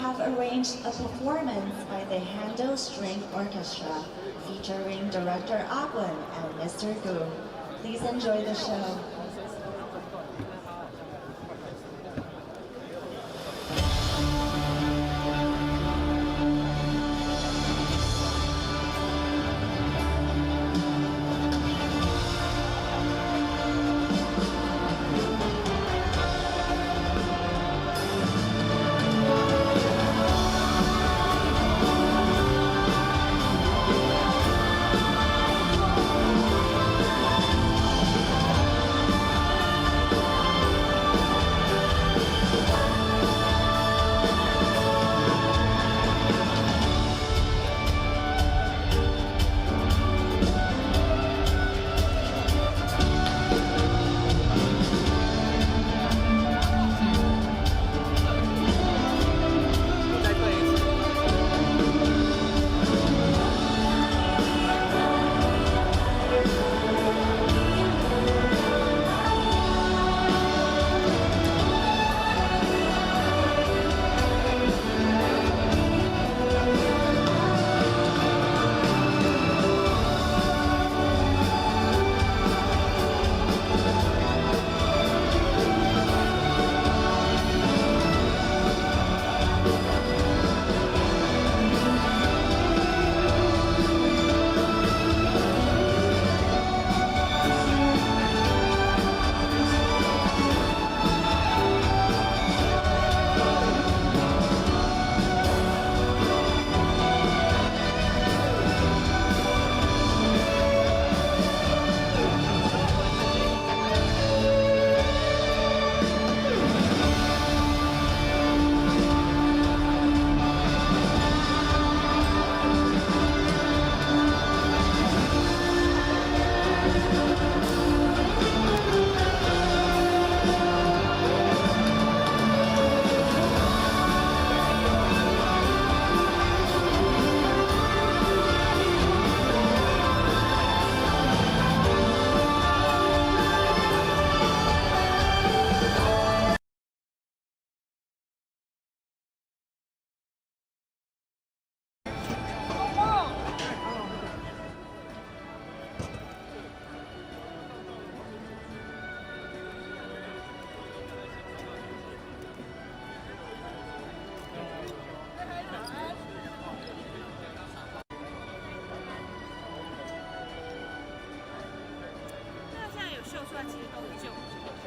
have arranged a performance by the Handel String Orchestra featuring Director Agwin and Mr. Gu. Please enjoy the show.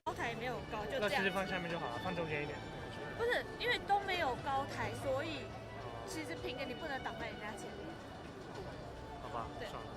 高台没有高，就这样。那其实放下面就好了，放中间一点。不是，因为都没有高台，所以其实平的你不能挡在人家前面。好吧，对。算了。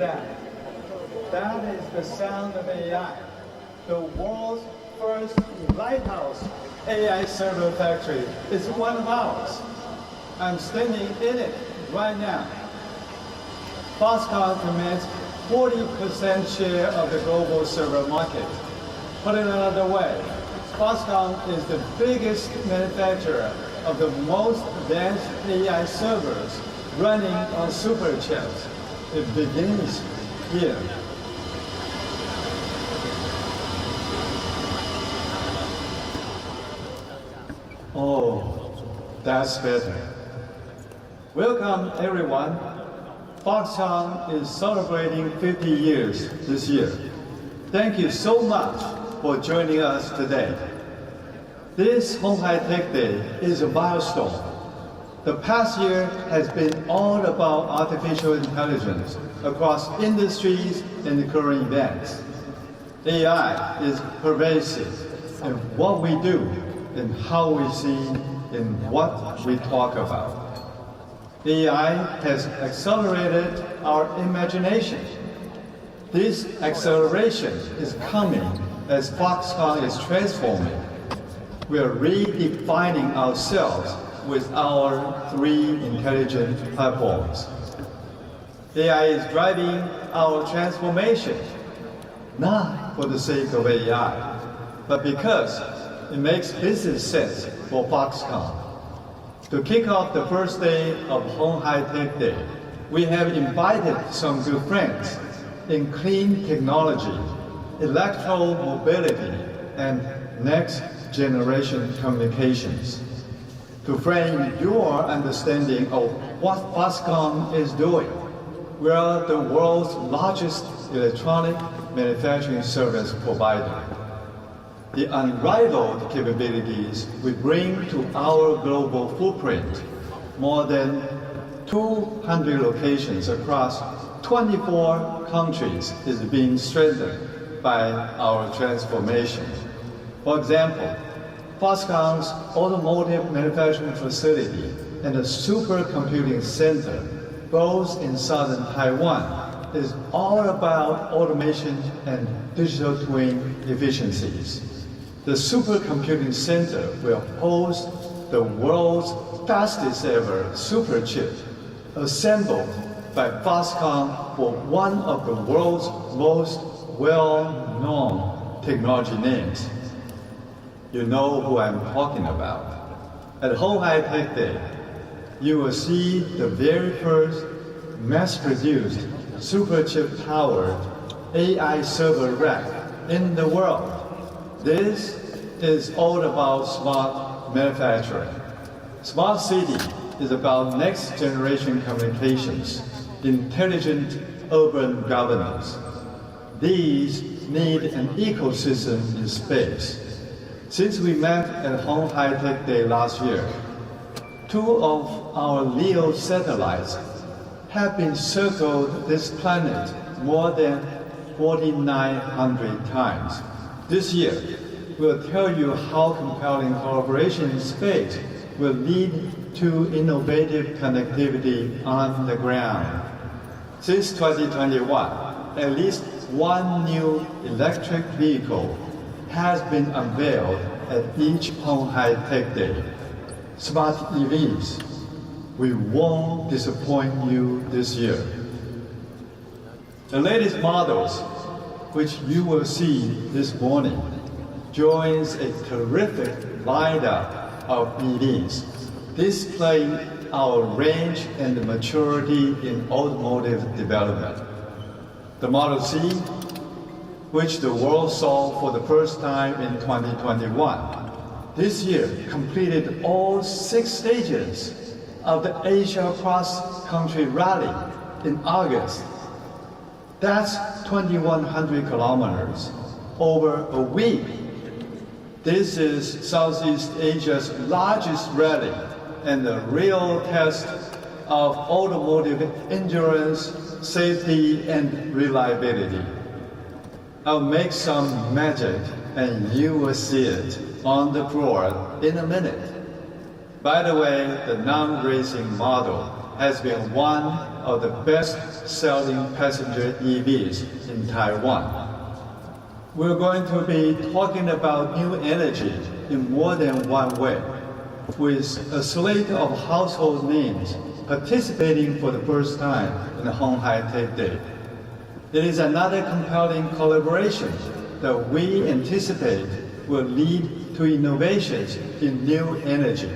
that? That is the sound of AI. The world's first lighthouse AI server factory is one of ours. I'm standing in it right now. Foxconn commands 40% share of the global server market. Put it another way, Foxconn is the biggest manufacturer of the most advanced AI servers running on superchips. It begins here. Oh, that's better. Welcome, everyone. Foxconn is celebrating 50 years this year. Thank you so much for joining us today. This鴻海Tech Day is a milestone. The past year has been all about artificial intelligence across industries and current events. AI is pervasive in what we do and how we see and what we talk about. AI has accelerated our imagination. This acceleration is coming as Foxconn is transforming. We are redefining ourselves with our 3 intelligent platforms. AI is driving our transformation, not for the sake of AI, but because it makes business sense for Foxconn. To kick off the first day of鴻海Tech Day, we have invited some good friends in clean technology, electromobility, and next-generation communications. To frame your understanding of what Foxconn is doing, we are the world's largest electronic manufacturing service provider. The unrivaled capabilities we bring to our global footprint, more than 200 locations across 24 countries, is being strengthened by our transformation. For example, Foxconn's automotive manufacturing facility and a supercomputing center, both in southern Taiwan, is all about automation and digital twin efficiencies. The supercomputing center will host the world's fastest ever superchip, assembled by Foxconn for one of the world's most well-known technology names. You know who I'm talking about. At鴻海Tech Day, you will see the very first mass-produced superchip-powered AI server rack in the world. This is all about smart manufacturing. Smart city is about next-generation communications, intelligent urban governance. These need an ecosystem in space. Since we met at鴻海Tech Day last year, 2 of our LEO satellites have been circled this planet more than 4,900 times. This year, we'll tell you how compelling collaboration in space will lead to innovative connectivity on the ground. Since 2021, at least 1 new electric vehicle has been unveiled at each鴻海Tech Day. Smart EVs. We won't disappoint you this year. The latest models, which you will see this morning, joins a terrific lineup of EVs, displaying our range and maturity in automotive development. The Model C, which the world saw for the first time in 2021, this year completed all 6 stages of the Asia Cross-Country Rally in August. That's 2,100 kilometers over a week. This is Southeast Asia's largest rally and a real test of automotive endurance, safety, and reliability. I'll make some magic and you will see it on the floor in a minute. By the way, the non-racing model has been one of the best-selling passenger EVs in Taiwan. We're going to be talking about new energy in more than one way, with a slate of household names participating for the first time in the鴻海Tech Day. It is another compelling collaboration that we anticipate will lead to innovations in new energy.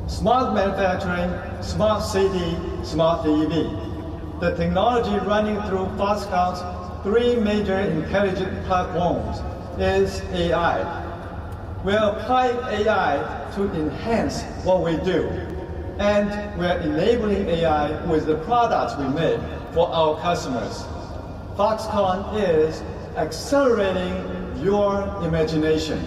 Smart manufacturing, smart city, smart EV. The technology running through Foxconn's three major intelligent platforms is AI. We apply AI to enhance what we do, and we are enabling AI with the products we make for our customers. Foxconn is accelerating your imagination.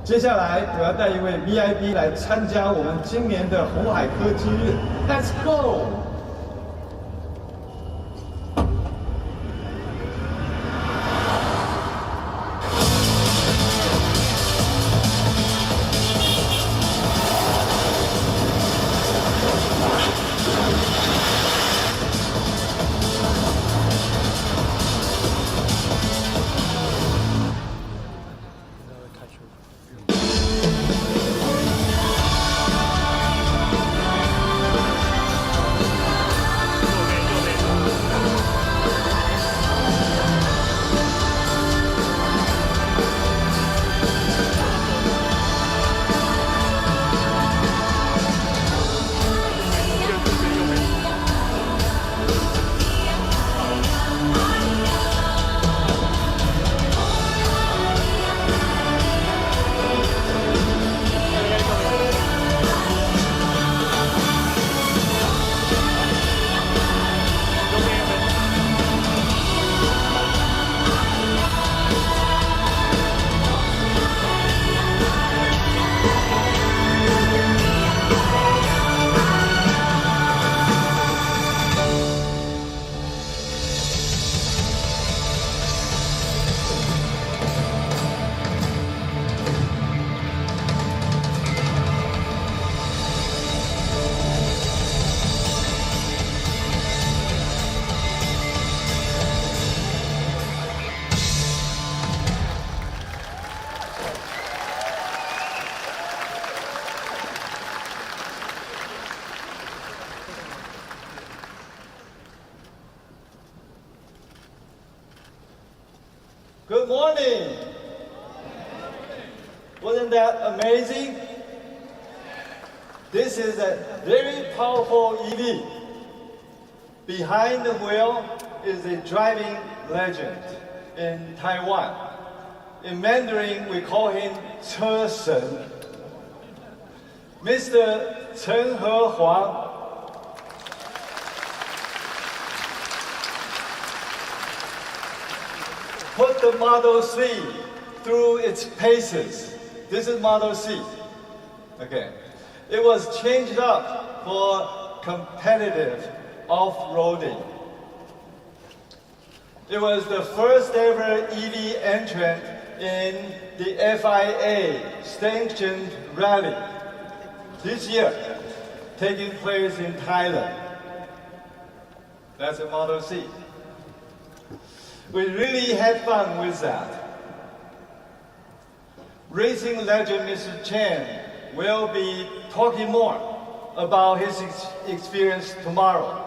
接下来我要带一位 VIP 来参加我们今年的鸿海科技日 ，Let's go！Good morning. Wasn't that amazing? This is a very powerful EV. Behind the wheel is a driving legend in Taiwan. In Mandarin, we call him 车神 Mr. Chen Hehuang. Put the Model C through its paces. This is Model C. Okay. It was changed up for competitive off-roading. It was the first ever EV entrant in the FIA sanctioned rally this year, taking place in Thailand. That's a Model C. We really had fun with that. Racing legend Mr. Chen will be talking more about his experience tomorrow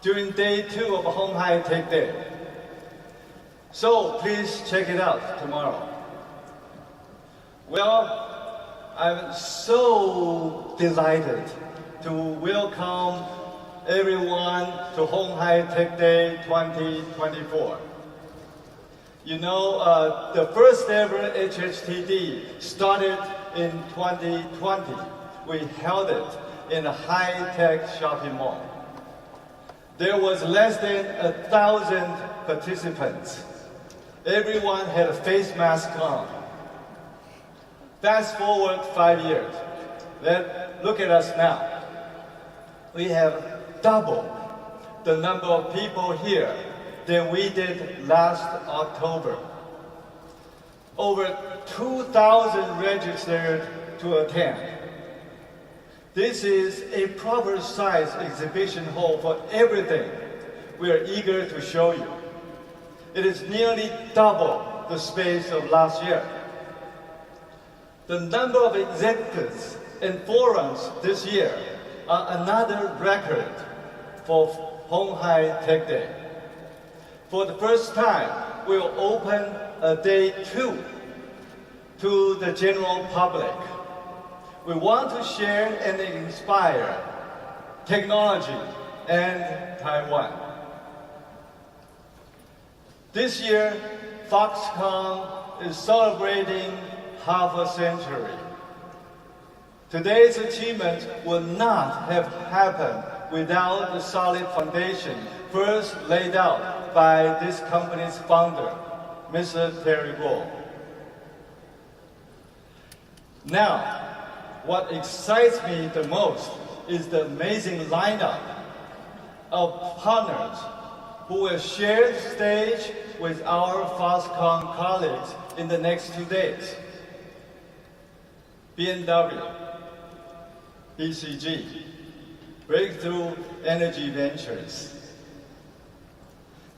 during day 2 of鴻海Tech Day. So please check it out tomorrow. Well, I'm so delighted to welcome everyone to鴻海Tech Day 2024. You know, the first ever HHTD started in 2020. We held it in a high-tech shopping mall. There was less than 1,000 participants. Everyone had a face mask on. Fast forward 5 years. Look at us now. We have double the number of people here than we did last October. Over 2,000 registered to attend. This is a proper size exhibition hall for everything we are eager to show you. It is nearly double the space of last year. The number of exhibits and forums this year are another record for Honghai Tech Day. For the first time, we'll open a day 2 to the general public. We want to share and inspire technology and Taiwan. This year, Foxconn is celebrating half a century. Today's achievement would not have happened without the solid foundation first laid out by this company's founder, Mr. Terry Gou. Now, what excites me the most is the amazing lineup of partners who will share the stage with our Foxconn colleagues in the next 2 days. BMW, BCG, Breakthrough Energy Ventures,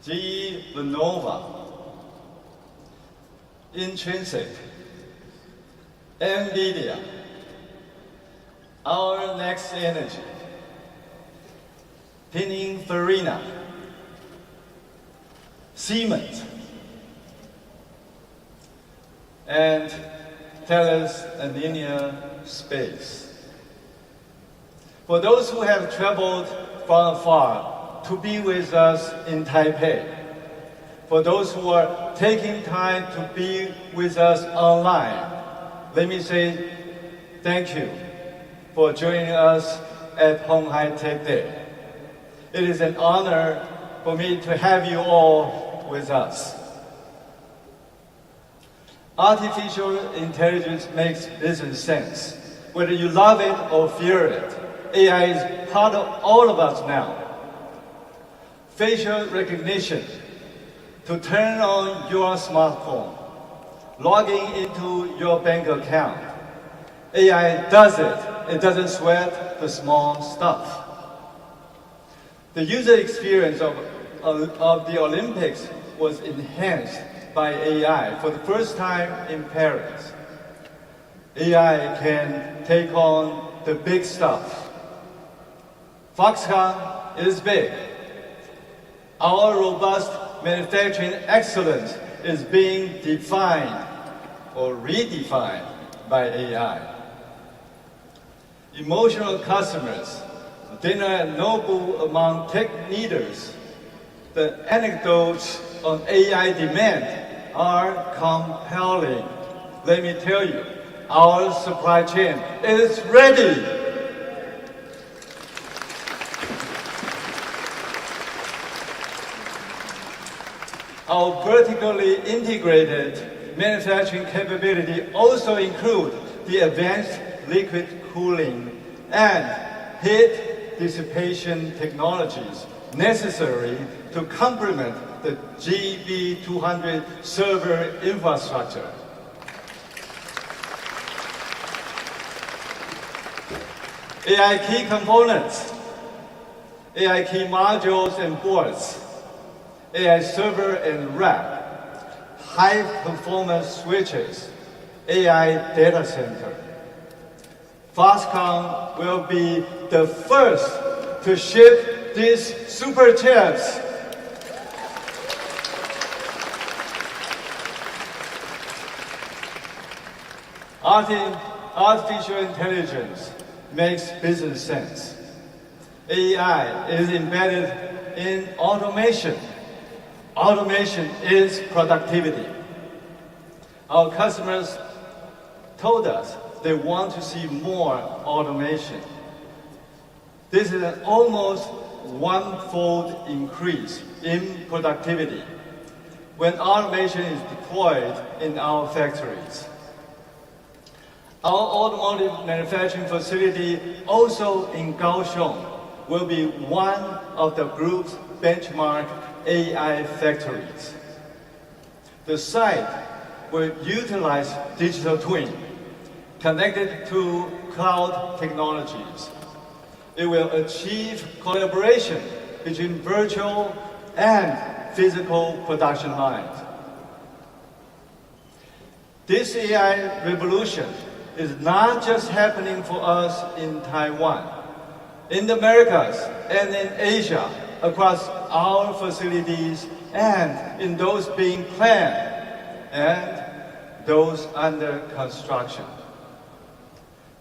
GE Vernova, Intrinsic, NVIDIA, Our Next Energy, Pininfarina, Siemens, and Thales Alenia Space. For those who have traveled from afar to be with us in Taipei, for those who are taking time to be with us online, let me say thank you for joining us at Honghai Tech Day. It is an honor for me to have you all with us. Artificial intelligence makes business sense. Whether you love it or fear it, AI is part of all of us now. Facial recognition to turn on your smartphone, logging into your bank account. AI does it. It doesn't sweat the small stuff. The user experience of the Olympics was enhanced by AI for the first time in Paris. AI can take on the big stuff. Foxconn is big. Our robust manufacturing excellence is being defined or redefined by AI. Emotional customers, dinner at Nobu among tech leaders, the anecdotes on AI demand are compelling. Let me tell you, our supply chain is ready. Our vertically integrated manufacturing capability also include the advanced liquid cooling and heat dissipation technologies necessary to complement the GB200 server infrastructure. AI key components, AI key modules and boards, AI server and rack, high performance switches, AI data center. Foxconn will be the first to ship these super chips. Artificial intelligence makes business sense. AI is embedded in automation. Automation is productivity. Our customers told us they want to see more automation. This is an almost one-fold increase in productivity when automation is deployed in our factories. Our automotive manufacturing facility, also in Kaohsiung, will be one of the group's benchmark AI factories. The site will utilize digital twin connected to cloud technologies. It will achieve collaboration between virtual and physical production lines. This AI revolution is not just happening for us in Taiwan, in the Americas and in Asia, across our facilities and in those being planned and those under construction.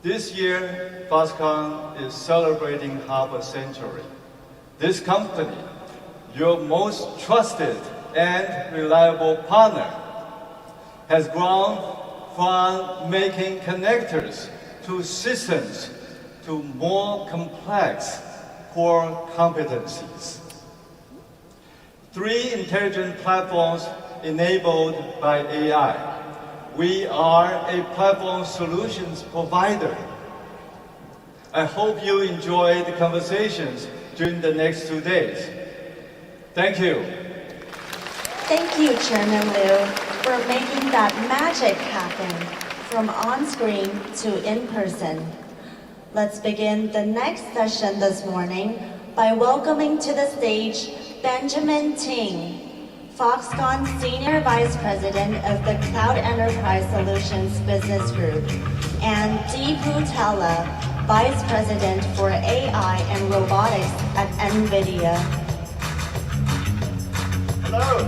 This year, Foxconn is celebrating half a century. This company, your most trusted and reliable partner, has grown from making connectors to systems to more complex core competencies. 3 intelligent platforms enabled by AI. We are a platform solutions provider. I hope you enjoy the conversations during the next 2 days. Thank you. Thank you, Chairman Liu, for making that magic happen from on-screen to in-person. Let's begin the next session this morning by welcoming to the stage Benjamin Ting, Foxconn Senior Vice President of the Cloud Enterprise Solutions Business Group, and Deepu Tella, Vice President for AI and Robotics at NVIDIA. Hello.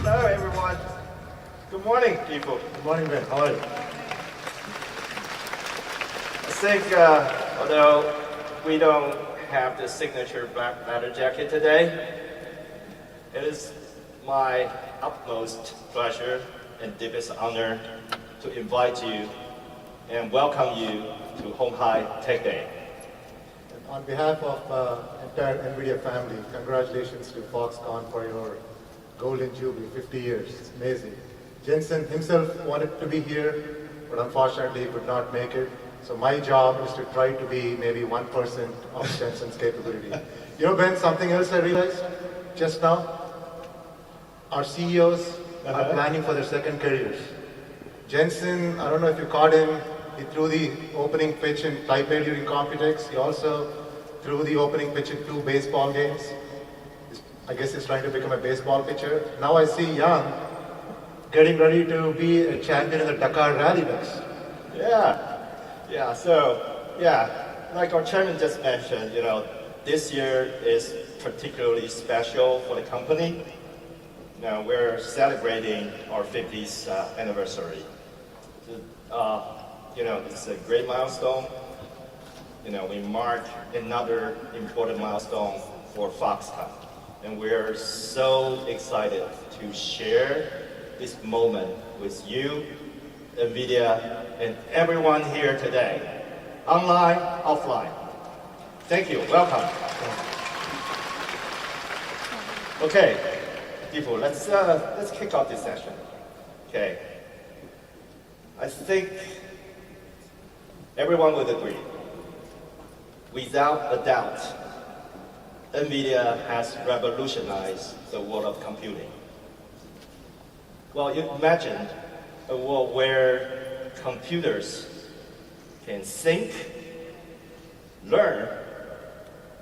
Hello, everyone. Good morning, people. Good morning, Ben. How are you? I think, although we don't have the signature black leather jacket today, it is my utmost pleasure and deepest honor to invite you and welcome you to Honghai Tech Day. And on behalf of entire NVIDIA family, congratulations to Foxconn for your Golden Jubilee, 50 years. It's amazing. Jensen himself wanted to be here, but unfortunately he could not make it. So my job is to try to be maybe 1% of Jensen's capability. You know, Ben, something else I realized just now? Our CEOs are planning for their second careers. Jensen, I don't know if you caught him, he threw the opening pitch in Taipei during Computex. He also threw the opening pitch in 2 baseball games. I guess he's trying to become a baseball pitcher. Now I see Yang getting ready to be a champion in the Dakar Rally next. Yeah, like our chairman just mentioned, you know, this year is particularly special for the company. Now we're celebrating our 50th anniversary. You know, it's a great milestone. You know, we mark another important milestone for Foxconn. And we're so excited to share this moment with you, NVIDIA, and everyone here today, online, offline. Thank you. Welcome. Okay, people, let's kick off this session. Okay, I think everyone would agree, without a doubt, NVIDIA has revolutionized the world of computing. Well, you imagine a world where computers can think, learn,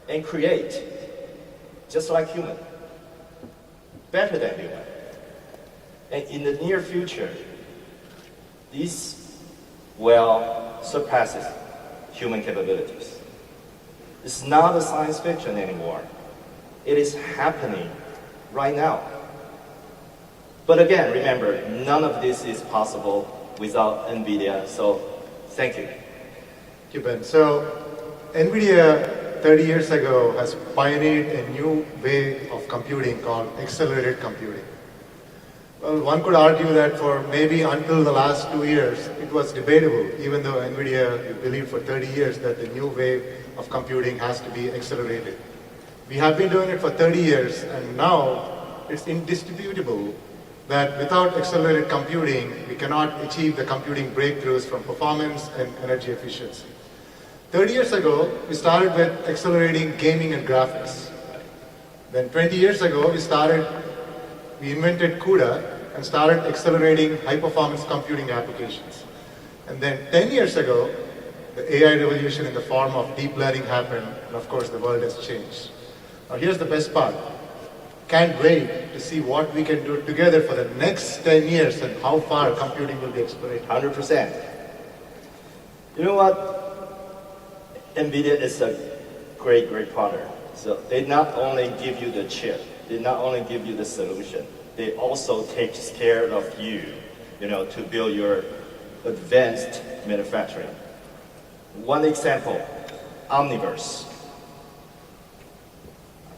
and create just like human, better than human. And in the near future, this will surpass human capabilities. It's not a science fiction anymore. It is happening right now. But again, remember, none of this is possible without NVIDIA, so thank you. Thank you, Ben. So NVIDIA 30 years ago has pioneered a new way of computing called accelerated computing. Well, one could argue that for maybe until the last 2 years, it was debatable, even though NVIDIA believed for 30 years that the new wave of computing has to be accelerated. We have been doing it for 30 years, and now it's indisputable that without accelerated computing, we cannot achieve the computing breakthroughs from performance and energy efficiency. 30 years ago, we started with accelerating gaming and graphics. Then 20 years ago, we invented CUDA and started accelerating high-performance computing applications. And then 10 years ago, the AI revolution in the form of deep learning happened, and of course the world has changed. Now here's the best part. Can't wait to see what we can do together for the next 10 years and how far computing will be accelerated. 100%. You know what? NVIDIA is a great, great partner. So they not only give you the chip, they not only give you the solution, they also take care of you, to build your advanced manufacturing. One example, Omniverse.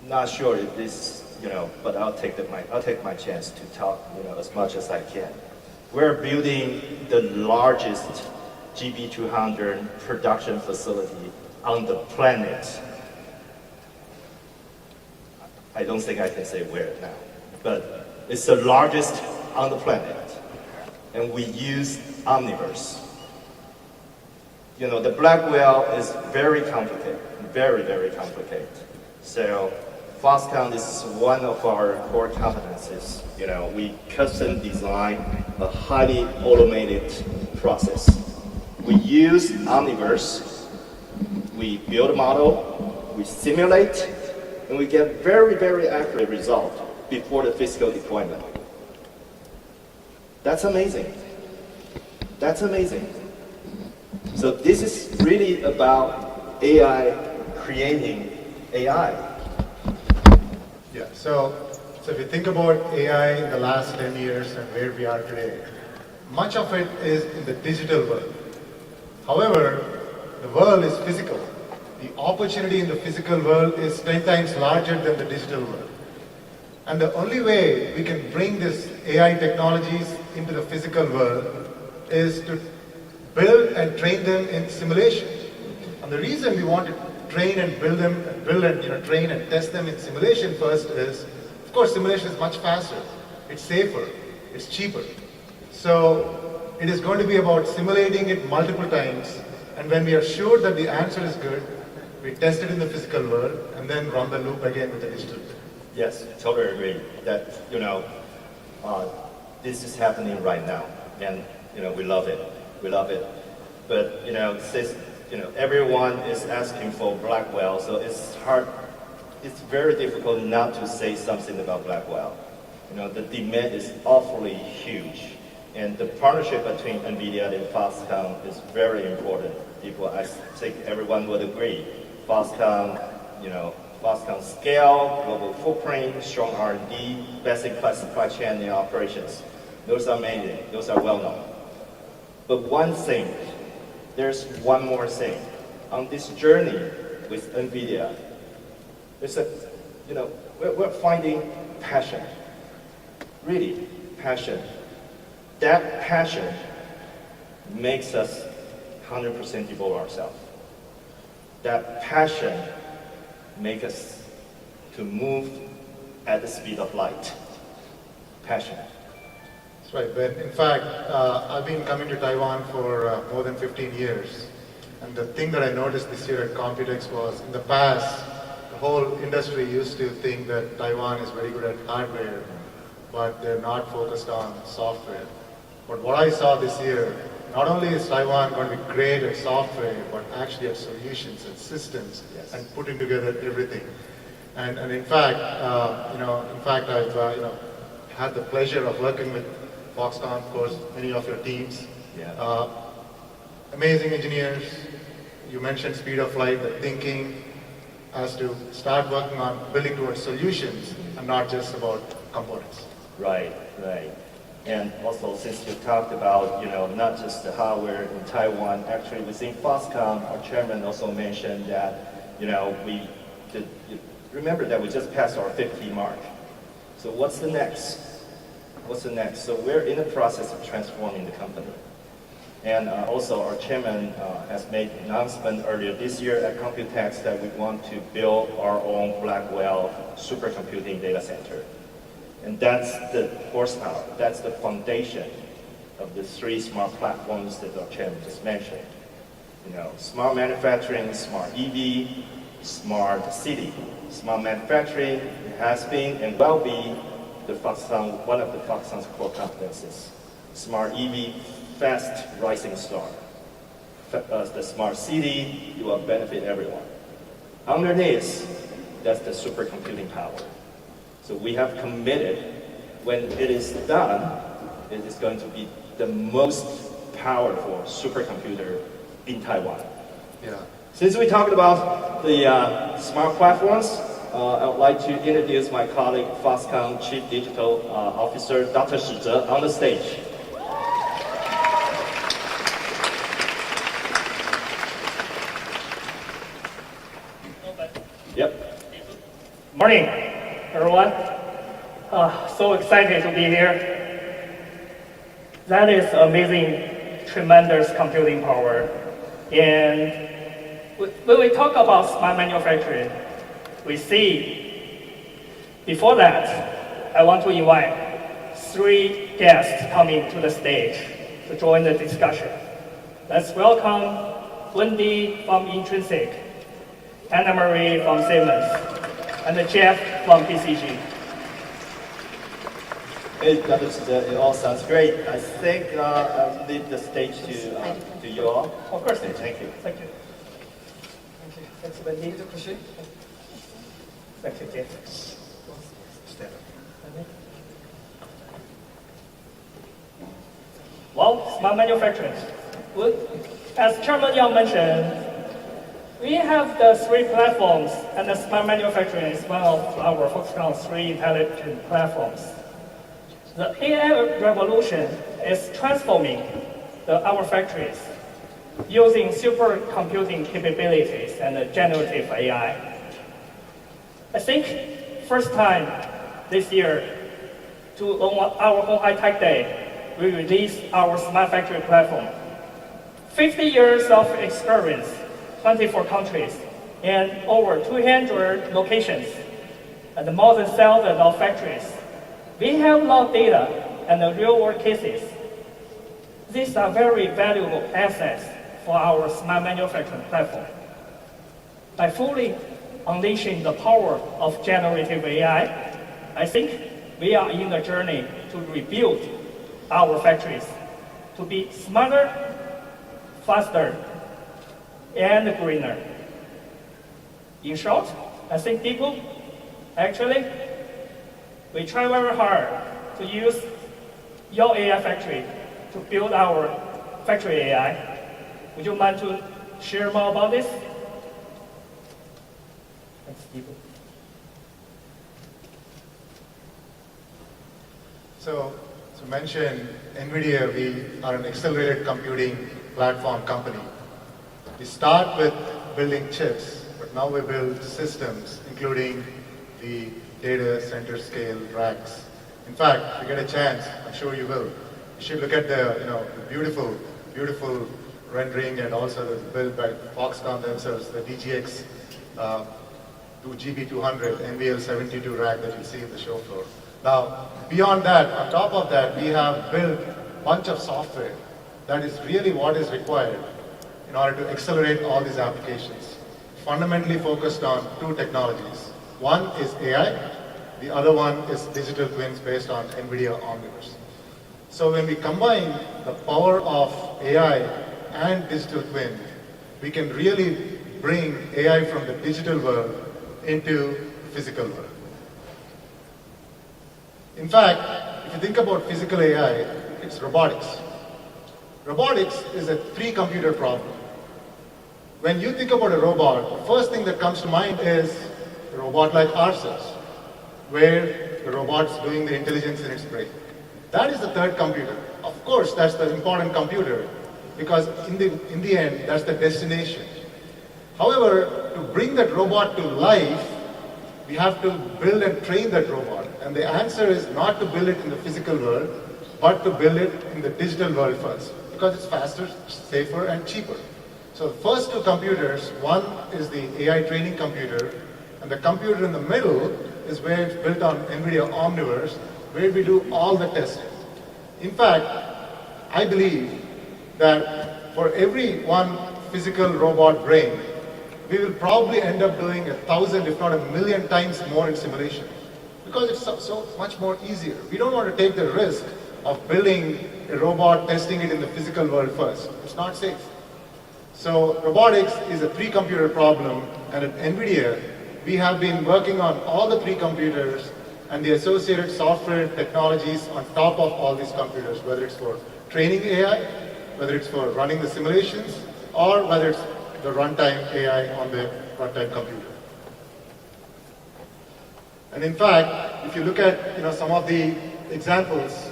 I'm not sure if this, but I'll take my chance to talk, as much as I can. We're building the largest GB200 production facility on the planet. I don't think I can say where now, but it's the largest on the planet. And we use Omniverse. The Blackwell is very complicated, very, very complicated. So Foxconn is one of our core competencies. We custom design a highly automated process. We use Omniverse, we build a model, we simulate, and we get very, very accurate result before the physical deployment. That's amazing. That's amazing. So this is really about AI creating AI. Yeah, so if you think about AI in the last 10 years and where we are today, much of it is in the digital world. However, the world is physical. The opportunity in the physical world is 10 times larger than the digital world. And the only way we can bring this AI technologies into the physical world is to build and train them in simulation. And the reason we want to train and build them, train and test them in simulation first is, of course, simulation is much faster, it's safer, it's cheaper. So it is going to be about simulating it multiple times, and when we are sure that the answer is good, we test it in the physical world and then run the loop again with the digital. Yes, totally agree that, this is happening right now, and, we love it. We love it. But, since, everyone is asking for Blackwell, so it's hard, it's very difficult not to say something about Blackwell. The demand is awfully huge. And the partnership between NVIDIA and Foxconn is very important. I think everyone would agree. Foxconn, Foxconn scale, global footprint, strong R&D, best-in-class supply chain and operations. Those are amazing. Those are well-known. But one thing, there's one more thing. On this journey with NVIDIA, we're finding passion. Really, passion. That passion makes us 100% devote ourselves. That passion makes us to move at the speed of light. Passion. That's right, Ben. In fact, I've been coming to Taiwan for more than 15 years. And the thing that I noticed this year at Computex was, in the past, the whole industry used to think that Taiwan is very good at hardware, but they're not focused on software. But what I saw this year, not only is Taiwan going to be great at software, but actually at solutions and systems, yes, and putting together everything. And in fact, I've had the pleasure of working with Foxconn, of course, many of your teams. Yeah. Amazing engineers. You mentioned speed of light, the thinking has to start working on building towards solutions and not just about components. Right, right. And also, since you talked about, not just the hardware in Taiwan, actually within Foxconn, our chairman also mentioned that, remember that we just passed our 50 mark. So what's the next? What's the next? So we're in the process of transforming the company. And also our chairman has made an announcement earlier this year at Computex that we want to build our own Blackwell supercomputing data center. And that's the horsepower, that's the foundation of the 3 smart platforms that our chairman just mentioned. Smart manufacturing, smart EV, smart city, smart manufacturing has been and will be one of the Foxconn's core competencies. Smart EV, fast rising star. The smart city, you will benefit everyone. Underneath, that's the supercomputing power. So we have committed, when it is done, it is going to be the most powerful supercomputer in Taiwan. Yeah. Since we talked about the smart platforms, I would like to introduce my colleague, Foxconn Chief Digital Officer, Dr. Shi Zhe, on the stage. Yep. Morning, everyone. So excited to be here. That is amazing, tremendous computing power. And when we talk about smart manufacturing, we see, before that, I want to invite 3 guests coming to the stage to join the discussion. Let's welcome Wendy from Intrinsic, Anna Marie from Siemens, and Jeff from BCG. Hey, Dr. Shi Zhe, it all sounds great. I think I'll leave the stage to you all. Of course. Thank you. Thank you. Thanks, Wendy. Thank you, Jeff. Well, smart manufacturing. As Chairman Yang mentioned, we have the 3 platforms, and the smart manufacturing is one of our Foxconn's 3 intelligent platforms. The AI revolution is transforming our factories using supercomputing capabilities and generative AI. I think first time this year on our Honghai Tech Day, we released our smart factory platform. 50 years of experience, 24 countries, and over 200 locations, and more than 1,000 of factories. We have a lot of data and real-world cases. These are very valuable assets for our smart manufacturing platform. By fully unleashing the power of generative AI, I think we are in the journey to rebuild our factories to be smarter, faster, and greener. In short, I think people, actually, we try very hard to use your AI factory to build our factory AI. Would you mind to share more about this? Thanks, Steve. So to mention, NVIDIA, we are an accelerated computing platform company. We start with building chips, but now we build systems, including the data center scale racks. In fact, if you get a chance, I'm sure you will, you should look at the beautiful, beautiful rendering and also the build by Foxconn themselves, the DGX GB200 NVL72 rack that you see in the show floor. Now, beyond that, on top of that, we have built a bunch of software that is really what is required in order to accelerate all these applications. Fundamentally focused on 2 technologies. One is AI, the other one is digital twins based on NVIDIA Omniverse. So when we combine the power of AI and digital twin, we can really bring AI from the digital world into the physical world. In fact, if you think about physical AI, it's robotics. Robotics is a 3-computer problem. When you think about a robot, the first thing that comes to mind is a robot like ourselves, where the robot's doing the intelligence in its brain. That is the 3rd computer. Of course, that's the important computer, because in the end, that's the destination. However, to bring that robot to life, we have to build and train that robot. And the answer is not to build it in the physical world, but to build it in the digital world first, because it's faster, safer, and cheaper. So the first 2 computers, one is the AI training computer, and the computer in the middle is where it's built on NVIDIA Omniverse, where we do all the testing. In fact, I believe that for every one physical robot brain, we will probably end up doing 1,000, if not 1,000,000 times more in simulation. Because it's so much more easier. We don't want to take the risk of building a robot, testing it in the physical world first. It's not safe. So robotics is a pre-computer problem, and at NVIDIA, we have been working on all the pre-computers and the associated software technologies on top of all these computers, whether it's for training AI, whether it's for running the simulations, or whether it's the runtime AI on the runtime computer. And in fact, if you look at some of the examples,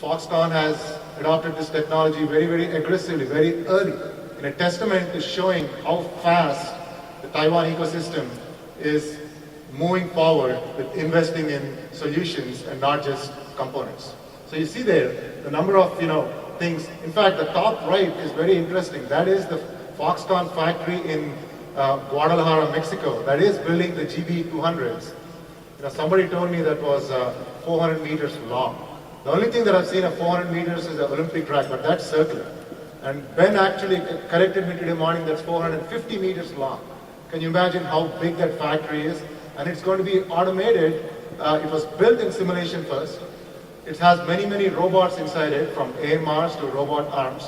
Foxconn has adopted this technology very, very aggressively, very early, in a testament to showing how fast the Taiwan ecosystem is moving forward with investing in solutions and not just components. So you see there the number of things. In fact, the top right is very interesting. That is the Foxconn factory in Guadalajara, Mexico. That is building the GB200s. Somebody told me that was 400 meters long. The only thing that I've seen of 400 meters is the Olympic track, but that's circular. And Ben actually corrected me today morning, that's 450 meters long. Can you imagine how big that factory is? And it's going to be automated. It was built in simulation first. It has many, many robots inside it, from AMRs to robot arms.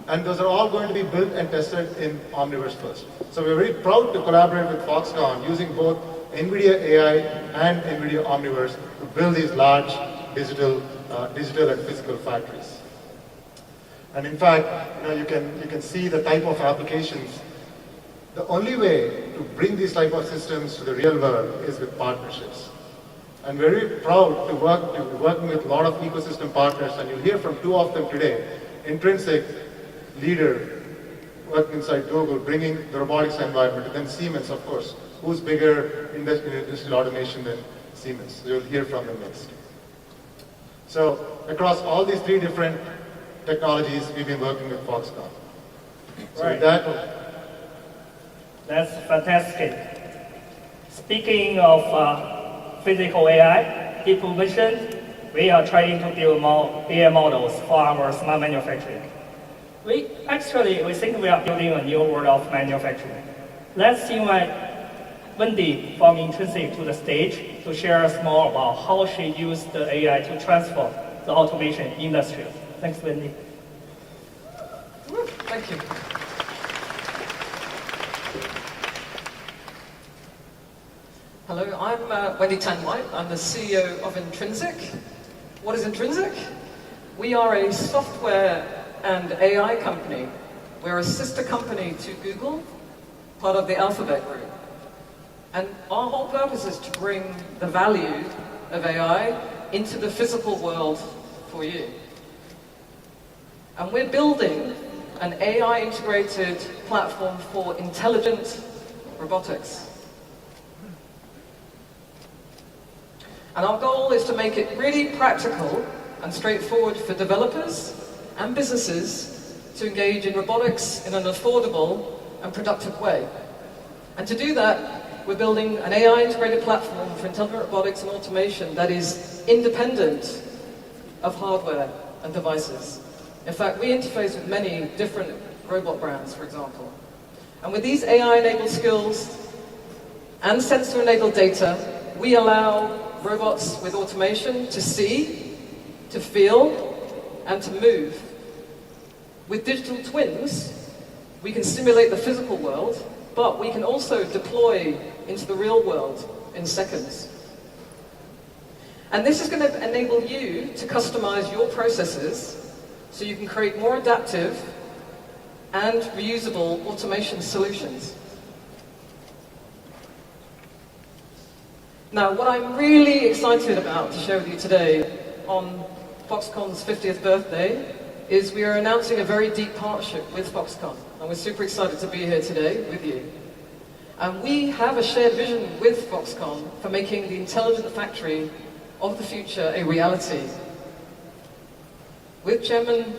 And those are all going to be built and tested in Omniverse first. So we're very proud to collaborate with Foxconn using both NVIDIA AI and NVIDIA Omniverse to build these large digital and physical factories. And in fact, you can see the type of applications. The only way to bring these type of systems to the real world is with partnerships. I'm very proud to be working with a lot of ecosystem partners, and you'll hear from two of them today. Intrinsic, leader, working inside Google, bringing the robotics environment, and then Siemens, of course, who's bigger in industrial automation than Siemens. So you'll hear from them next. So across all these three different technologies, we've been working with Foxconn. So Right. with That's fantastic. Speaking of physical AI, deep vision, we are trying to build more AI models for our smart manufacturing. We think we are building a new world of manufacturing. Let's invite Wendy from Intrinsic to the stage to share us more about how she used the AI to transform the automation industry. Thanks, Wendy. Thank you. Hello, I'm Wendy Tan-White. I'm the CEO of Intrinsic. What is Intrinsic? We are a software and AI company. We're a sister company to Google, part of the Alphabet Group. And our whole purpose is to bring the value of AI into the physical world for you. And we're building an AI-integrated platform for intelligent robotics. And our goal is to make it really practical and straightforward for developers and businesses to engage in robotics in an affordable and productive way. And to do that, we're building an AI-integrated platform for intelligent robotics and automation that is independent of hardware and devices. In fact, we interface with many different robot brands, for example. And with these AI-enabled skills and sensor-enabled data, we allow robots with automation to see, to feel, and to move. With digital twins, we can simulate the physical world, but we can also deploy into the real world in seconds. And this is going to enable you to customize your processes so you can create more adaptive and reusable automation solutions. Now, what I'm really excited about to share with you today on Foxconn's 50th birthday is we are announcing a very deep partnership with Foxconn, and we're super excited to be here today with you. And we have a shared vision with Foxconn for making the intelligent factory of the future a reality. With Chairman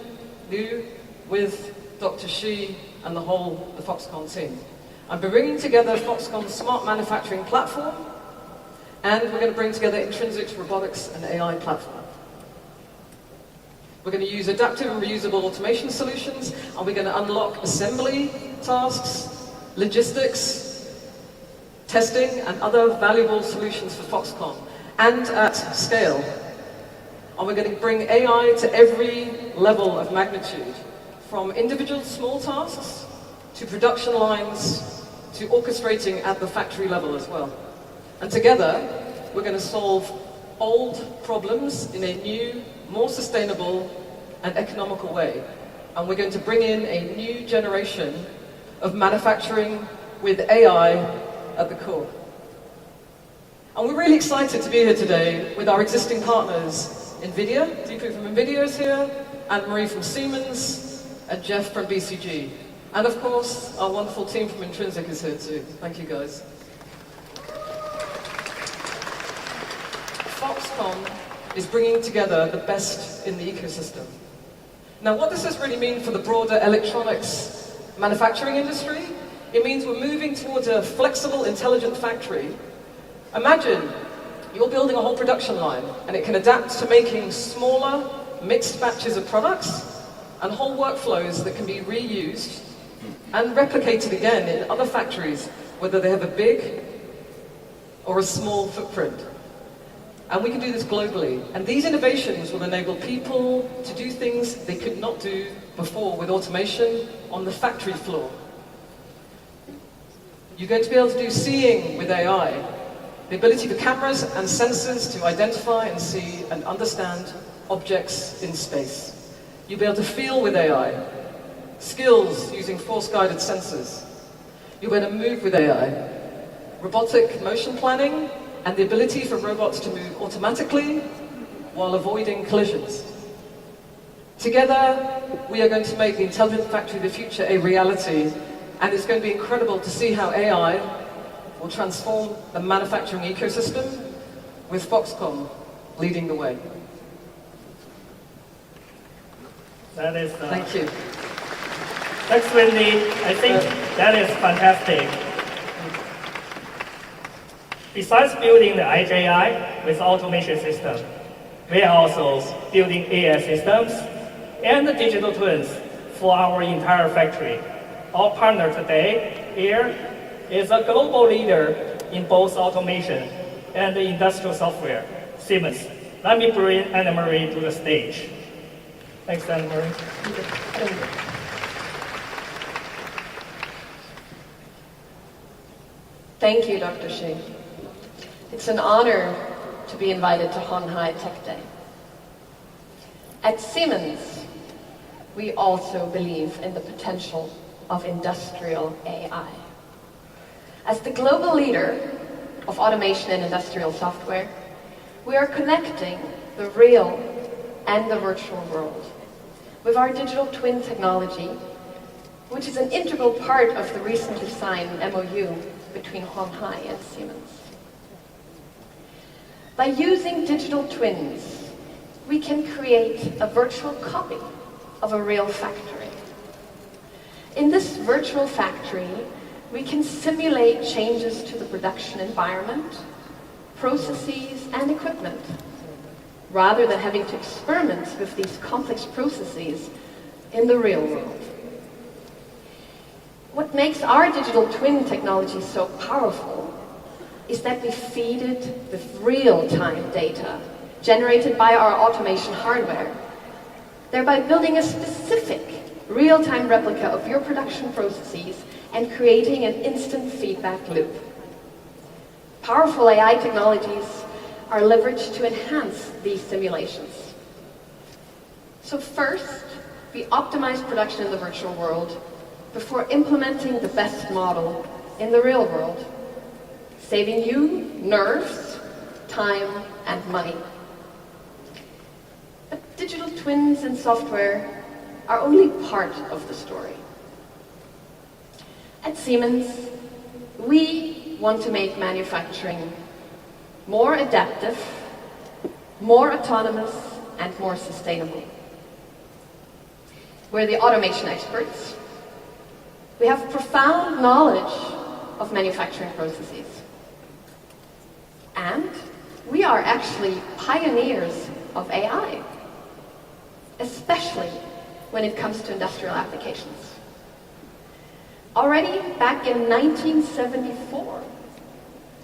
Liu, with Dr. Shi, and the Foxconn team. And we're bringing together Foxconn's smart manufacturing platform, and we're going to bring together Intrinsic's robotics and AI platform. We're going to use adaptive and reusable automation solutions, and we're going to unlock assembly tasks logistics, testing, and other valuable solutions for Foxconn, and at scale. And we're going to bring AI to every level of magnitude, from individual small tasks to production lines to orchestrating at the factory level as well. And together, we're going to solve old problems in a new, more sustainable and economical way. And we're going to bring in a new generation of manufacturing with AI at the core. And we're really excited to be here today with our existing partners, NVIDIA, Deepu from NVIDIA is here, Anne-Marie from Siemens, and Jeff from BCG. And of course, our wonderful team from Intrinsic is here too. Thank you guys. Foxconn is bringing together the best in the ecosystem. Now, what does this really mean for the broader electronics manufacturing industry? It means we're moving towards a flexible, intelligent factory. Imagine you're building a whole production line, and it can adapt to making smaller, mixed batches of products and whole workflows that can be reused and replicated again in other factories, whether they have a big or a small footprint. And we can do this globally. And these innovations will enable people to do things they could not do before with automation on the factory floor. You're going to be able to do seeing with AI, the ability for cameras and sensors to identify and see and understand objects in space. You'll be able to feel with AI, skills using force-guided sensors. You'll be able to move with AI, robotic motion planning, and the ability for robots to move automatically while avoiding collisions. Together, we are going to make the intelligent factory of the future a reality, and it's going to be incredible to see how AI will transform the manufacturing ecosystem with Foxconn leading the way. That is. Thank you. Thanks, Wendy. I think that is fantastic. Besides building the IJI with automation system, we are also building AI systems and the digital twins for our entire factory. Our partner today here is a global leader in both automation and industrial software, Siemens. Let me bring Anne-Marie to the stage. Thanks, Anne-Marie. Thank you, Dr. Shi. It's an honor to be invited to Honghai Tech Day. At Siemens, we also believe in the potential of industrial AI. As the global leader of automation and industrial software, we are connecting the real and the virtual world with our digital twin technology, which is an integral part of the recently signed MOU between Honghai and Siemens. By using digital twins, we can create a virtual copy of a real factory. In this virtual factory, we can simulate changes to the production environment, processes, and equipment, rather than having to experiment with these complex processes in the real world. What makes our digital twin technology so powerful is that we feed it with real-time data generated by our automation hardware, thereby building a specific real-time replica of your production processes and creating an instant feedback loop. Powerful AI technologies are leveraged to enhance these simulations. So first, we optimize production in the virtual world before implementing the best model in the real world, saving you nerves, time, and money. But digital twins and software are only part of the story. At Siemens, we want to make manufacturing more adaptive, more autonomous, and more sustainable. We're the automation experts. We have profound knowledge of manufacturing processes. And we are actually pioneers of AI, especially when it comes to industrial applications. Already back in 1974,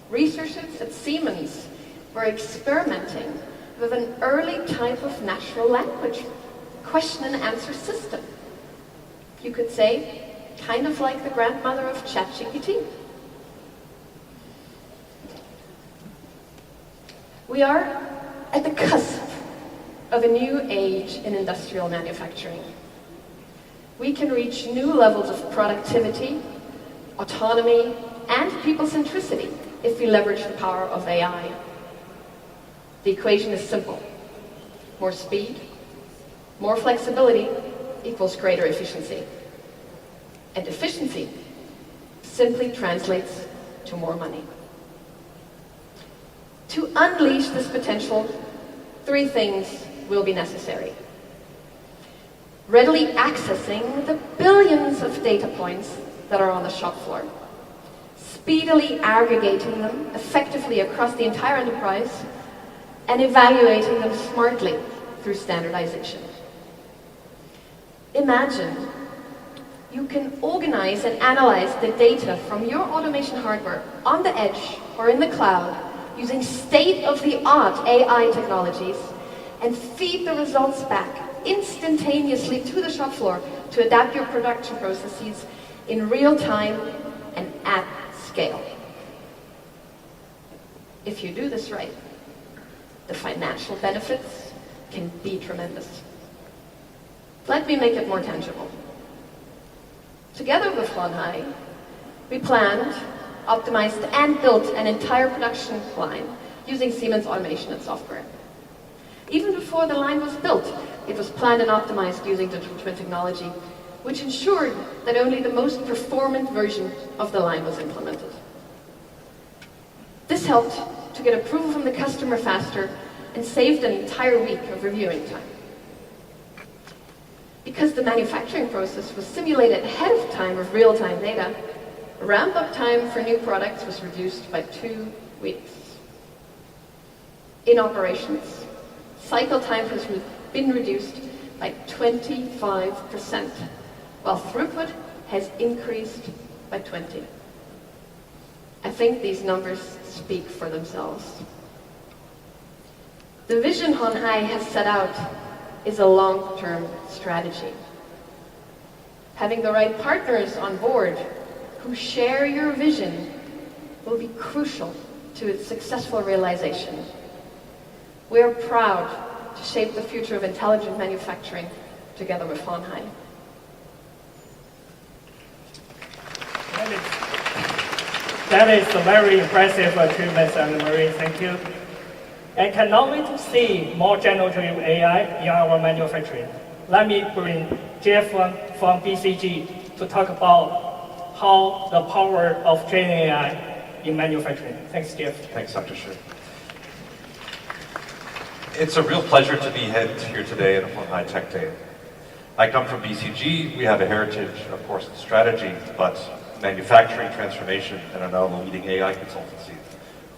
researchers at Siemens were experimenting with an early type of natural language question and answer system. You could say, kind of like the grandmother of ChatGPT. We are at the cusp of a new age in industrial manufacturing. We can reach new levels of productivity, autonomy, and people-centricity if we leverage the power of AI. The equation is simple. More speed, more flexibility equals greater efficiency. And efficiency simply translates to more money. To unleash this potential, 3 things will be necessary. Readily accessing the billions of data points that are on the shop floor, speedily aggregating them effectively across the entire enterprise, and evaluating them smartly through standardization. Imagine you can organize and analyze the data from your automation hardware on the edge or in the cloud using state-of-the-art AI technologies and feed the results back instantaneously to the shop floor to adapt your production processes in real time and at scale. If you do this right, the financial benefits can be tremendous. Let me make it more tangible. Together with Honhai, we planned, optimized, and built an entire production line using Siemens automation and software. Even before the line was built, it was planned and optimized using digital twin technology, which ensured that only the most performant version of the line was implemented. This helped to get approval from the customer faster and saved an entire week of reviewing time. Because the manufacturing process was simulated ahead of time with real-time data, ramp-up time for new products was reduced by 2 weeks. In operations, cycle time has been reduced by 25%, while throughput has increased by 20%. I think these numbers speak for themselves. The vision Honhai has set out is a long-term strategy. Having the right partners on board who share your vision will be crucial to its successful realization. We are proud to shape the future of intelligent manufacturing together with Honhai. That is a very impressive achievement, Anne-Marie. Thank you. And cannot wait to see more generative AI in our manufacturing. Let me bring Jeff from BCG to talk about how the power of training AI in manufacturing. Thanks, Jeff. Thanks, Dr. Xu. It's a real pleasure to be here today at Honhai Tech Day. I come from BCG. We have a heritage, of course, in strategy, but manufacturing transformation, and are now the leading AI consultancy.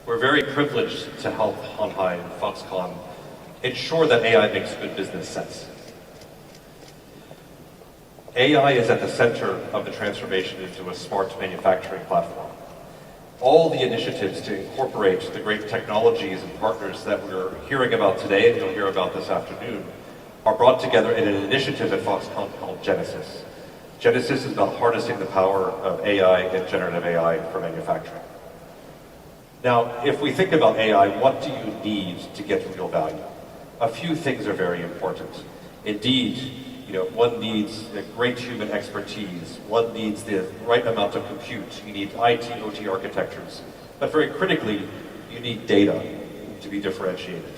We're very privileged to help Honhai and Foxconn ensure that AI makes good business sense. AI is at the center of the transformation into a smart manufacturing platform. All the initiatives to incorporate the great technologies and partners that we're hearing about today, and you'll hear about this afternoon, are brought together in an initiative at Foxconn called Genesis. Genesis is about harnessing the power of AI and generative AI for manufacturing. Now, if we think about AI, what do you need to get real value? A few things are very important. Indeed, one needs great human expertise. One needs the right amount of compute. You need IT, OT architectures. But very critically, you need data to be differentiated.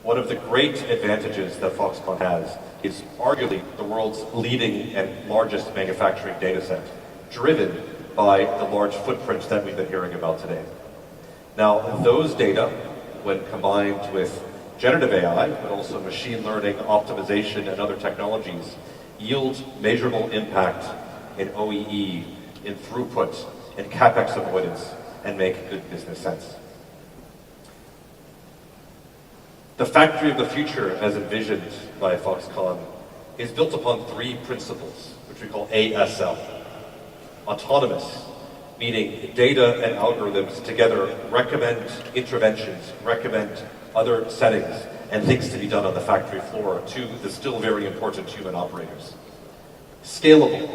One of the great advantages that Foxconn has is arguably the world's leading and largest manufacturing data set, driven by the large footprint that we've been hearing about today. Now, those data, when combined with generative AI, but also machine learning, optimization, and other technologies, yield measurable impact in OEE, in throughput, in CapEx avoidance, and make good business sense. The factory of the future, as envisioned by Foxconn, is built upon 3 principles, which we call ASL. autonomous, meaning data and algorithms together recommend interventions, recommend other settings, and things to be done on the factory floor to the still very important human operators. Scalable,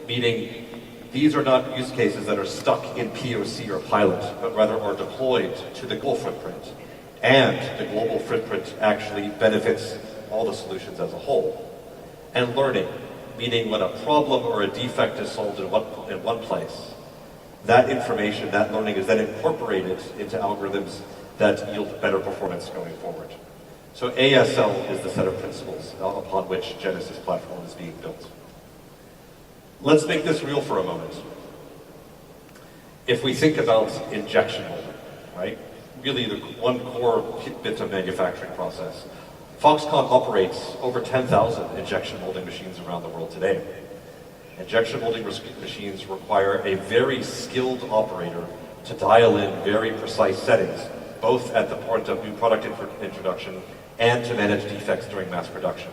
meaning these are not use cases that are stuck in POC or pilot, but rather are deployed to the global footprint. And the global footprint actually benefits all the solutions as a whole. And learning, meaning when a problem or a defect is solved in one place, that information, that learning is then incorporated into algorithms that yield better performance going forward. So ASL is the set of principles upon which Genesis platform is being built. Let's make this real for a moment. If we think about injection molding, right? Really the one core bit of manufacturing process. Foxconn operates over 10,000 injection molding machines around the world today. Injection molding machines require a very skilled operator to dial in very precise settings, both at the point of new product introduction and to manage defects during mass production.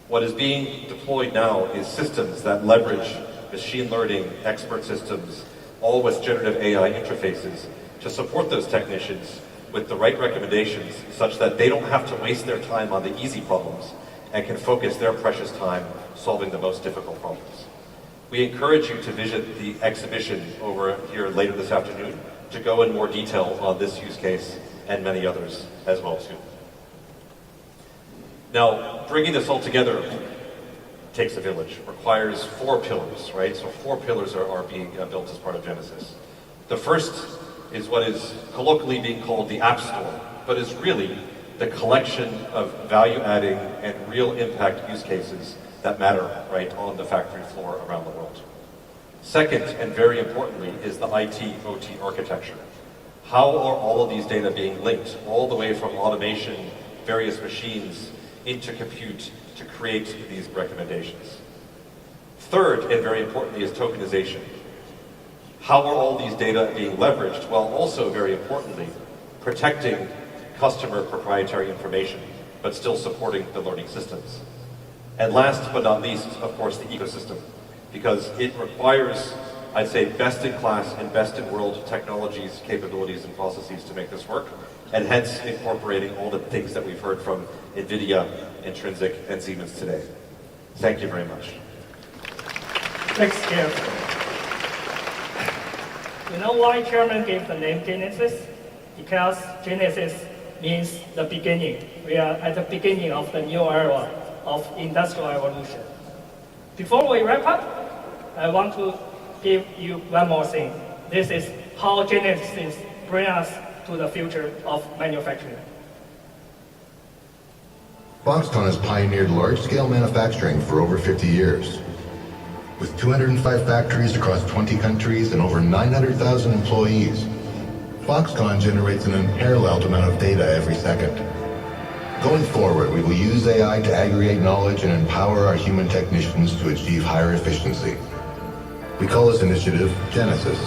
What is being deployed now is systems that leverage machine learning, expert systems, all with generative AI interfaces to support those technicians with the right recommendations such that they don't have to waste their time on the easy problems and can focus their precious time solving the most difficult problems. We encourage you to visit the exhibition over here later this afternoon to go in more detail on this use case and many others as well too. Now, bringing this all together takes a village, requires 4 pillars, right? So 4 pillars are being built as part of Genesis. The first is what is colloquially being called the App Store, but is really the collection of value-adding and real impact use cases that matter, right, on the factory floor around the world. Second, and very importantly, is the IT/OT architecture. How are all of these data being linked all the way from automation, various machines, into compute to create these recommendations? Third, and very importantly, is tokenization. How are all these data being leveraged? Well, also very importantly, protecting customer proprietary information, but still supporting the learning systems. And last but not least, of course, the ecosystem, because it requires, I'd say, best-in-class and best-in-world technologies, capabilities, and processes to make this work, and hence incorporating all the things that we've heard from NVIDIA, Intrinsic, and Siemens today. Thank you very much. Thanks, Jeff. You know why Chairman gave the name Genesis? Because Genesis means the beginning. We are at the beginning of the new era of industrial evolution. Before we wrap up, I want to give you one more thing. This is how Genesis brings us to the future of manufacturing. Foxconn has pioneered large-scale manufacturing for over 50 years. With 205 factories across 20 countries and over 900,000 employees, Foxconn generates an unparalleled amount of data every second. Going forward, we will use AI to aggregate knowledge and empower our human technicians to achieve higher efficiency. We call this initiative Genesis.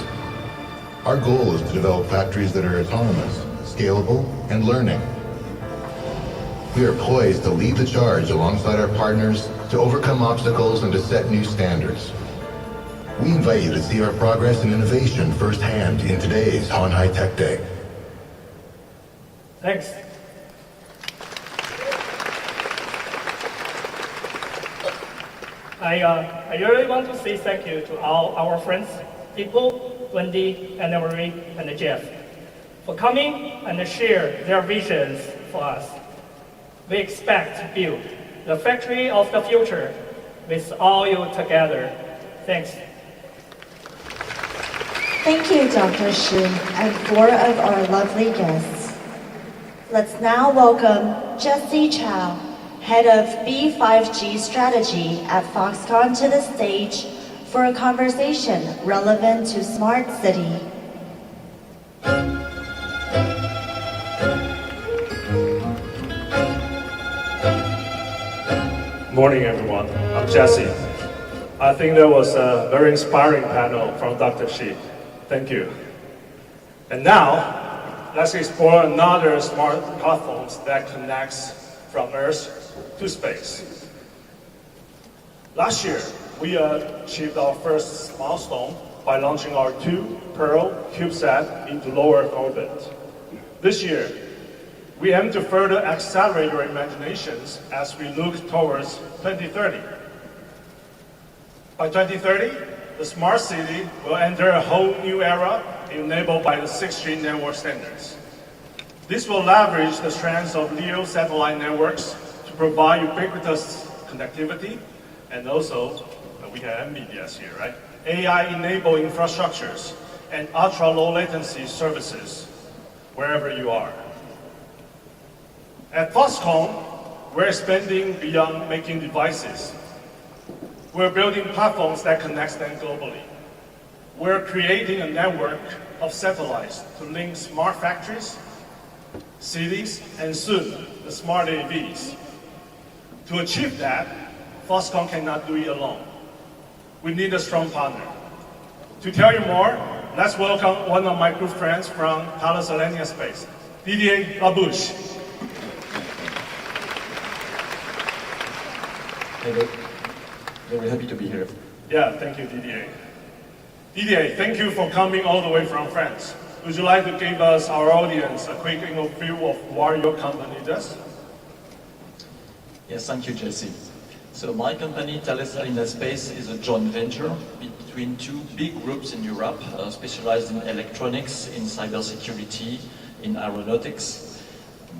Our goal is to develop factories that are autonomous, scalable, and learning. We are poised to lead the charge alongside our partners to overcome obstacles and to set new standards. We invite you to see our progress and innovation firsthand in today's Honhai Tech Day. Thanks. I really want to say thank you to all our friends, people, Wendy, Anna Marie, and Jeff, for coming and share their visions for us. We expect to build the factory of the future with all you together. Thanks. Thank you, Dr. Shi, and 4 of our lovely guests. Let's now welcome Jesse Chow, Head of B5G Strategy at Foxconn, to the stage for a conversation relevant to Smart City. Morning, everyone. I'm Jesse. I think that was a very inspiring panel from Dr. Shi. Thank you. And now, let's explore another smart platforms that connects from Earth to space. Last year, we achieved our first milestone by launching our 2 Pearl CubeSat into low Earth orbit. This year, we aim to further accelerate your imaginations as we look towards 2030. By 2030, the smart city will enter a whole new era enabled by the 6G network standards. This will leverage the strengths of LEO satellite networks to provide ubiquitous connectivity, and also, we have MBBS here, right? AI-enabled infrastructures and ultra-low latency services wherever you are. At Foxconn, we're expanding beyond making devices. We're building platforms that connect them globally. We're creating a network of satellites to link smart factories, cities, and soon, the smart AVs. To achieve that, Foxconn cannot do it alone. We need a strong partner. To tell you more, let's welcome one of my good friends from Thales Alenia Space, Didier Labouche. Hello. Very happy to be here. Yeah, thank you, Didier. Didier, thank you for coming all the way from France. Would you like to give us, our audience, a quick overview of what your company does? Yes, thank you, Jesse. So my company, Thales Alenia Space, is a joint venture between 2 big groups in Europe, specialized in electronics, in cybersecurity, in aeronautics,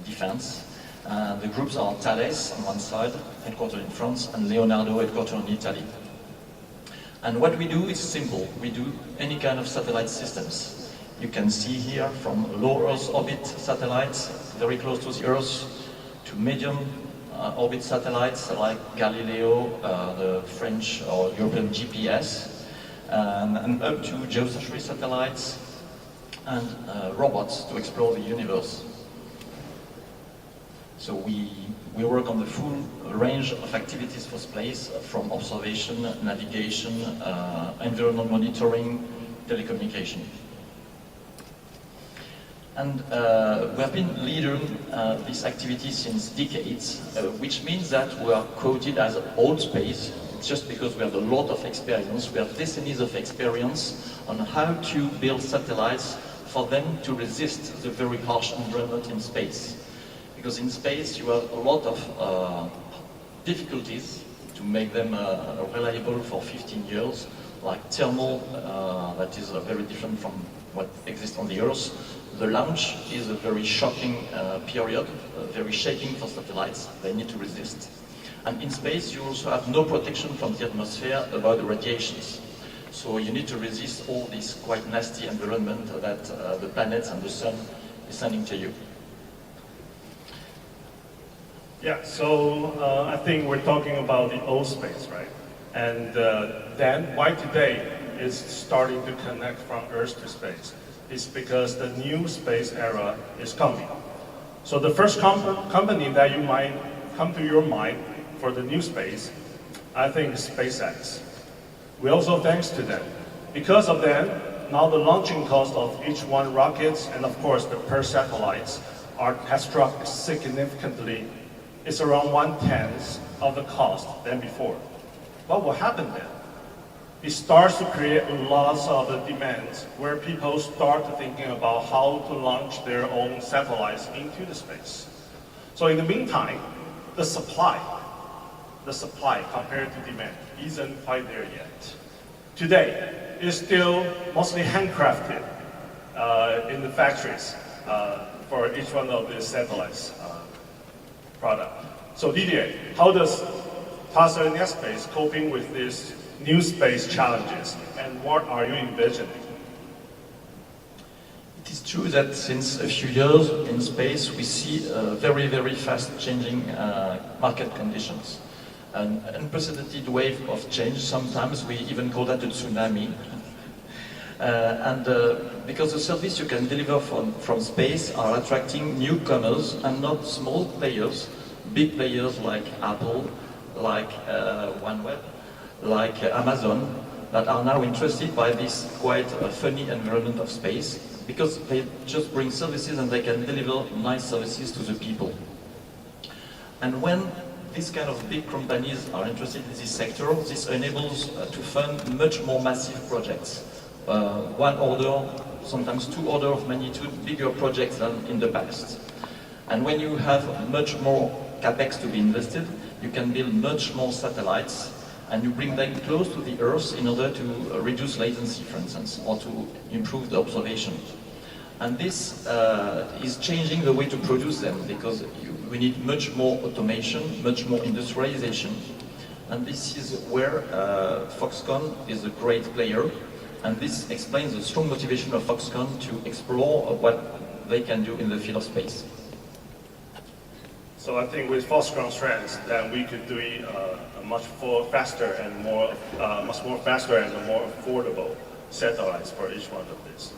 defense. The groups are Thales on one side, headquartered in France, and Leonardo, headquartered in Italy. And what we do is simple. We do any kind of satellite systems. You can see here from low Earth orbit satellites, very close to the Earth, to medium orbit satellites like Galileo, the French or European GPS, and up to geostationary satellites and robots to explore the universe. So we work on the full range of activities for space, from observation, navigation, environment monitoring, telecommunication. And we have been leading this activity since decades, which means that we are quoted as old space, just because we have a lot of experience. We have decennies of experience on how to build satellites for them to resist the very harsh environment in space. Because in space you have a lot of difficulties to make them reliable for 15 years, like thermal, that is very different from what exists on the Earth. The launch is a very shocking period, very shaking for satellites. They need to resist. And in space you also have no protection from the atmosphere about the radiations. So you need to resist all this quite nasty environment that the planets and the sun is sending to you. Yeah, so I think we're talking about the old space, right? And then why today is starting to connect from Earth to space? It's because the new space era is coming. So the first company that you might come to your mind for the new space, I think is SpaceX. We also thanks to them. Because of them, now the launching cost of each one rockets and of course the per satellites has dropped significantly. It's around 1/10 of the cost than before. What will happen then? It starts to create lots of the demands where people start thinking about how to launch their own satellites into the space. So in the meantime, the supply compared to demand isn't quite there yet. Today, it's still mostly handcrafted in the factories for each one of these satellites product. So Didier, how does Thales Alenia Space coping with these new space challenges, and what are you envisioning? It is true that since a few years in space we see very, very fast changing market conditions. An unprecedented wave of change, sometimes we even call that a tsunami. Because the service you can deliver from space are attracting newcomers and not small players, big players like Apple, like OneWeb, like Amazon, that are now interested by this quite funny environment of space, because they just bring services and they can deliver nice services to the people. And when this kind of big companies are interested in this sector, this enables to fund much more massive projects. One order, sometimes two order of magnitude bigger projects than in the past. And when you have much more capex to be invested, you can build much more satellites and you bring them close to the Earth in order to reduce latency, for instance, or to improve the observation. And this is changing the way to produce them because we need much more automation, much more industrialization. And this is where Foxconn is a great player. And this explains the strong motivation of Foxconn to explore what they can do in the field of space. So I think with Foxconn's strengths, that we could do it much faster and more affordable satellites for each one of these.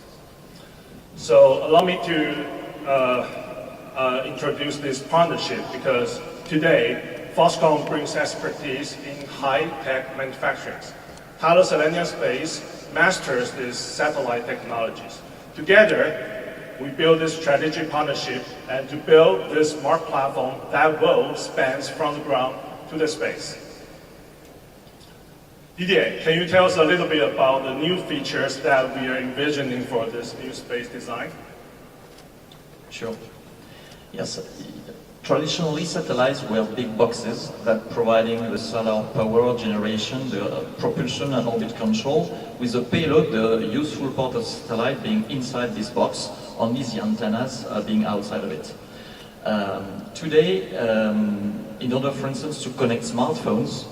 So allow me to introduce this partnership because today Foxconn brings expertise in high-tech manufacturing. Thales Alenia Space masters these satellite technologies. Together, we build this strategic partnership and to build this smart platform that will span from the ground to the space. Didier, can you tell us a little bit about the new features that we are envisioning for this new space design? Sure. Yes. Traditionally, satellites were big boxes that providing the solar power generation, the propulsion and orbit control, with the payload, the useful part of the satellite being inside this box, only the antennas being outside of it. Today, in order, for instance, to connect smartphones,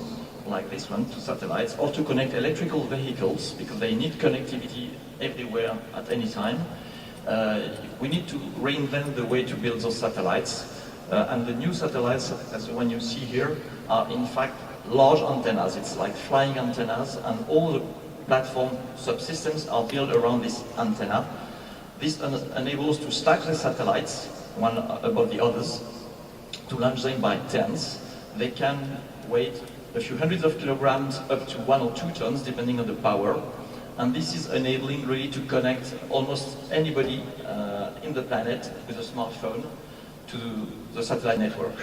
like this one, to satellites, or to connect electrical vehicles, because they need connectivity everywhere at any time, we need to reinvent the way to build those satellites. And the new satellites, as the one you see here, are in fact large antennas. It's like flying antennas, and all the platform subsystems are built around this antenna. This enables to stack the satellites, one above the others, to launch them by tens. They can weigh a few hundreds of kilograms up to 1 or 2 tons, depending on the power. And this is enabling really to connect almost anybody in the planet with a smartphone to the satellite network.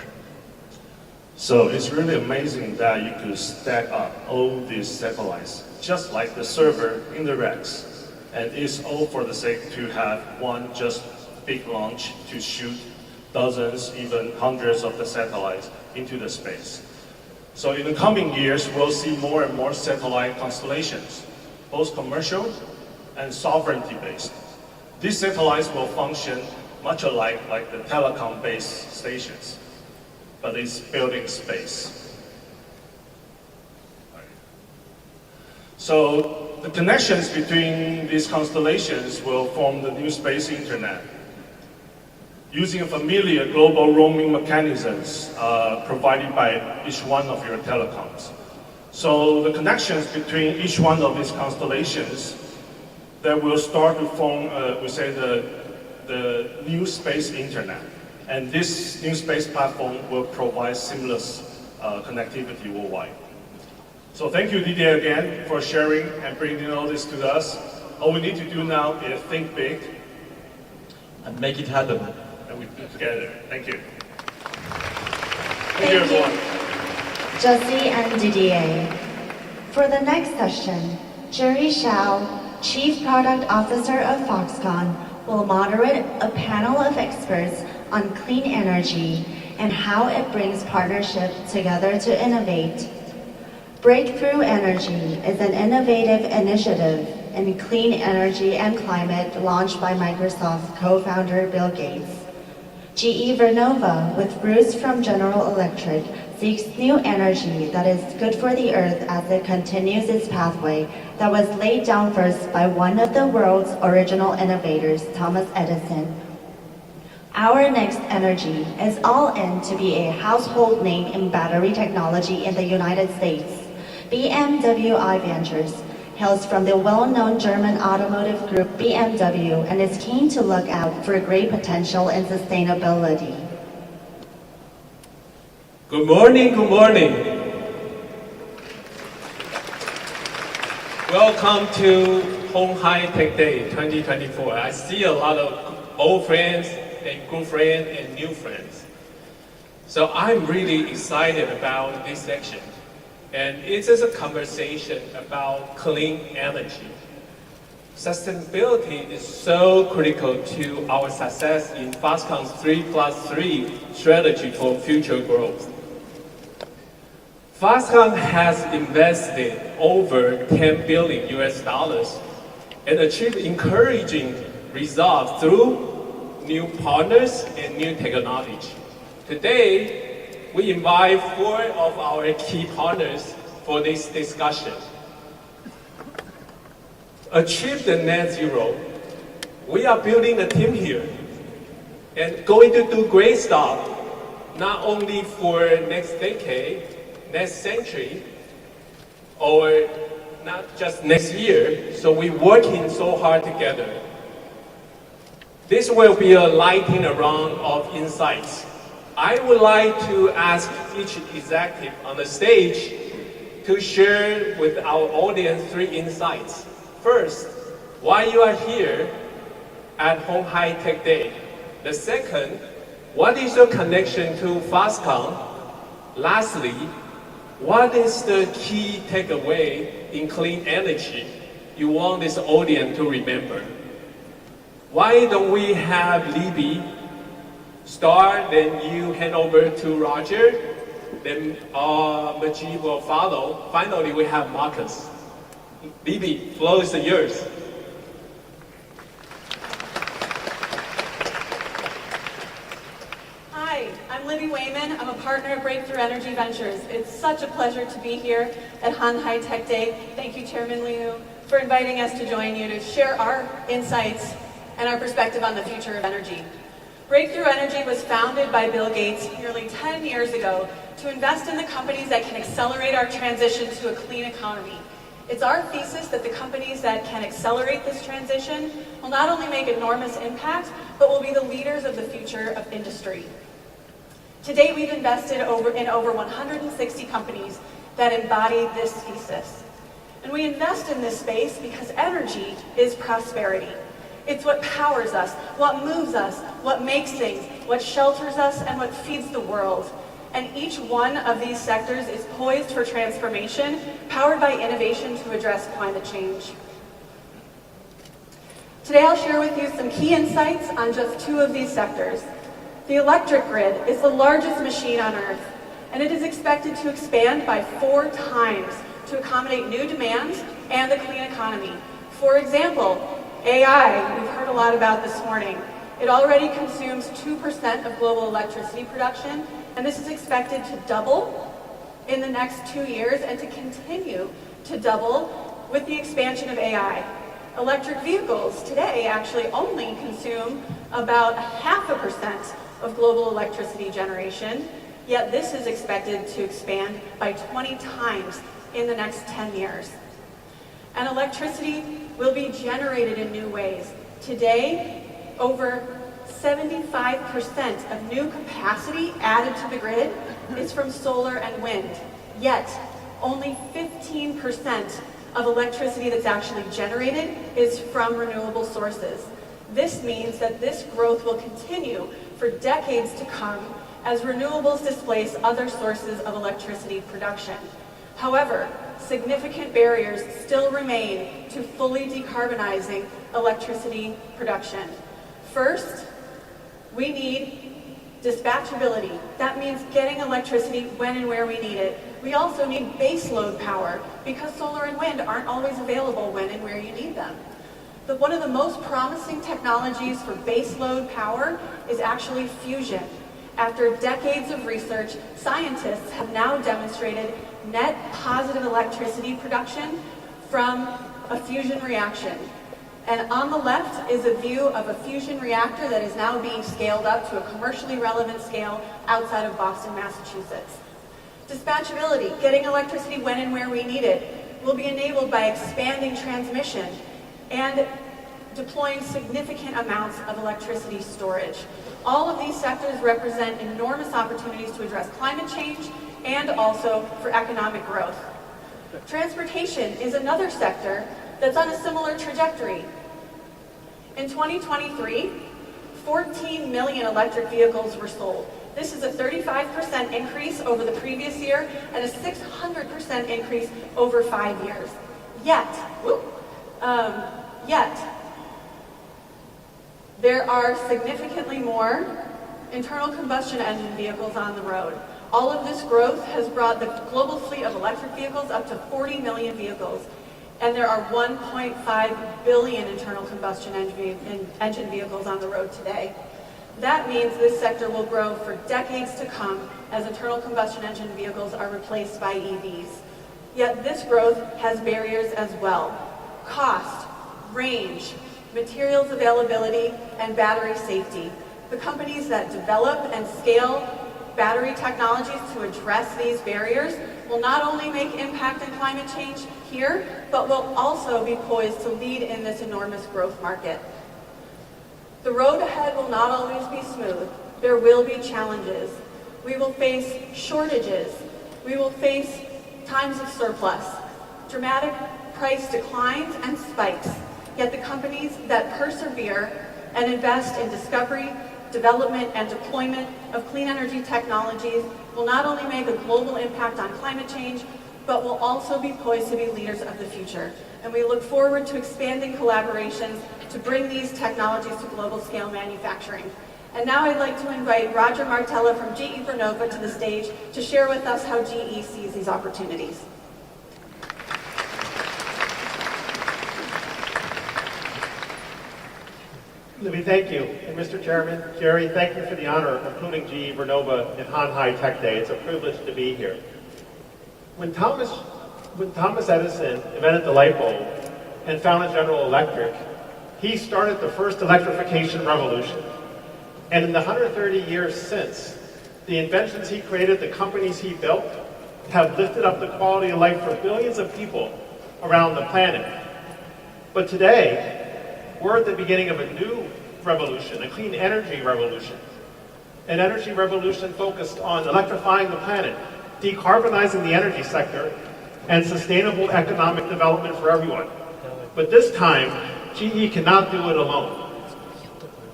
So it's really amazing that you could stack up all these satellites, just like the server in the racks. And it's all for the sake to have one just big launch to shoot dozens, even hundreds of the satellites into the space. So in the coming years, we'll see more and more satellite constellations, both commercial and sovereignty-based. These satellites will function much alike like the telecom-based stations, but it's building space. So the connections between these constellations will form the new space internet, using familiar global roaming mechanisms provided by each one of your telecoms. So the connections between each one of these constellations that will start to form, we say, the new space internet. And this new space platform will provide seamless connectivity worldwide. So thank you, Didier, again, for sharing and bringing all this to us. All we need to do now is think big and make it happen. And we do it together. Thank you. Thank you, everyone. Josie and Didier. For the next session, Jerry Shao, Chief Product Officer of Foxconn, will moderate a panel of experts on clean energy and how it brings partnership together to innovate. Breakthrough Energy is an innovative initiative in clean energy and climate launched by Microsoft co-founder Bill Gates. GE Vernova, with roots from General Electric, seeks new energy that is good for the Earth as it continues its pathway that was laid down first by one of the world's original innovators, Thomas Edison. Our next energy is all in to be a household name in battery technology in the United States. BMW i Ventures hails from the well-known German automotive group BMW and is keen to look out for great potential in sustainability. Good morning, good morning. Welcome to鴻海Tech Day 2024. I see a lot of old friends and good friends and new friends. So I'm really excited about this section. And it is a conversation about clean energy. Sustainability is so critical to our success in Foxconn's 3+3 strategy for future growth. Foxconn has invested over $10 billion and achieved encouraging results through new partners and new technology. Today, we invite 4 of our key partners for this discussion. Achieve the net zero. We are building a team here and going to do great stuff, not only for next decade, next century, or not just next year. So we're working so hard together. This will be a lightning round of insights. I would like to ask each executive on the stage to share with our audience 3 insights. First, why you are here at鴻海Tech Day. The second, what is your connection to Foxconn? Lastly, what is the key takeaway in clean energy you want this audience to remember? Why don't we have Libby start, then you hand over to Roger, then Majid will follow. Finally, we have Marcus. Libby, floor is yours. Hi, I'm Libby Wayman. I'm a partner at Breakthrough Energy Ventures. It's such a pleasure to be here at鴻海Tech Day. Thank you, Chairman Liu, for inviting us to join you to share our insights and our perspective on the future of energy. Breakthrough Energy was founded by Bill Gates nearly 10 years ago to invest in the companies that can accelerate our transition to a clean economy. It's our thesis that the companies that can accelerate this transition will not only make enormous impact, but will be the leaders of the future of industry. To date, we've invested in over 160 companies that embody this thesis. And we invest in this space because energy is prosperity. It's what powers us, what moves us, what makes things, what shelters us, and what feeds the world. And each one of these sectors is poised for transformation, powered by innovation to address climate change. Today I'll share with you some key insights on just 2 of these sectors. The electric grid is the largest machine on Earth, and it is expected to expand by 4 times to accommodate new demands and the clean economy. For example, AI, we've heard a lot about this morning. It already consumes 2% of global electricity production, and this is expected to double in the next 2 years and to continue to double with the expansion of AI. Electric vehicles today actually only consume about 0.5% of global electricity generation, yet this is expected to expand by 20 times in the next 10 years. And electricity will be generated in new ways. Today, over 75% of new capacity added to the grid is from solar and wind, yet only 15% of electricity that's actually generated is from renewable sources. This means that this growth will continue for decades to come as renewables displace other sources of electricity production. However, significant barriers still remain to fully decarbonizing electricity production. First, we need dispatchability. That means getting electricity when and where we need it. We also need base load power because solar and wind aren't always available when and where you need them. But one of the most promising technologies for base load power is actually fusion. After decades of research, scientists have now demonstrated net positive electricity production from a fusion reaction. And on the left is a view of a fusion reactor that is now being scaled up to a commercially relevant scale outside of Boston, Massachusetts. Dispatchability, getting electricity when and where we need it, will be enabled by expanding transmission and deploying significant amounts of electricity storage. All of these sectors represent enormous opportunities to address climate change and also for economic growth. Transportation is another sector that's on a similar trajectory. In 2023, 14 million electric vehicles were sold. This is a 35% increase over the previous year and a 600% increase over 5 years. Yet, there are significantly more internal combustion engine vehicles on the road. All of this growth has brought the global fleet of electric vehicles up to 40 million vehicles, and there are 1.5 billion internal combustion engine vehicles on the road today. That means this sector will grow for decades to come as internal combustion engine vehicles are replaced by EVs. Yet this growth has barriers as well: cost, range, materials availability, and battery safety. The companies that develop and scale battery technologies to address these barriers will not only make impact in climate change here, but will also be poised to lead in this enormous growth market. The road ahead will not always be smooth. There will be challenges. We will face shortages. We will face times of surplus, dramatic price declines and spikes. Yet the companies that persevere and invest in discovery, development, and deployment of clean energy technologies will not only make a global impact on climate change, but will also be poised to be leaders of the future. And we look forward to expanding collaborations to bring these technologies to global scale manufacturing. And now I'd like to invite Roger Martella from GE Vernova to the stage to share with us how GE sees these opportunities. Libby, thank you. And Mr. Chairman, Jerry, thank you for the honor of including GE Vernova in Hanhai Tech Day. It's a privilege to be here. When Thomas Edison invented the light bulb and founded General Electric, he started the first electrification revolution. And in the 130 years since, the inventions he created, the companies he built, have lifted up the quality of life for billions of people around the planet. But today, we're at the beginning of a new revolution, a clean energy revolution. An energy revolution focused on electrifying the planet, decarbonizing the energy sector, and sustainable economic development for everyone. But this time, GE cannot do it alone.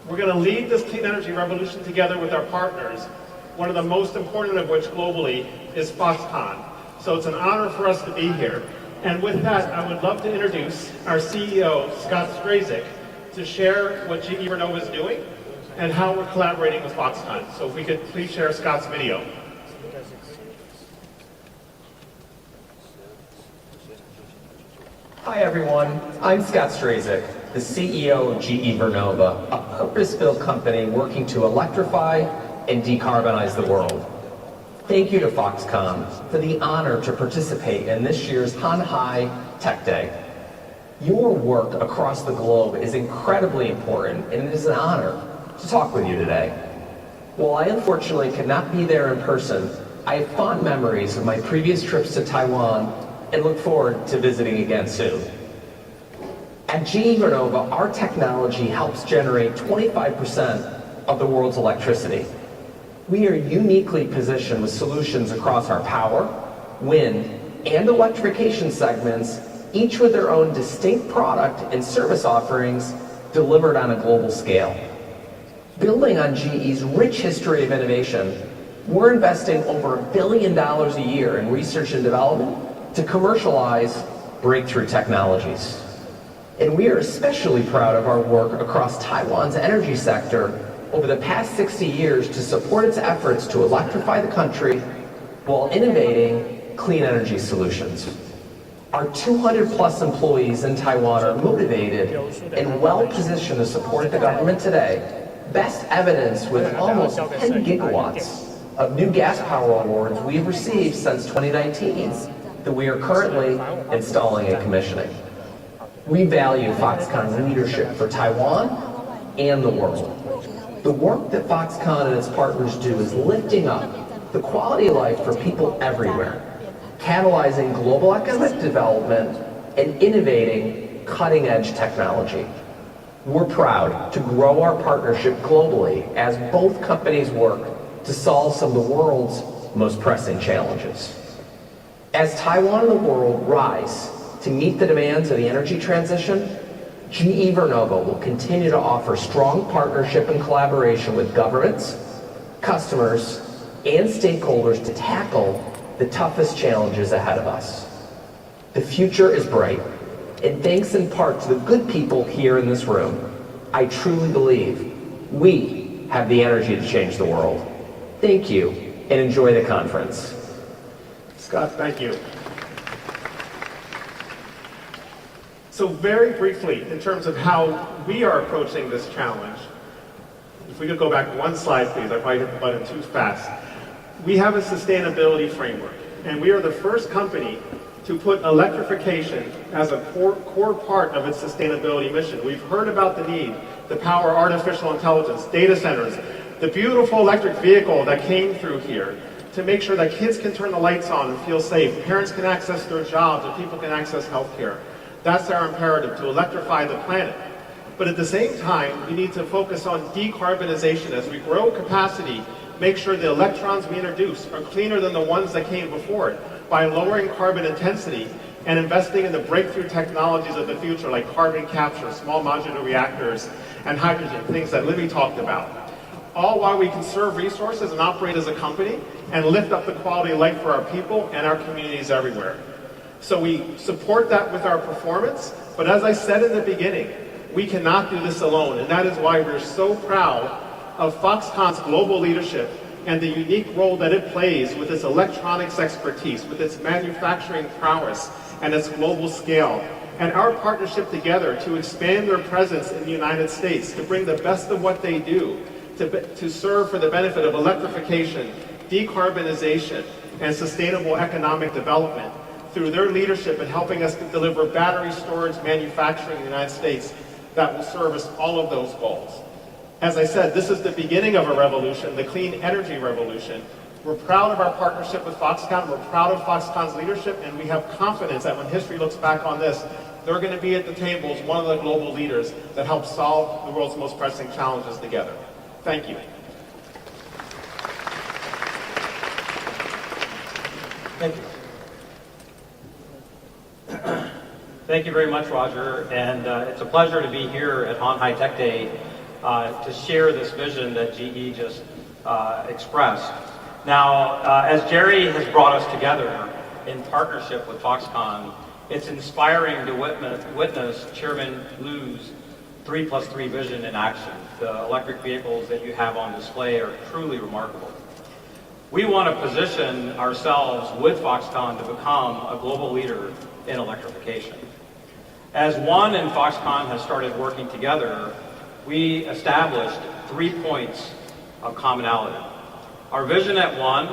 We're going to lead this clean energy revolution together with our partners, one of the most important of which globally is Foxconn. So it's an honor for us to be here. And with that, I would love to introduce our CEO, Scott Strazik, to share what GE Vernova is doing and how we're collaborating with Foxconn. So if we could please share Scott's video. Hi everyone, I'm Scott Strazik, the CEO of GE Vernova, a purpose-built company working to electrify and decarbonize the world. Thank you to Foxconn for the honor to participate in this year's Hanhai Tech Day. Your work across the globe is incredibly important, and it is an honor to talk with you today. While I unfortunately could not be there in person, I have fond memories of my previous trips to Taiwan and look forward to visiting again soon. At GE Vernova, our technology helps generate 25% of the world's electricity. We are uniquely positioned with solutions across our power, wind, and electrification segments, each with their own distinct product and service offerings delivered on a global scale. Building on GE's rich history of innovation, we're investing over $1 billion a year in research and development to commercialize breakthrough technologies. And we are especially proud of our work across Taiwan's energy sector over the past 60 years to support its efforts to electrify the country while innovating clean energy solutions. Our 200+ employees in Taiwan are motivated and well-positioned to support the government today, best evidenced with almost 10 gigawatts of new gas power awards we've received since 2019 that we are currently installing and commissioning. We value Foxconn's leadership for Taiwan and the world. The work that Foxconn and its partners do is lifting up the quality of life for people everywhere, catalyzing global economic development and innovating cutting-edge technology. We're proud to grow our partnership globally as both companies work to solve some of the world's most pressing challenges. As Taiwan and the world rise to meet the demands of the energy transition, GE Vernova will continue to offer strong partnership and collaboration with governments, customers, and stakeholders to tackle the toughest challenges ahead of us. The future is bright, and thanks in part to the good people here in this room, I truly believe we have the energy to change the world. Thank you, and enjoy the conference. Scott, thank you. So very briefly, in terms of how we are approaching this challenge, if we could go back one slide, please. I probably hit the button too fast. We have a sustainability framework, and we are the first company to put electrification as a core part of its sustainability mission. We've heard about the need to power artificial intelligence, data centers, the beautiful electric vehicle that came through here to make sure that kids can turn the lights on and feel safe, parents can access their jobs, and people can access healthcare. That's our imperative, to electrify the planet. But at the same time, we need to focus on decarbonization. As we grow capacity, make sure the electrons we introduce are cleaner than the ones that came before it by lowering carbon intensity and investing in the breakthrough technologies of the future like carbon capture, small modular reactors, and hydrogen, things that Libby talked about. All while we conserve resources and operate as a company and lift up the quality of life for our people and our communities everywhere. So we support that with our performance, but as I said in the beginning, we cannot do this alone, and that is why we're so proud of Foxconn's global leadership and the unique role that it plays with its electronics expertise, with its manufacturing prowess, and its global scale, and our partnership together to expand their presence in the United States, to bring the best of what they do, to serve for the benefit of electrification, decarbonization, and sustainable economic development through their leadership in helping us to deliver battery storage manufacturing in the United States that will service all of those goals. As I said, this is the beginning of a revolution, the clean energy revolution. We're proud of our partnership with Foxconn, we're proud of Foxconn's leadership, and we have confidence that when history looks back on this, they're going to be at the table as one of the global leaders that help solve the world's most pressing challenges together. Thank you. Thank you. Thank you very much, Roger, and it's a pleasure to be here at Honhai Tech Day to share this vision that GE just expressed. Now, as Jerry has brought us together in partnership with Foxconn, it's inspiring to witness Chairman Liu's 3+3 vision in action. The electric vehicles that you have on display are truly remarkable. We want to position ourselves with Foxconn to become a global leader in electrification. As One and Foxconn has started working together, we established 3 points of commonality. Our vision at One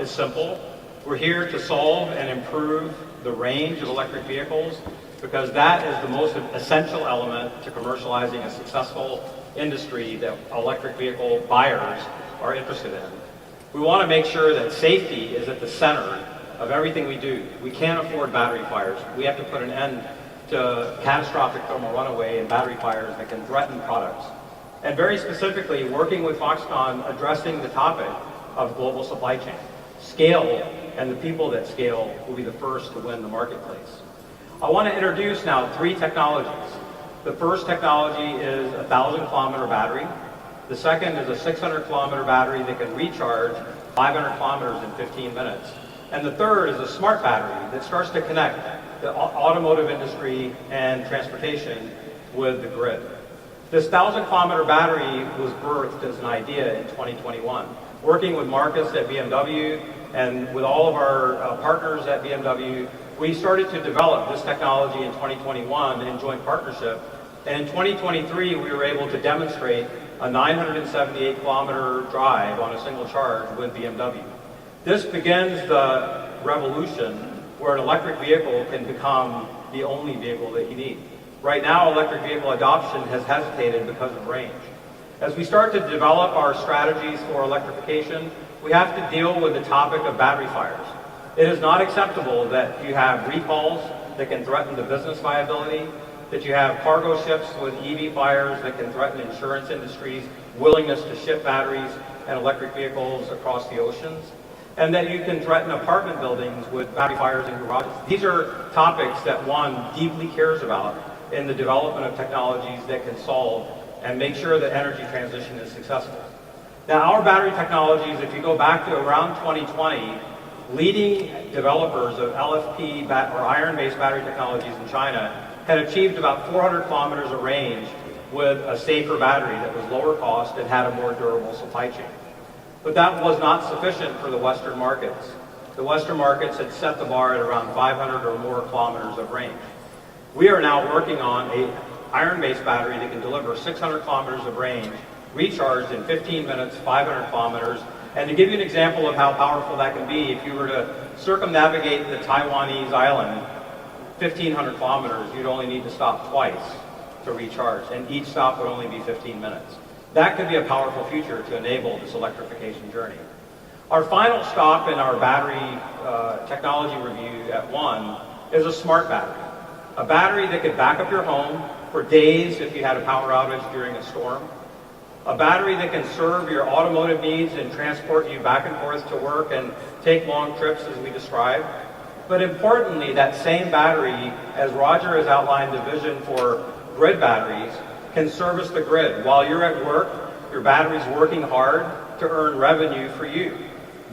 is simple. We're here to solve and improve the range of electric vehicles because that is the most essential element to commercializing a successful industry that electric vehicle buyers are interested in. We want to make sure that safety is at the center of everything we do. We can't afford battery fires. We have to put an end to catastrophic thermal runaway and battery fires that can threaten products. And very specifically, working with Foxconn, addressing the topic of global supply chain. Scale and the people that scale will be the first to win the marketplace. I want to introduce now 3 technologies. The first technology is a 1,000-kilometer battery. The second is a 600-kilometer battery that can recharge 500 kilometers in 15 minutes. And the third is a smart battery that starts to connect the automotive industry and transportation with the grid. This 1,000-kilometer battery was birthed as an idea in 2021. Working with Marcus at BMW and with all of our partners at BMW, we started to develop this technology in 2021 in joint partnership. And in 2023, we were able to demonstrate a 978-kilometer drive on a single charge with BMW. This begins the revolution where an electric vehicle can become the only vehicle that you need. Right now, electric vehicle adoption has hesitated because of range. As we start to develop our strategies for electrification, we have to deal with the topic of battery fires. It is not acceptable that you have recalls that can threaten the business viability, that you have cargo ships with EV fires that can threaten insurance industries' willingness to ship batteries and electric vehicles across the oceans, and that you can threaten apartment buildings with battery fires in garages. These are topics that One deeply cares about in the development of technologies that can solve and make sure that energy transition is successful. Now, our battery technologies, if you go back to around 2020, leading developers of LFP or iron-based battery technologies in China had achieved about 400 kilometers of range with a safer battery that was lower cost and had a more durable supply chain. But that was not sufficient for the Western markets. The Western markets had set the bar at around 500 or more kilometers of range. We are now working on an iron-based battery that can deliver 600 kilometers of range, recharged in 15 minutes, 500 kilometers. And to give you an example of how powerful that can be, if you were to circumnavigate the Taiwanese island 1,500 kilometers, you'd only need to stop twice to recharge, and each stop would only be 15 minutes. That could be a powerful future to enable this electrification journey. Our final stop in our battery technology review at ONE is a smart battery. A battery that could back up your home for days if you had a power outage during a storm. A battery that can serve your automotive needs and transport you back and forth to work and take long trips as we described. But importantly, that same battery, as Roger has outlined the vision for grid batteries, can service the grid. While you're at work, your battery's working hard to earn revenue for you.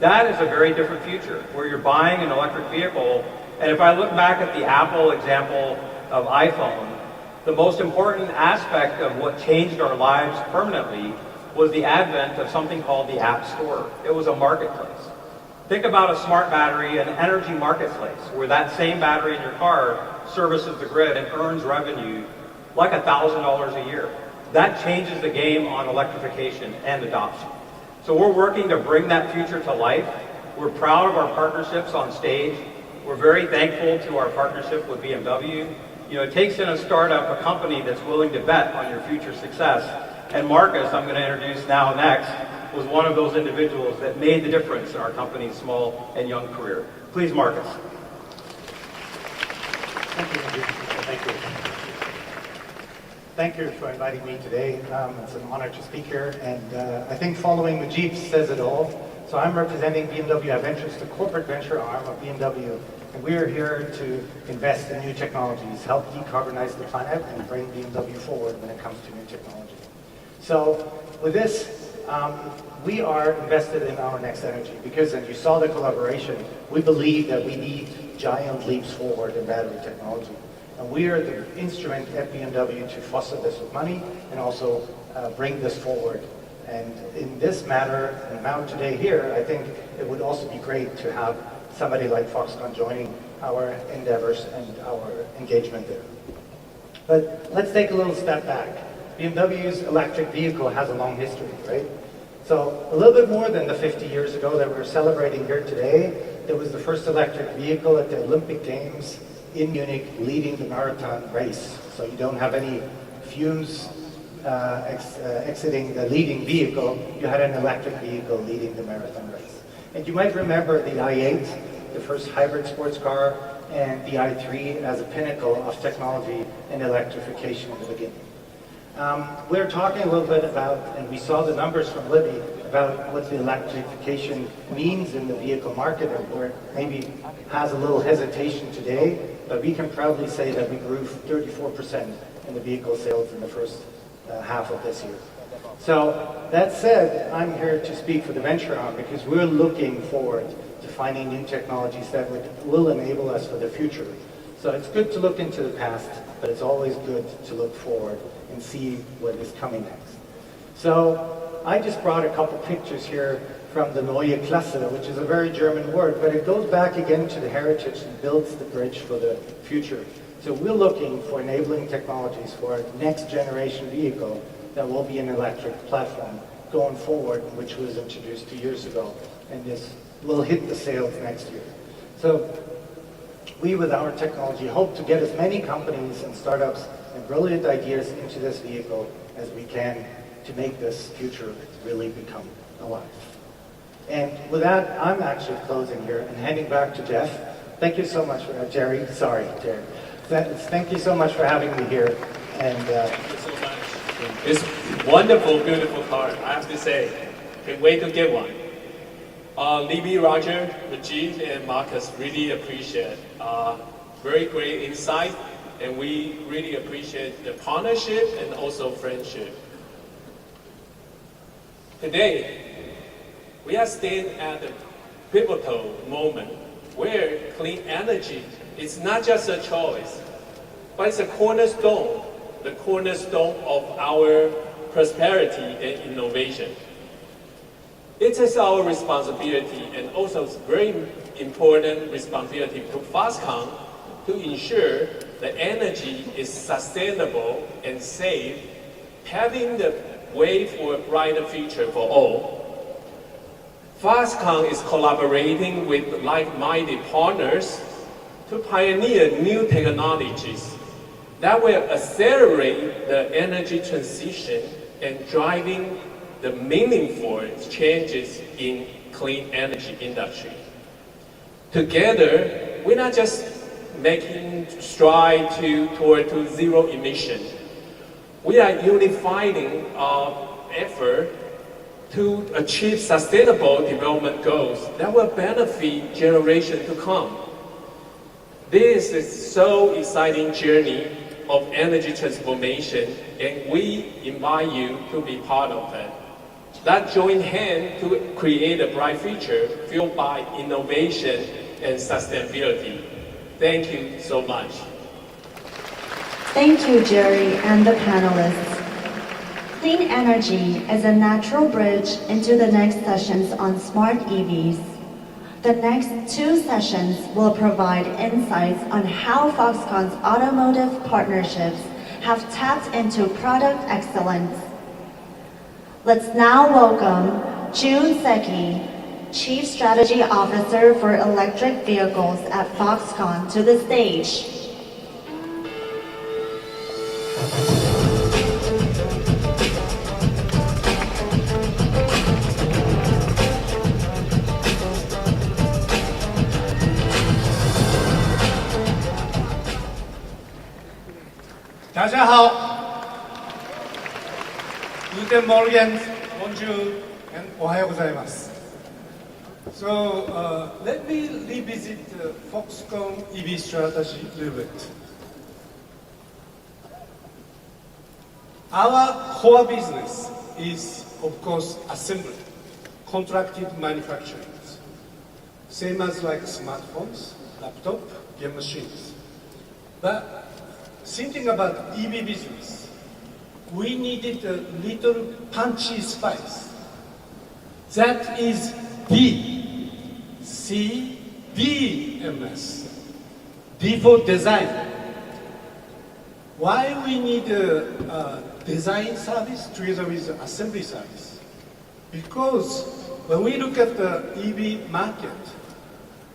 That is a very different future, where you're buying an electric vehicle. And if I look back at the Apple example of iPhone, the most important aspect of what changed our lives permanently was the advent of something called the App Store. It was a marketplace. Think about a smart battery, an energy marketplace, where that same battery in your car services the grid and earns revenue like $1,000 a year. That changes the game on electrification and adoption. So we're working to bring that future to life. We're proud of our partnerships on stage. We're very thankful to our partnership with BMW. You know, it takes in a startup, a company that's willing to bet on your future success. And Marcus, I'm going to introduce now next, was one of those individuals that made the difference in our company's small and young career. Please, Marcus. Thank you, Najib. Thank you. Thank you for inviting me today. It's an honor to speak here. And I think following Najib says it all. So I'm representing BMW Ventures, the corporate venture arm of BMW. And we are here to invest in new technologies, help decarbonize the planet, and bring BMW forward when it comes to new technology. So with this, we are invested in our next energy because, as you saw the collaboration, we believe that we need giant leaps forward in battery technology. And we are the instrument at BMW to foster this with money and also bring this forward. And in this matter, and now today here, I think it would also be great to have somebody like Foxconn joining our endeavors and our engagement there. But let's take a little step back. BMW's electric vehicle has a long history, right? So a little bit more than the 50 years ago that we're celebrating here today, there was the first electric vehicle at the Olympic Games in Munich leading the marathon race. So you don't have any fumes exiting the leading vehicle, you had an electric vehicle leading the marathon race. And you might remember the i8, the first hybrid sports car, and the i3 as a pinnacle of technology and electrification in the beginning. We're talking a little bit about, and we saw the numbers from Libby, about what the electrification means in the vehicle market and where it maybe has a little hesitation today, but we can proudly say that we grew 34% in the vehicle sales in the first half of this year. So that said, I'm here to speak for the venture arm because we're looking forward to finding new technologies that will enable us for the future. So it's good to look into the past, but it's always good to look forward and see what is coming next. So I just brought a couple pictures here from the Neue Klasse, which is a very German word, but it goes back again to the heritage and builds the bridge for the future. So we're looking for enabling technologies for a next generation vehicle that will be an electric platform going forward, which was introduced 2 years ago, and this will hit the sales next year. So we, with our technology, hope to get as many companies and startups and brilliant ideas into this vehicle as we can to make this future really become alive. And with that, I'm actually closing here and handing back to Jeff. Thank you so much for Jerry. Sorry, Jerry. Thank you so much for having me here. And thank you so much. It's wonderful, beautiful car. I have to say, can't wait to get one. Libby, Roger, Rajiv, and Marcus really appreciate very great insight, and we really appreciate the partnership and also friendship. Today, We are staying at a pivotal moment where clean energy is not just a choice, but it's a cornerstone, the cornerstone of our prosperity and innovation. It is our responsibility and also very important responsibility to Foxconn to ensure the energy is sustainable and safe, paving the way for a brighter future for all. Foxconn is collaborating with like-minded partners to pioneer new technologies that will accelerate the energy transition and driving the meaningful changes in clean energy industry. Together, we're not just making stride toward zero emission. We are unifying our effort to achieve sustainable development goals that will benefit generations to come. This is so exciting journey of energy transformation, and we invite you to be part of it. That join hand to create a bright future fueled by innovation and sustainability. Thank you so much. Thank you, Jerry and the panelists. Clean energy is a natural bridge into the next sessions on smart EVs. The next two sessions will provide insights on how Foxconn's automotive partnerships have tapped into product excellence. Let's now welcome Jun Seki, Chief Strategy Officer for Electric Vehicles at Foxconn, to the stage. Guten Morgen, bonjour, and ohayo gozaimasu. So let me revisit Foxconn EV strategy a little bit. Our core business is, of course, assembly, contracted manufacturing. Same as like smartphones, laptop, game machines. But thinking about EV business, we needed a little punchy spice. That is DCBMS, D for design. Why we need a design service together with assembly service? Because when we look at the EV market,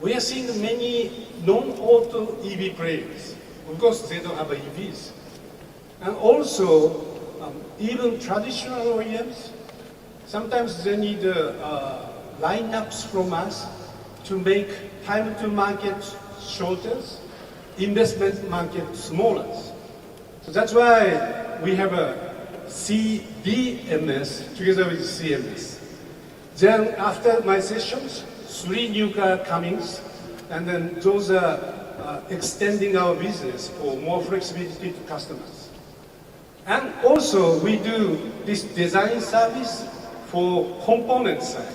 we are seeing many non-auto EV players. Of course, they don't have EVs. And also, even traditional OEMs, sometimes they need lineups from us to make time to market shorter, investment market smaller. So that's why we have a CBMS together with CMS. Then after my sessions, 3 new car comings, and then those are extending our business for more flexibility to customers. And also, we do this design service for component side.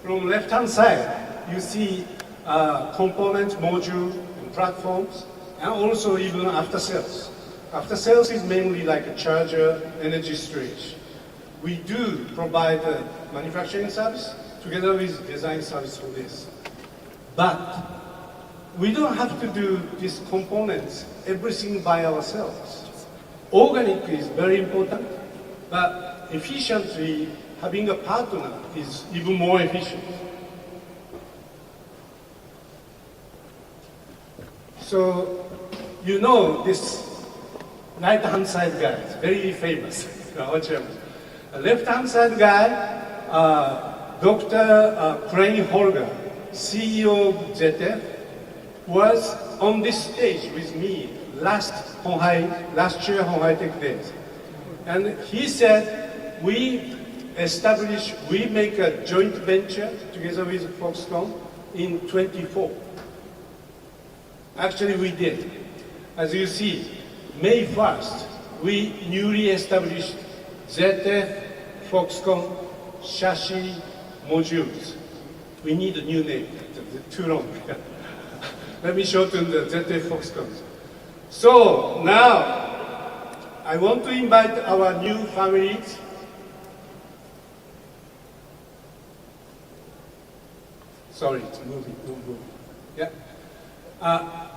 From left-hand side, you see component, module, and platforms, and also even after sales. After sales is mainly like a charger, energy storage. We do provide a manufacturing service together with design service for this. But we don't have to do these components, everything by ourselves. Organic is very important, but efficiently having a partner is even more efficient. So, you know this right-hand side guy is very famous, our chairman. Left-hand side guy, Dr. Crane Holger, CEO of ZF, was on this stage with me last year Honghai Tech Days. And he said, we make a joint venture together with Foxconn in 24. Actually, we did. As you see, May 1st, we newly established ZF, Foxconn, chassis, modules. We need a new name. It's too long. Let me shorten the ZF Foxconn. So now, I want to invite our new families. Sorry, it's moving. Yeah.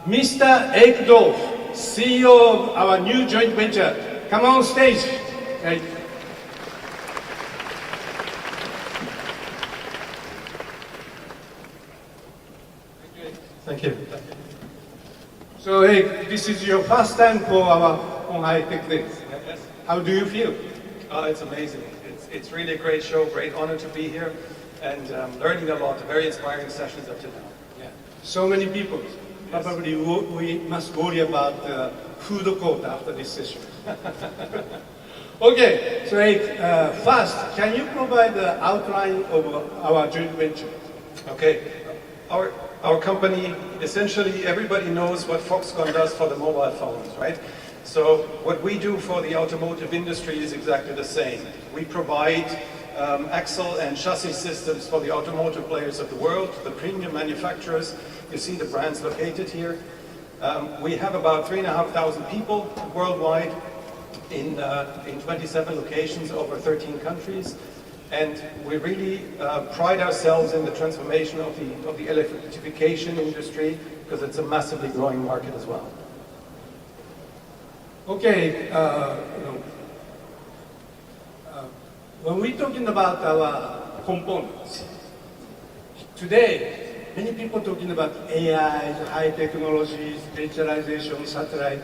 Mr. Ekdorf, CEO of our new joint venture, come on stage. Okay. Thank you. So, hey, this is your first time for our Honghai Tech Days. Yes. How do you feel? It's amazing. It's really a great show, great honor to be here, and learning a lot. Very inspiring sessions up to now. Yeah. So many people. Yes. Probably we must worry about food court after this session. Okay, so first, can you provide the outline of our joint venture? Okay. Our company, essentially everybody knows what Foxconn does for the mobile phones, right? So what we do for the automotive industry is exactly the same. We provide axle and chassis systems for the automotive players of the world, the premium manufacturers. You see the brands located here. We have about 3,500 people worldwide in 27 locations over 13 countries. And we really pride ourselves in the transformation of the electrification industry because it's a massively growing market as well. Okay, when we're talking about our components, today many people talking about AI, high technologies, digitalization, satellite.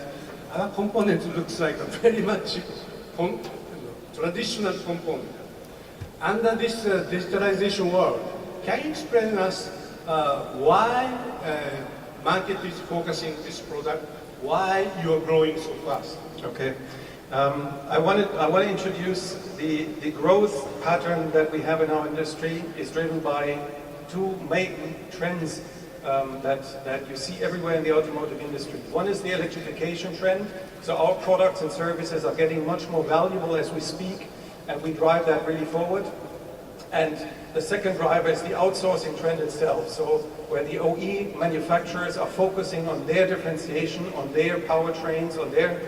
Our component looks like a very much traditional component. Under this digitalization world, can you explain us why market is focusing this product, why you are growing so fast? Okay. I want to introduce the growth pattern that we have in our industry is driven by two main trends that you see everywhere in the automotive industry. One is the electrification trend. So our products and services are getting much more valuable as we speak, and we drive that really forward. And the second driver is the outsourcing trend itself. So where the OE manufacturers are focusing on their differentiation, on their powertrains, on their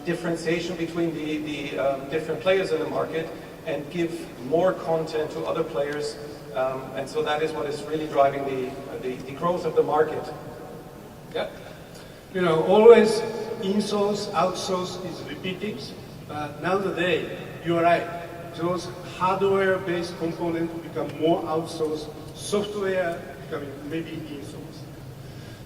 differentiation between the different players in the market, and give more content to other players. And so that is what is really driving the growth of the market. Yeah. You know, always in-source, outsource is repeating, but nowadays, you're right. Those hardware-based components become more outsourced, software becoming maybe in-source.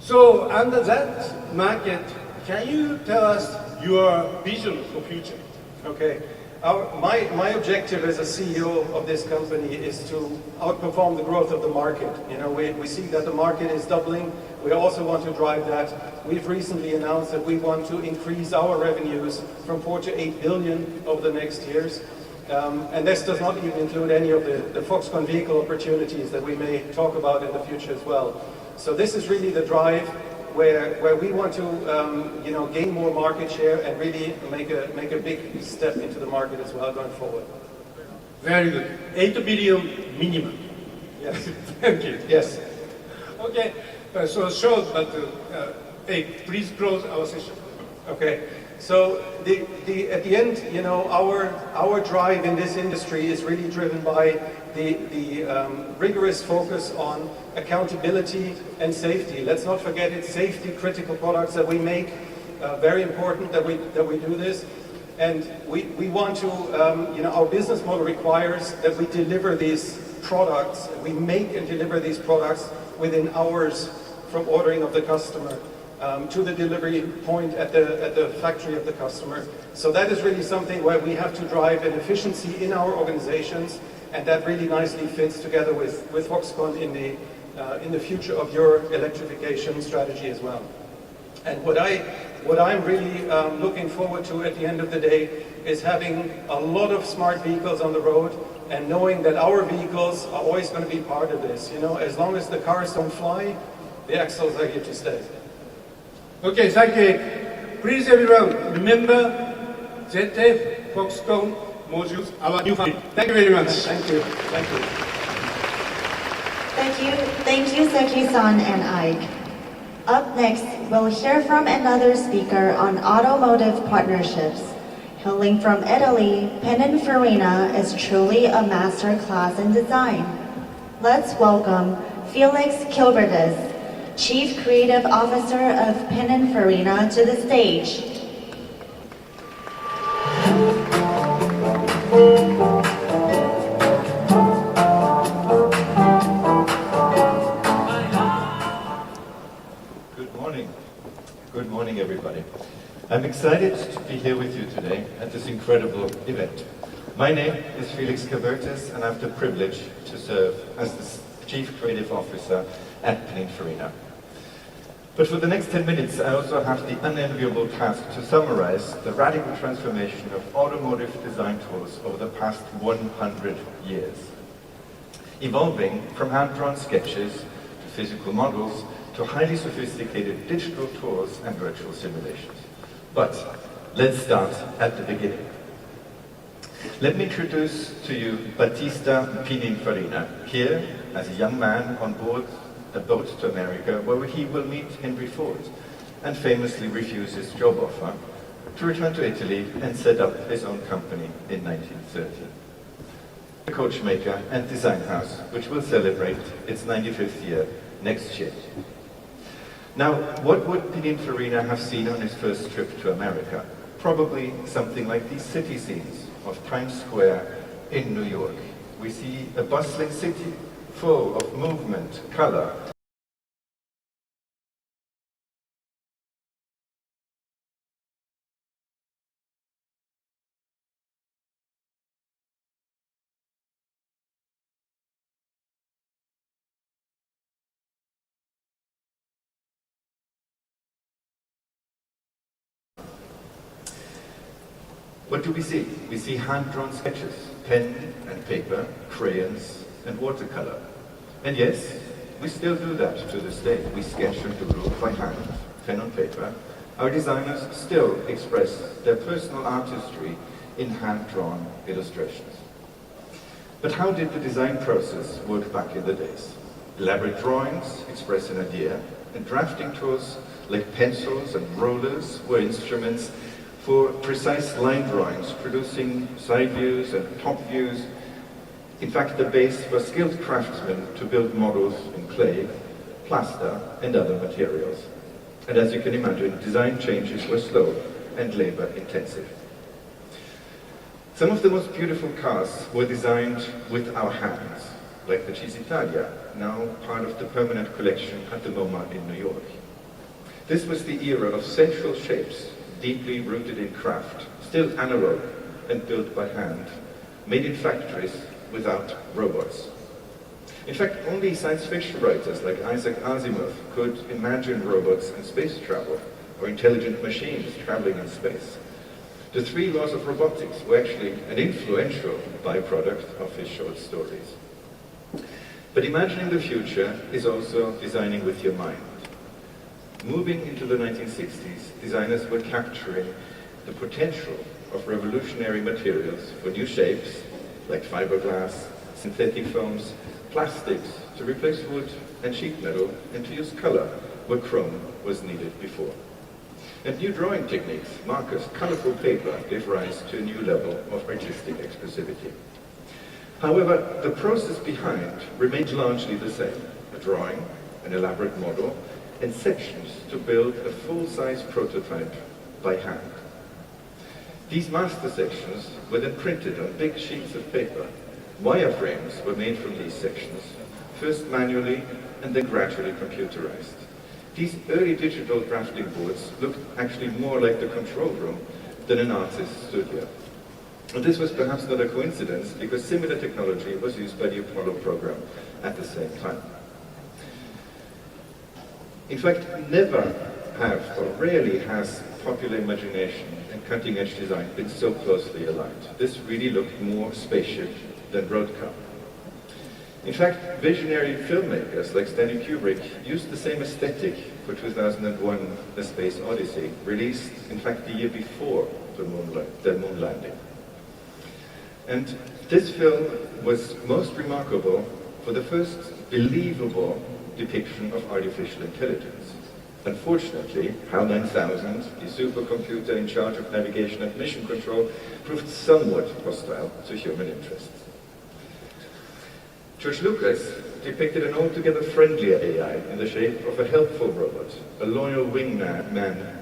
So under that market, can you tell us your vision for future? Okay. My objective as a CEO of this company is to outperform the growth of the market. You know, we see that the market is doubling. We also want to drive that. We've recently announced that we want to increase our revenues from 4 to 8 billion over the next years. And this does not even include any of the Foxconn vehicle opportunities that we may talk about in the future as well. So this is really the drive where we want to gain more market share and really make a big step into the market as well going forward. Very good. 8 billion minimum. Yes. Thank you. Yes. Okay. So short, but please close our session. Okay. So at the end, you know, our drive in this industry is really driven by the rigorous focus on accountability and safety. Let's not forget it's safety critical products that we make. Very important that we do this, and we want to. Our business model requires that we deliver these products. We make and deliver these products within hours from ordering of the customer. To the delivery point at the factory of the customer. So that is really something where we have to drive an efficiency in our organizations, and that really nicely fits together with Foxconn in the future of your electrification strategy as well. And what I'm really looking forward to at the end of the day is having a lot of smart vehicles on the road, and knowing that our vehicles are always going to be part of this. You know, as long as the cars don't fly, the axles are here to stay. Okay, thank you. Please everyone, remember ZF Foxconn modules, our new family. Thank you very much. Thank you. Thank you. Thank you, Seki-san and Ike. Up next, we'll hear from another speaker on automotive partnerships. Hailing from Italy, Pininfarina is truly a master class in design. Let's welcome Felix Kilbertis, Chief Creative Officer of Pininfarina, to the stage. Good morning, everybody. I'm excited to be here with you today at this incredible event. My name is Felix Kilbertis, and I have the privilege to serve as the Chief Creative Officer at Pininfarina. But for the next 10 minutes, I also have the unenviable task to summarize the radical transformation of automotive design tools over the past 100 years, evolving from hand-drawn sketches to physical models to highly sophisticated digital tools and virtual simulations. But let's start at the beginning. Let me introduce to you Battista Pininfarina, here as a young man on board a boat to America where he will meet Henry Ford and famously refuse his job offer to return to Italy and set up his own company in 1930. A coachmaker and design house which will celebrate its 95th year next year. Now, what would Pininfarina have seen on his first trip to America? Probably something like these city scenes of Times Square in New York. We see a bustling city full of movement, color. What do we see? We see hand-drawn sketches, pen and paper, crayons and watercolor. And yes, we still do that to this day. We sketch and doodle by hand, pen on paper. Our designers still express their personal artistry in hand-drawn illustrations. But how did the design process work back in the days? Elaborate drawings express an idea, and drafting tools like pencils and rollers were instruments for precise line drawings, producing side views and top views. In fact, the base for skilled craftsmen to build models in clay, plaster, and other materials. And as you can imagine, design changes were slow and labor-intensive. Some of the most beautiful cars were designed with our hands, like the Cisitalia, now part of the permanent collection at the MoMA in New York. This was the era of sensual shapes, deeply rooted in craft, still analog and built by hand, made in factories without robots. In fact, only science fiction writers like Isaac Asimov could imagine robots and space travel, or intelligent machines traveling in space. The 3 laws of robotics were actually an influential byproduct of his short stories. But imagining the future is also designing with your mind. Moving into the 1960s, designers were capturing the potential of revolutionary materials for new shapes, like fiberglass, synthetic foams, plastics to replace wood and sheet metal, and to use color where chrome was needed before. And new drawing techniques, markers, colorful paper gave rise to a new level of artistic expressivity. However, the process behind remained largely the same: a drawing, an elaborate model, and sections to build a full-size prototype by hand. These master sections were then printed on big sheets of paper. Wireframes were made from these sections, first manually and then gradually computerized. These early digital drafting boards looked actually more like the control room than an artist's studio. And this was perhaps not a coincidence, because similar technology was used by the Apollo program at the same time. In fact, never have, or rarely has, popular imagination and cutting-edge design been so closely aligned. This really looked more spaceship than road car. In fact, visionary filmmakers like Stanley Kubrick used the same aesthetic for 2001: A Space Odyssey, released, in fact, the year before the moon landing. And this film was most remarkable for the first believable depiction of artificial intelligence. Unfortunately, HAL 9000, the supercomputer in charge of navigation and mission control, proved somewhat hostile to human interests. George Lucas depicted an altogether friendlier AI in the shape of a helpful robot, a loyal wingman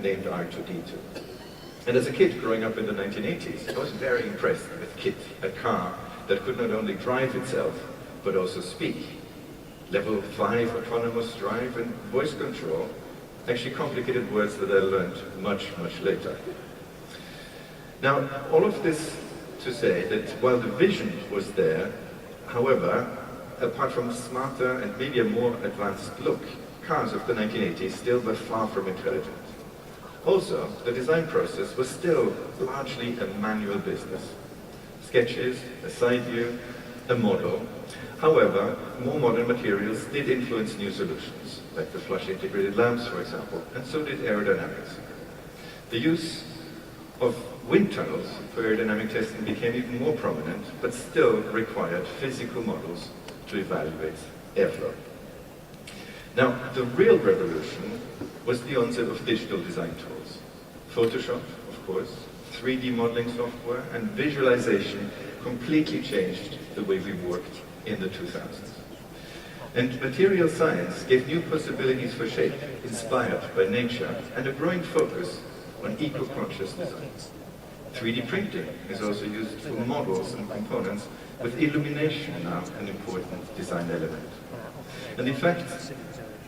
named R2-D2. And as a kid growing up in the 1980s, I was very impressed with KITT, a car that could not only drive itself, but also speak. Level 5 autonomous drive and voice control, actually complicated words that I learned much, much later. Now, all of this to say that while the vision was there, however, apart from smarter and maybe a more advanced look, cars of the 1980s still were far from intelligent. Also, the design process was still largely a manual business. Sketches, a side view, a model. However, more modern materials did influence new solutions, like the flush integrated lamps, for example, and so did aerodynamics. The use of wind tunnels for aerodynamic testing became even more prominent, but still required physical models to evaluate airflow. Now, the real revolution was the onset of digital design tools. Photoshop, of course, 3D modeling software, and visualization completely changed the way we worked in the 2000s. And material science gave new possibilities for shape, inspired by nature, and a growing focus on eco-conscious design. 3D printing is also used for models and components, with illumination now an important design element. And in fact,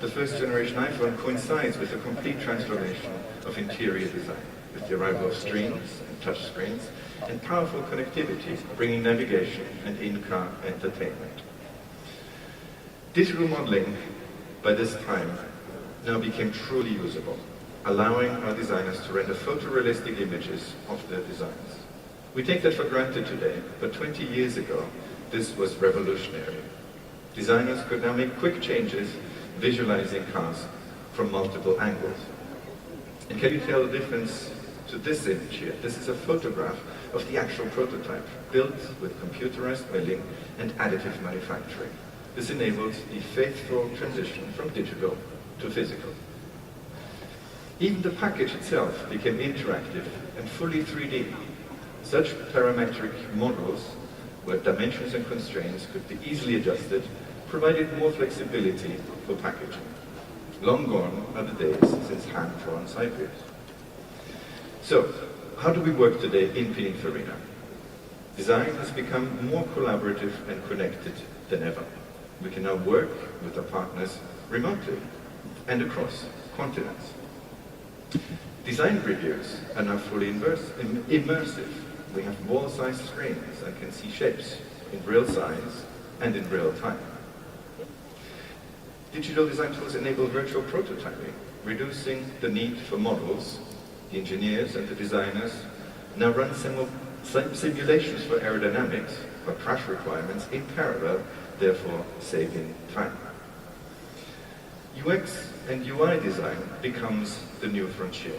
the first generation iPhone coincides with a complete transformation of interior design, with the arrival of screens and touch screens, and powerful connectivity, bringing navigation and in-car entertainment. Digital modeling, by this time, now became truly usable, allowing our designers to render photorealistic images of their designs. We take that for granted today, but 20 years ago, this was revolutionary. Designers could now make quick changes, visualizing cars from multiple angles. And can you tell the difference to this image here? This is a photograph of the actual prototype, built with computerized milling and additive manufacturing. This enables the faithful transition from digital to physical. Even the package itself became interactive and fully 3D. Such parametric models, where dimensions and constraints could be easily adjusted, provided more flexibility for packaging. Long gone are the days since hand-drawn side views. So, how do we work today in Pininfarina? Design has become more collaborative and connected than ever. We can now work with our partners remotely and across continents. Design reviews are now fully immersive. We have wall-sized screens and can see shapes in real size and in real time. Digital design tools enable virtual prototyping, reducing the need for models. The engineers and the designers now run simulations for aerodynamics or crash requirements in parallel, therefore saving time. UX and UI design becomes the new frontier.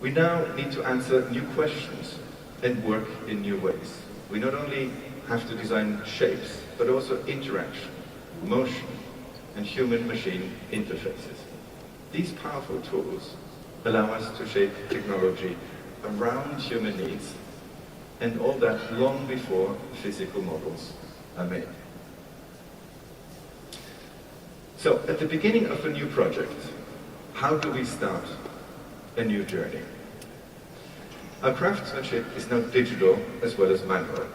We now need to answer new questions and work in new ways. We not only have to design shapes, but also interaction, motion, and human-machine interfaces. These powerful tools allow us to shape technology around human needs, and all that long before physical models are made. So, at the beginning of a new project, how do we start a new journey? Our craftsmanship is now digital as well as manual.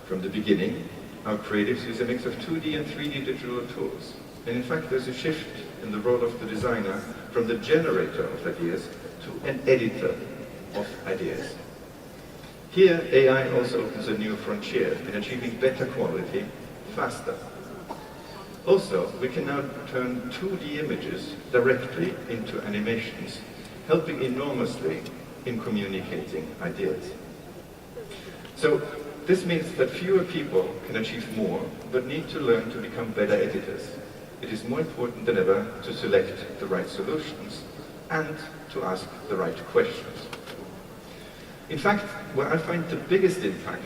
From the beginning, our creatives use a mix of 2D and 3D digital tools. And in fact, there's a shift in the role of the designer from the generator of ideas to an editor of ideas. Here, AI also opens a new frontier in achieving better quality faster. Also, we can now turn 2D images directly into animations, helping enormously in communicating ideas. So, this means that fewer people can achieve more, but need to learn to become better editors. It is more important than ever to select the right solutions and to ask the right questions. In fact, where I find the biggest impact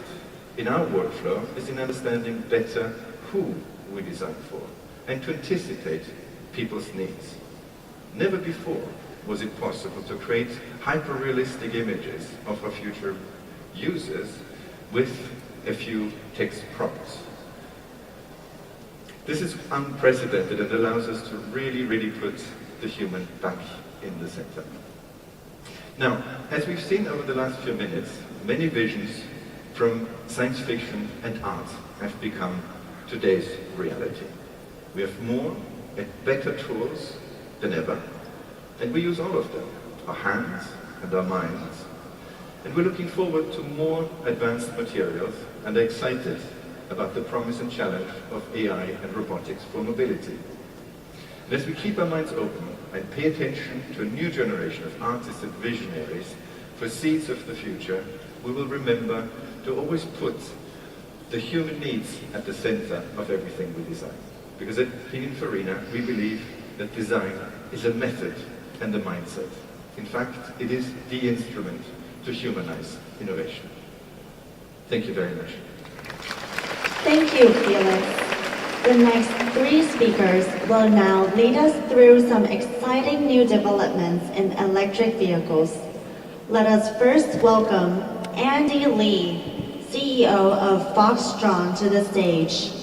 in our workflow is in understanding better who we design for and to anticipate people's needs. Never before was it possible to create hyper-realistic images of our future users with a few text prompts. This is unprecedented and allows us to really put the human back in the center. Now, as we've seen over the last few minutes, many visions from science fiction and art have become today's reality. We have more and better tools than ever, and we use all of them, our hands and our minds. And we're looking forward to more advanced materials and are excited about the promise and challenge of AI and robotics for mobility. And as we keep our minds open and pay attention to a new generation of artists and visionaries for seeds of the future, we will remember to always put the human needs at the center of everything we design. Because at Pininfarina, we believe that design is a method and a mindset. In fact, it is the instrument to humanize innovation. Thank you very much. Thank you, Felix. The next three speakers will now lead us through some exciting new developments in electric vehicles. Let us first welcome Andy Lee, CEO of Foxtron, to the stage.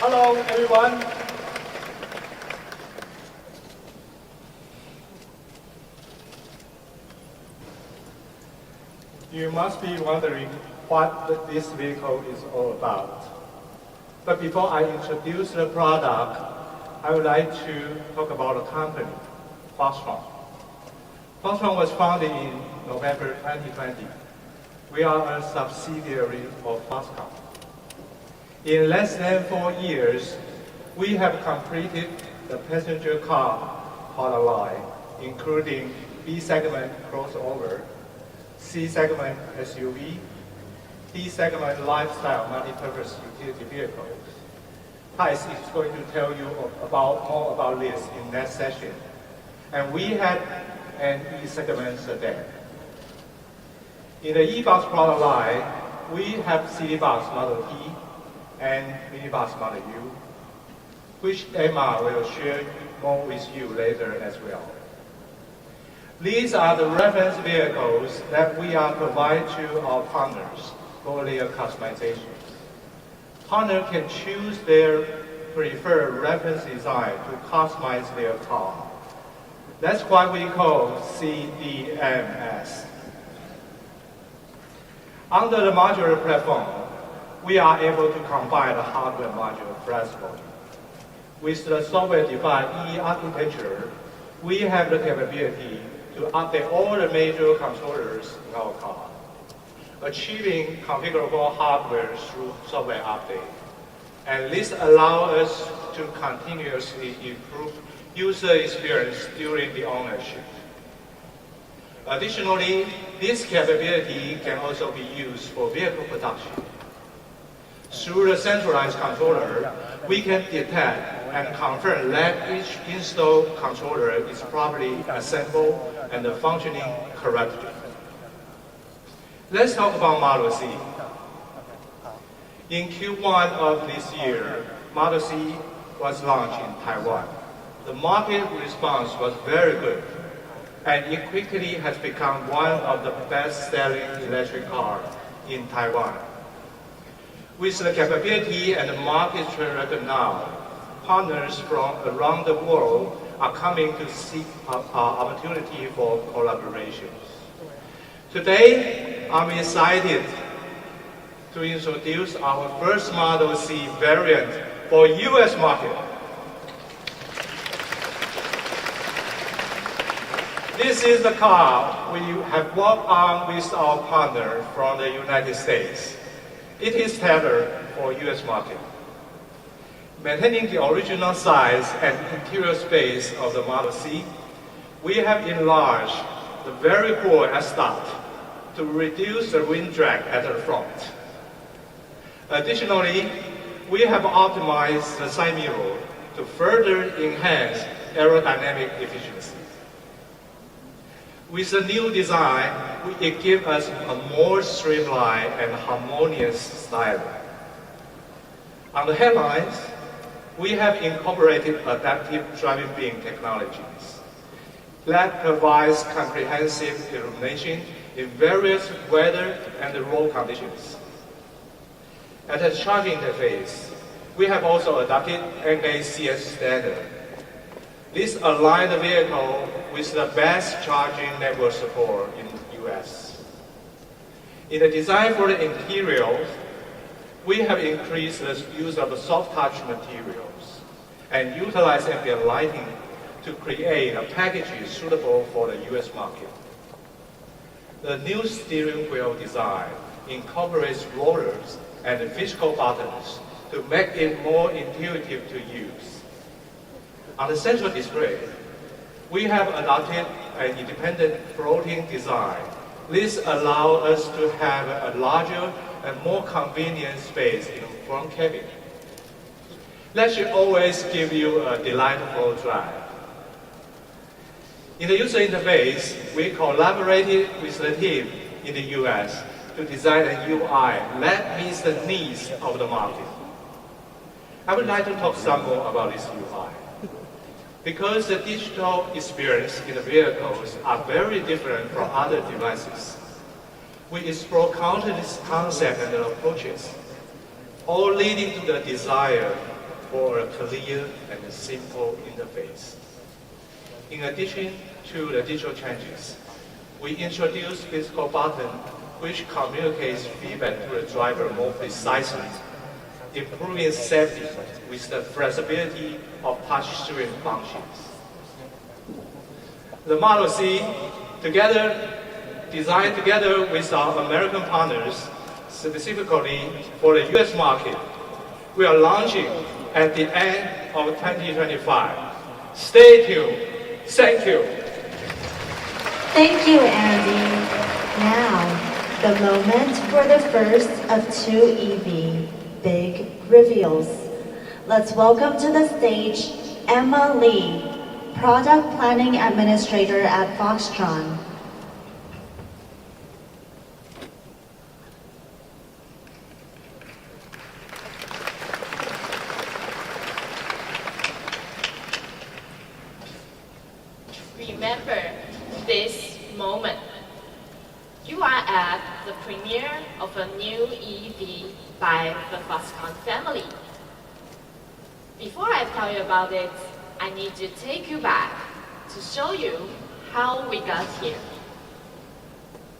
Hello, everyone. You must be wondering what this vehicle is all about. But before I introduce the product, I would like to talk about a company, Foxtron. Foxtron was founded in November 2020. We are a subsidiary of Foxconn. In less than 4 years, we have completed the passenger car product line, including B-segment crossover, C-segment SUV, D-segment lifestyle multi-purpose utility vehicles. Thais is going to tell you more about this in next session. And we had an E-segment sedan. In the E-Box product line, we have City Box Model T and Minibus Model U, which Emma will share more with you later as well. These are the reference vehicles that we are providing to our partners for their customizations. Partners can choose their preferred reference design to customize their car. That's why we call CDMS. Under the modular platform, we are able to combine the hardware module flexibly. With the software-defined E architecture, we have the capability to update all the major controllers in our car, achieving configurable hardware through software update. And this allows us to continuously improve user experience during the ownership. Additionally, this capability can also be used for vehicle production. Through the centralized controller, we can detect and confirm that each installed controller is properly assembled and functioning correctly. Let's talk about Model C. In Q1 of this year, Model C was launched in Taiwan. the market response was very good, and it quickly has become one of the best-selling electric cars in Taiwan. With the capability and the market track record now, partners from around the world are coming to seek opportunity for collaborations. Today, I'm excited to introduce our first Model C variant for US market. This is the car we have worked on with our partner from the United States. It is tailored for US market. Maintaining the original size and interior space of the Model C, we have enlarged the very core S-Start to reduce the wind drag at the front. Additionally, we have optimized the side mirror to further enhance aerodynamic efficiency. With the new design, it gives us a more streamlined and harmonious style. On the headlines, we have incorporated adaptive driving beam technologies that provides comprehensive illumination in various weather and road conditions. At the charging interface, we have also adopted NACS standard. This aligns the vehicle with the best charging network support in the US. In the design for the interiors, we have increased the use of soft touch materials and utilize ambient lighting to create a package suitable for the US market. The new steering wheel design incorporates rollers and physical buttons to make it more intuitive to use. On the central display, we have adopted an independent floating design. This allows us to have a larger and more convenient space in the front cabin. That should always give you a delightful drive. In the user interface, we collaborated with the team in the US to design a UI that meets the needs of the market. I would like to talk some more about this UI. Because the digital experience in the vehicles are very different from other devices. We explore countless concepts and approaches, all leading to the desire for a clear and simple interface. In addition to the digital changes, we introduced physical button which communicates feedback to the driver more precisely, improving safety with the flexibility of touchscreen functions. The Model C, designed together with our American partners, specifically for the US market, we are launching at the end of 2025. Stay tuned. Thank you. Thank you, Andy. Now, the moment for the first of two EV big reveals. Let's welcome to the stage Emma Lee, Product Planning Administrator at Foxtron. Remember this moment. You are at the premiere of a new EV by the Foxconn family. Before I tell you about it, I need to take you back to show you how we got here.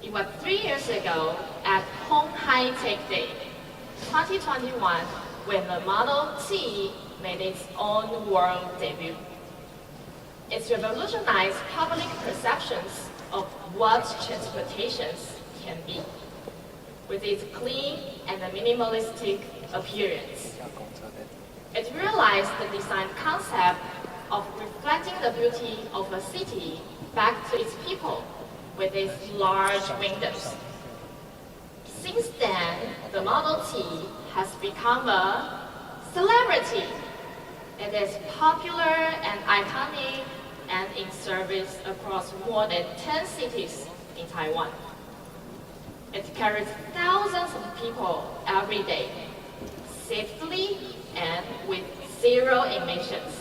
It was 3 years ago at Honghai Tech Day 2021 when the Model T made its own world debut. It's revolutionized public perceptions of what transportation can be, with its clean and minimalistic appearance. It realized the design concept of reflecting the beauty of a city back to its people with its large windows. Since then, the Model T has become a celebrity. It is popular and iconic and in service across more than 10 cities in Taiwan. It carries thousands of people every day, safely and with zero emissions.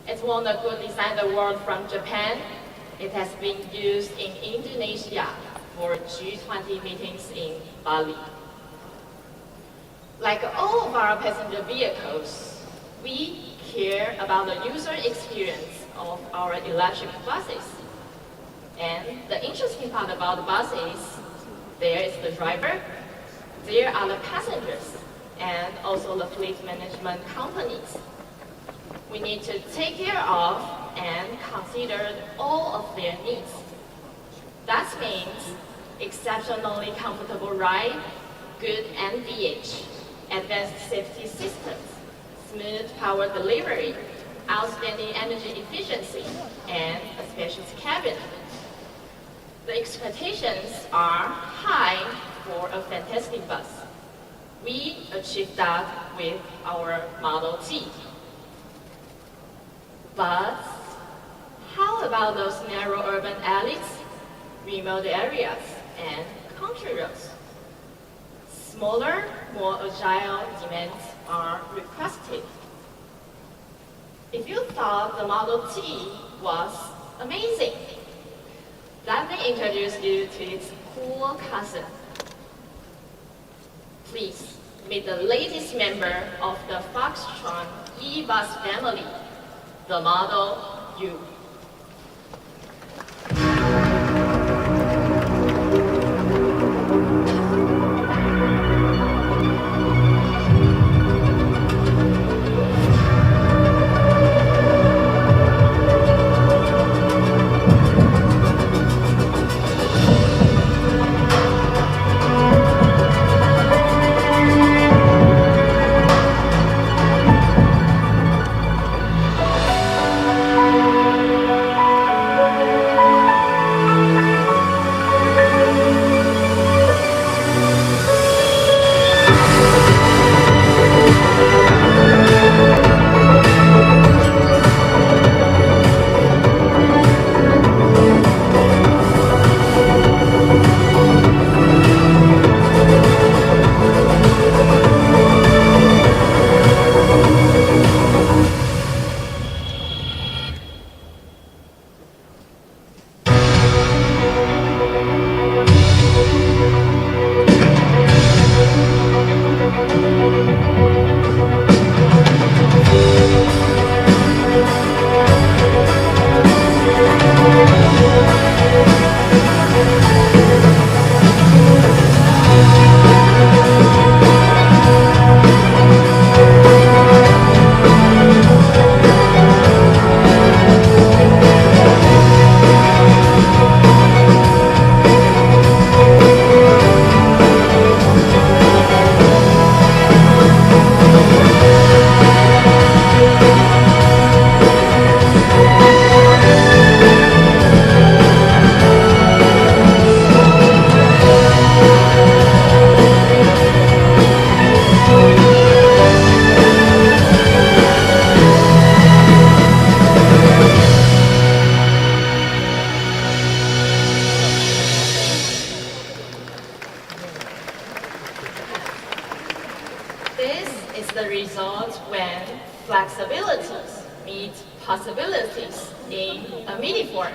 It won a Good Design Award from Japan. It has been used in Indonesia for G20 meetings in Bali. Like all of our passenger vehicles, we care about the user experience of our electric buses. And the interesting part about the buses, there is the driver, there are the passengers, and also the fleet management companies. We need to take care of and consider all of their needs. That means exceptionally comfortable ride, good NVH, advanced safety systems, smooth power delivery, outstanding energy efficiency, and a spacious cabin. The expectations are high for a fantastic bus. We achieved that with our Model T. But how about those narrow urban alleys, remote areas, and country roads? Smaller, more agile demands are requested. If you thought the Model T was amazing, let me introduce you to its cool cousin. Please meet the latest member of the Foxtron e-bus family, the Model U. the result when flexibilities meet possibilities in a mini form.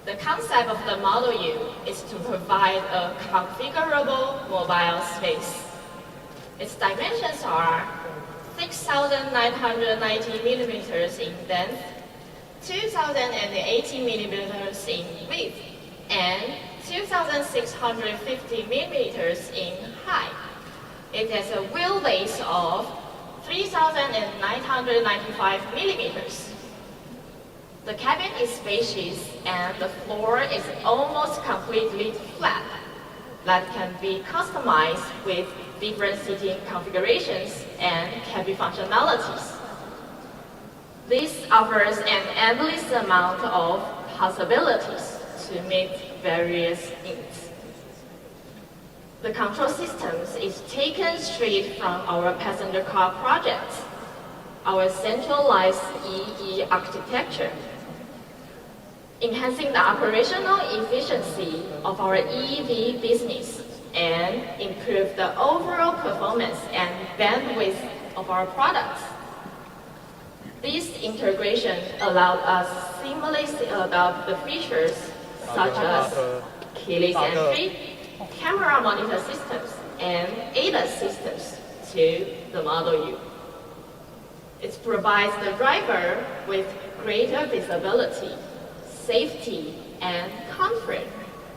The concept of the Model U is to provide a configurable mobile space. Its dimensions are 6,990 millimeters in length, 2,080 millimeters in width, and 2,650 millimeters in height. It has a wheelbase of 3,995 millimeters. The cabin is spacious and the floor is almost completely flat that can be customized with different seating configurations and cabin functionalities. This offers an endless amount of possibilities to meet various needs. The control systems is taken straight from our passenger car project, our centralized EE architecture, enhancing the operational efficiency of our EV business and improve the overall performance and bandwidth of our products. This integration allowed us seamlessly adopt the features such as keyless entry, camera monitor systems, and ADAS systems to the Model U. It provides the driver with greater visibility, safety, and comfort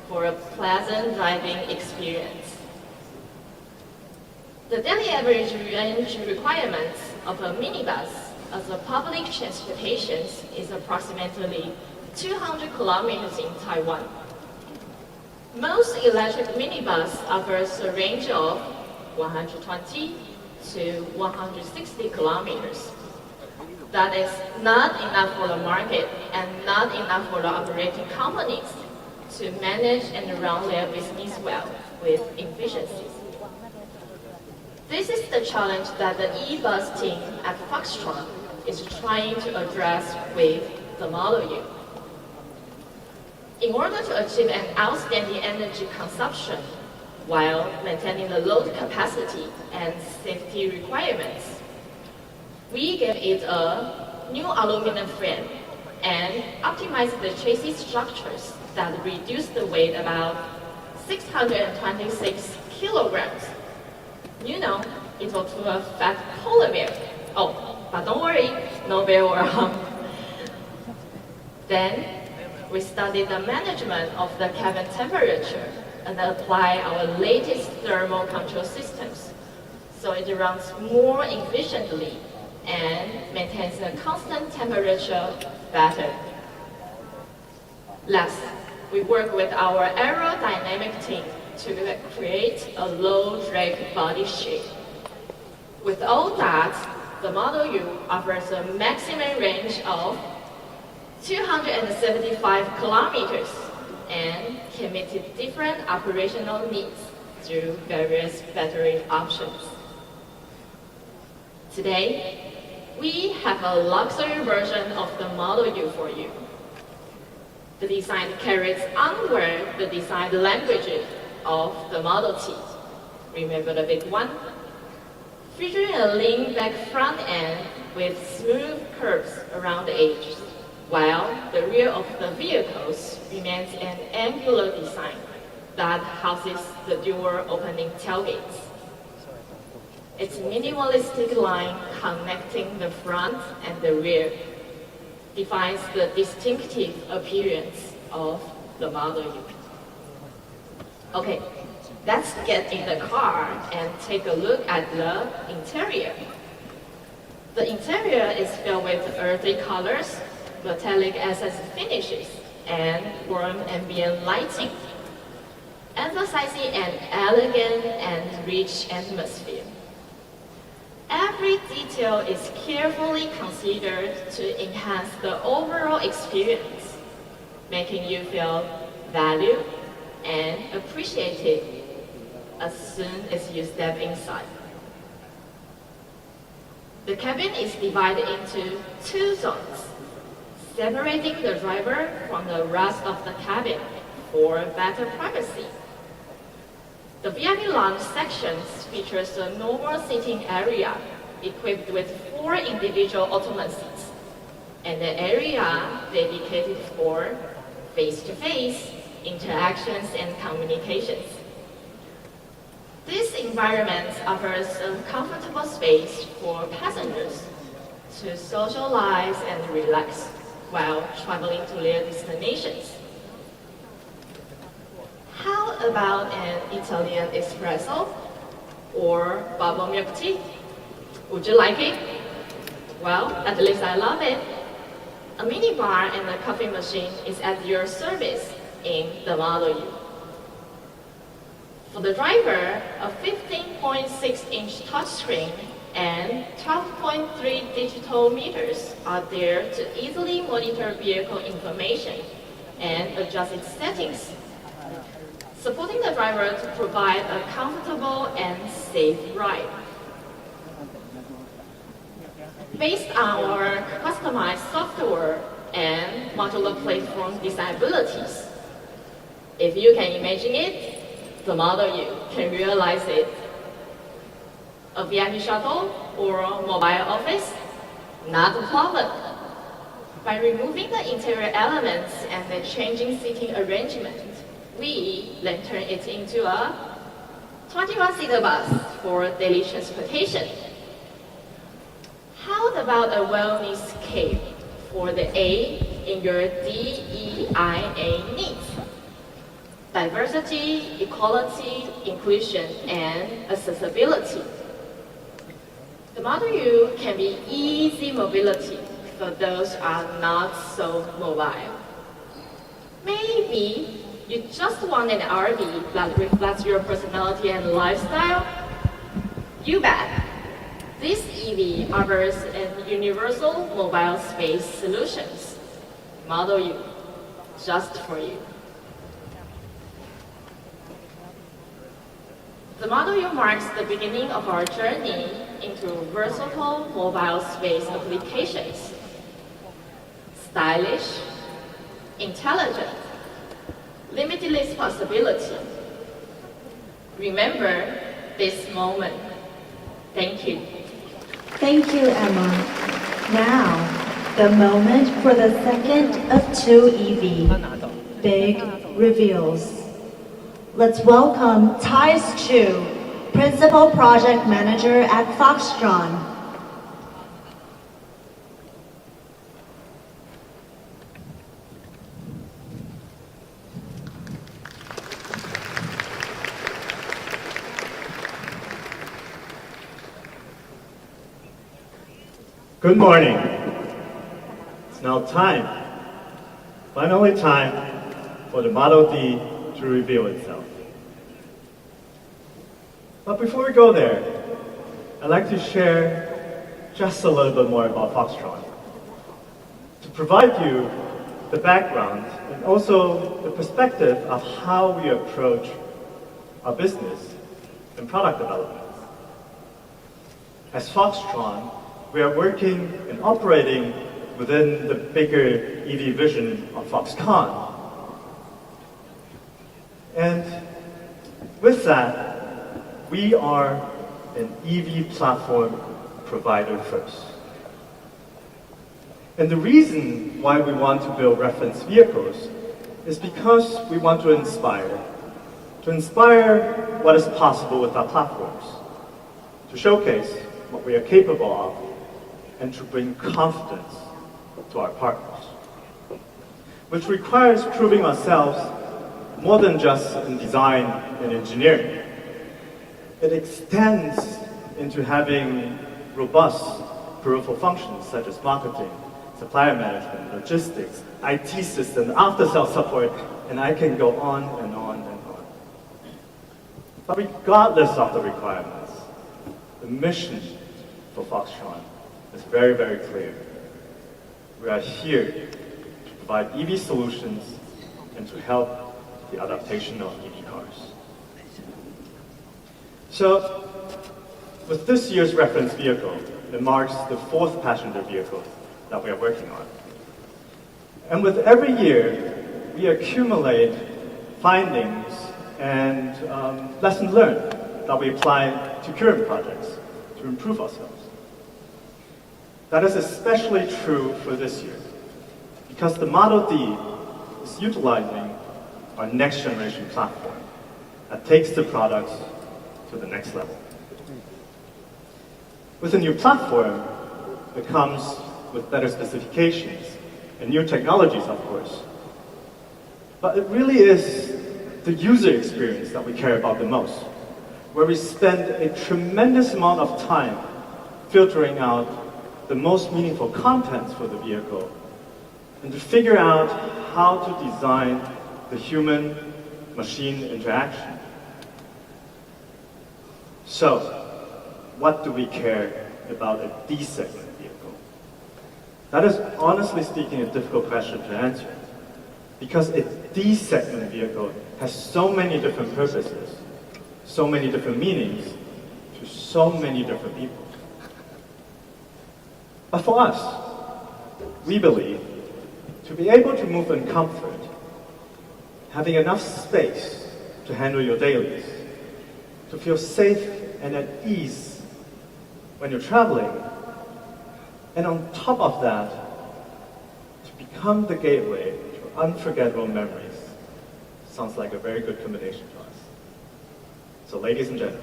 for a pleasant driving experience. The daily average range requirements of a minibus as a public transportation is approximately 200 kilometers in Taiwan. Most electric minibus offers a range of 120 to 160 kilometers. That is not enough for the market and not enough for the operating companies to manage and run their business well with efficiency. This is the challenge that the e-bus team at Foxtron is trying to address with the Model U. In order to achieve an outstanding energy consumption while maintaining the load capacity and safety requirements, we gave it a new aluminum frame and optimized the chassis structures that reduce the weight about 626 kilograms. You know, equal to a fat polar bear. Oh, but don't worry, no bear or hump. Then, we studied the management of the cabin temperature and apply our latest thermal control systems so it runs more efficiently and maintains a constant temperature better. Last, we work with our aerodynamic team to create a low-drag body shape. With all that, the Model U offers a maximum range of 275 kilometers and can meet different operational needs through various battery options. Today, we have a luxury version of the Model U for you. The design carries onward the design language of the Model T. Remember the big one? Featuring a lean back front end with smooth curves around the edges, while the rear of the vehicles remains an angular design that houses the dual opening tailgates. Its minimalistic line connecting the front and the rear defines the distinctive appearance of the Model U. Okay, let's get in the car and take a look at the interior. The interior is filled with earthy colors, metallic accent finishes, and warm ambient lighting, emphasizing an elegant and rich atmosphere. Every detail is carefully considered to enhance the overall experience, making you feel valued and appreciated as soon as you step inside. The cabin is divided into two zones, separating the driver from the rest of the cabin for better privacy. The VIP lounge sections features a normal seating area equipped with 4 individual ottoman seats and an area dedicated for face-to-face interactions and communications. This environment offers a comfortable space for passengers to socialize and relax while traveling to their destinations. How about an Italian espresso or bubble milk tea? Would you like it? Well, at least I love it. A minibar and a coffee machine is at your service in the Model U. For the driver, a 15.6-inch touchscreen and 12.3 digital meters are there to easily monitor vehicle information and adjust its settings, supporting the driver to provide a comfortable and safe ride. Based on our customized software and modular platform design abilities, if you can imagine it, the Model U can realize it. A VIP shuttle or a mobile office? Not a problem. By removing the interior elements and the changing seating arrangement, we then turn it into a 21-seater bus for daily transportation. How about a wellness cape for the A in your DEIA needs? Diversity, equality, inclusion, and accessibility. The Model U can be easy mobility for those who are not so mobile. Maybe you just want an RV that reflects your personality and lifestyle? You bet. This EV offers an universal mobile space solutions. Model U, just for you. The Model U marks the beginning of our journey into versatile mobile space applications. Stylish, intelligent, limitless possibility. Remember this moment. Thank you. Thank you, Emma. Now, the moment for the second of two EV, big reveals. Let's welcome Thais Chu, Principal Project Manager at Foxtron. Good morning. It's now time, finally time, for the Model D to reveal itself. But before we go there, I'd like to share just a little bit more about Foxtron, to provide you the background and also the perspective of how we approach our business and product development. As Foxtron, we are working and operating within the bigger EV vision of Foxconn. And with that, we are an EV platform provider first. And the reason why we want to build reference vehicles is because we want to inspire what is possible with our platforms, to showcase what we are capable of, and to bring confidence to our partners, which requires proving ourselves more than just in design and engineering. It extends into having robust peripheral functions such as marketing, supplier management, logistics, IT system, after-sales support, and I can go on and on and on. But regardless of the requirements, the mission for Foxtron is very, very clear. We are here to provide EV solutions and to help the adaptation of EV cars. So, with this year's reference vehicle, it marks the 4th passenger vehicle that we are working on. And with every year, we accumulate findings and lessons learned that we apply to current projects to improve ourselves. That is especially true for this year, because the Model D is utilizing our next generation platform that takes the products to the next level. With a new platform, it comes with better specifications and new technologies, of course. But it really is the user experience that we care about the most, where we spend a tremendous amount of time filtering out the most meaningful contents for the vehicle, and to figure out how to design the human-machine interaction. So, what do we care about a D-segment vehicle? That is, honestly speaking, a difficult question to answer, because a D-segment vehicle has so many different purposes, so many different meanings, to so many different people. But for us, we believe to be able to move in comfort, having enough space to handle your dailies, to feel safe and at ease when you're traveling, And on top of that, to become the gateway to unforgettable memories sounds like a very good combination to us. So ladies and gentlemen,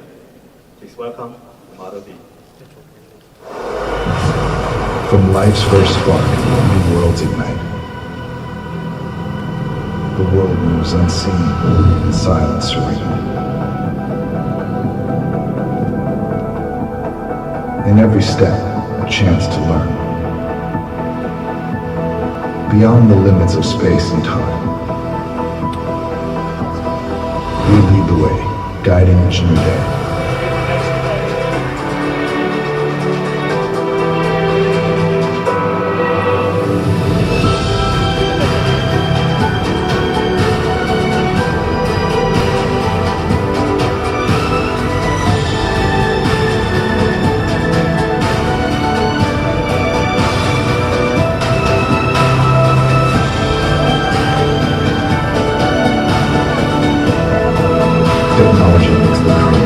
please welcome the Model D. From life's first spark, new worlds ignite. The world moves unseen, in silence serene. In every step, a chance to learn. Beyond the limits of space and time, we lead the way, guiding each new day. Technology makes the dream.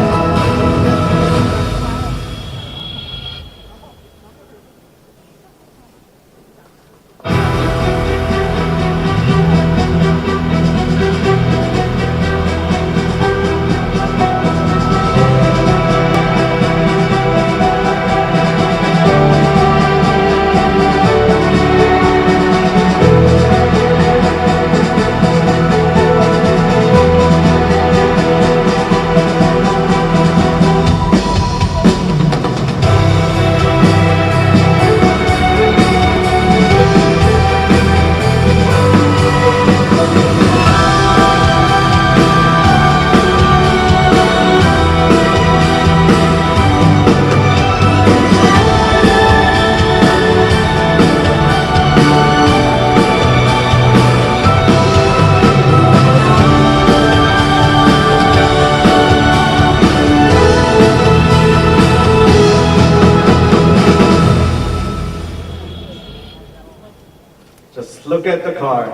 Just look at the car.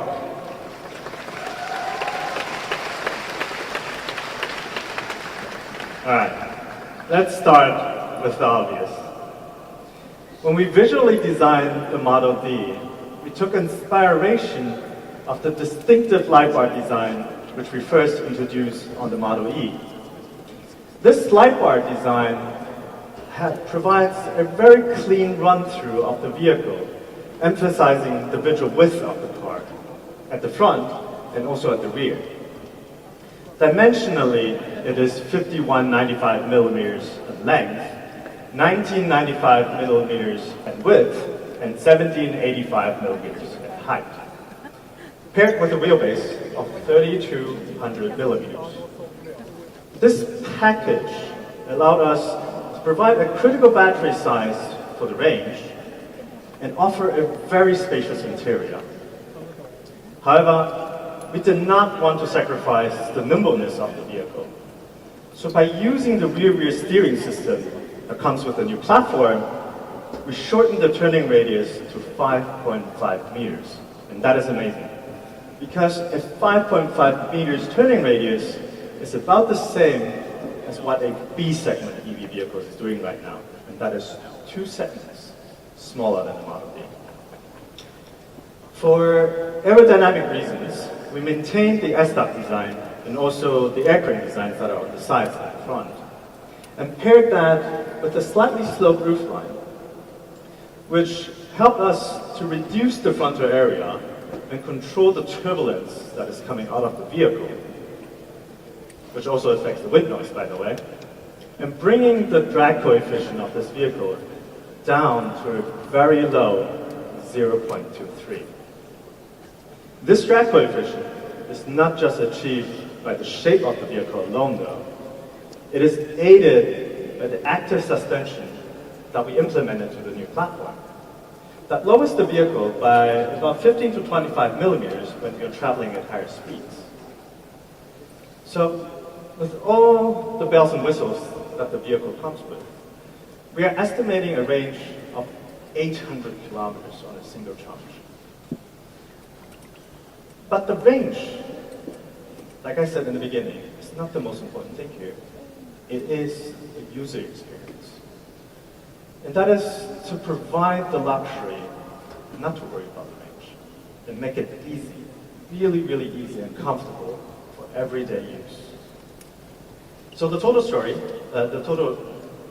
All right, let's start with the obvious. When we visually designed the Model D, we took inspiration of the distinctive light bar design which we first introduced on the Model E. This light bar design provides a very clean run-through of the vehicle, emphasizing the visual width of the car at the front and also at the rear. Dimensionally, it is 5195 millimeters in length, 1995 millimeters in width, and 1785 millimeters in height, paired with a wheelbase of 3200 millimeters. This package allowed us to provide a critical battery size for the range and offer a very spacious interior. However, we did not want to sacrifice the nimbleness of the vehicle. So by using the rear steering system that comes with the new platform, we shortened the turning radius to 5.5 meters. And that is amazing, because a 5.5 meters turning radius is about the same as what a B segment EV vehicle is doing right now. And that is 2 segments smaller than the Model D. For aerodynamic reasons, we maintained the S-Dock design and also the aircrane designs that are on the sides and the front, and paired that with a slightly sloped roofline, which helped us to reduce the frontal area and control the turbulence that is coming out of the vehicle, which also affects the wind noise, by the way, and bringing the drag coefficient of this vehicle down to a very low 0.23. This drag coefficient is not just achieved by the shape of the vehicle alone, though. It is aided by the active suspension that we implemented to the new platform. That lowers the vehicle by about 15 to 25 millimeters when you're traveling at higher speeds. So, with all the bells and whistles that the vehicle comes with, we are estimating a range of 800 kilometers on a single charge. But the range, like I said in the beginning, is not the most important thing here. It is the user experience. And that is to provide the luxury not to worry about the range and make it easy, really, really easy and comfortable for everyday use. So the total story, the total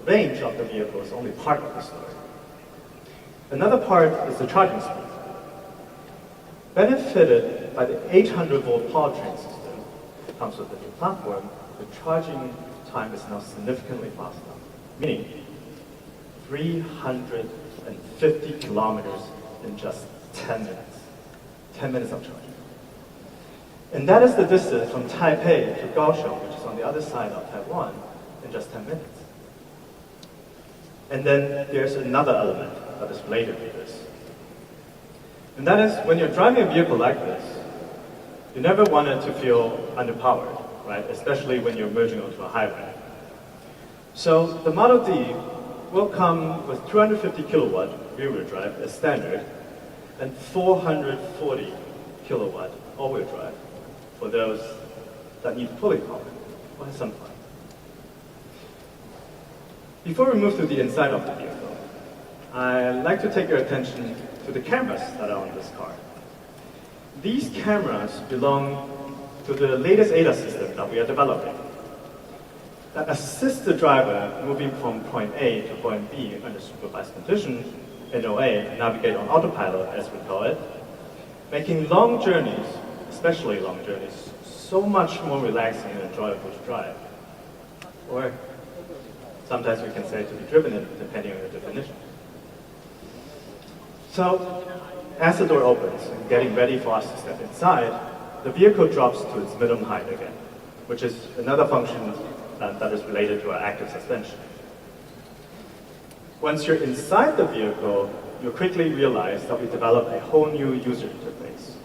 range of the vehicle is only part of the story. Another part is the charging speed. Benefited by the 800-volt powertrain system that comes with the new platform, the charging time is now significantly faster, meaning 350 kilometers in just 10 minutes. 10 minutes of charging. And that is the distance from Taipei to Kaohsiung, which is on the other side of Taiwan, in just 10 minutes. And then there's another element that is related to this. And that is, when you're driving a vehicle like this, you never want it to feel underpowered, right? Especially when you're merging onto a highway. So the Model D will come with 250 kilowatt rear-wheel drive as standard, and 440 kilowatt all-wheel drive for those that need fully powered or have some fun. Before we move to the inside of the vehicle, I'd like to take your attention to the cameras that are on this car. These cameras belong to the latest ADAS system that we are developing that assists the driver moving from point A to point B under supervised conditions, NOA, navigate on autopilot as we call it, making long journeys, especially long journeys, so much more relaxing and enjoyable to drive. Or sometimes we can say to be driven in, depending on your definition. So, as the door opens and getting ready for us to step inside, the vehicle drops to its minimum height again, which is another function that is related to our active suspension. Once you're inside the vehicle, you'll quickly realize that we developed a whole new user interface.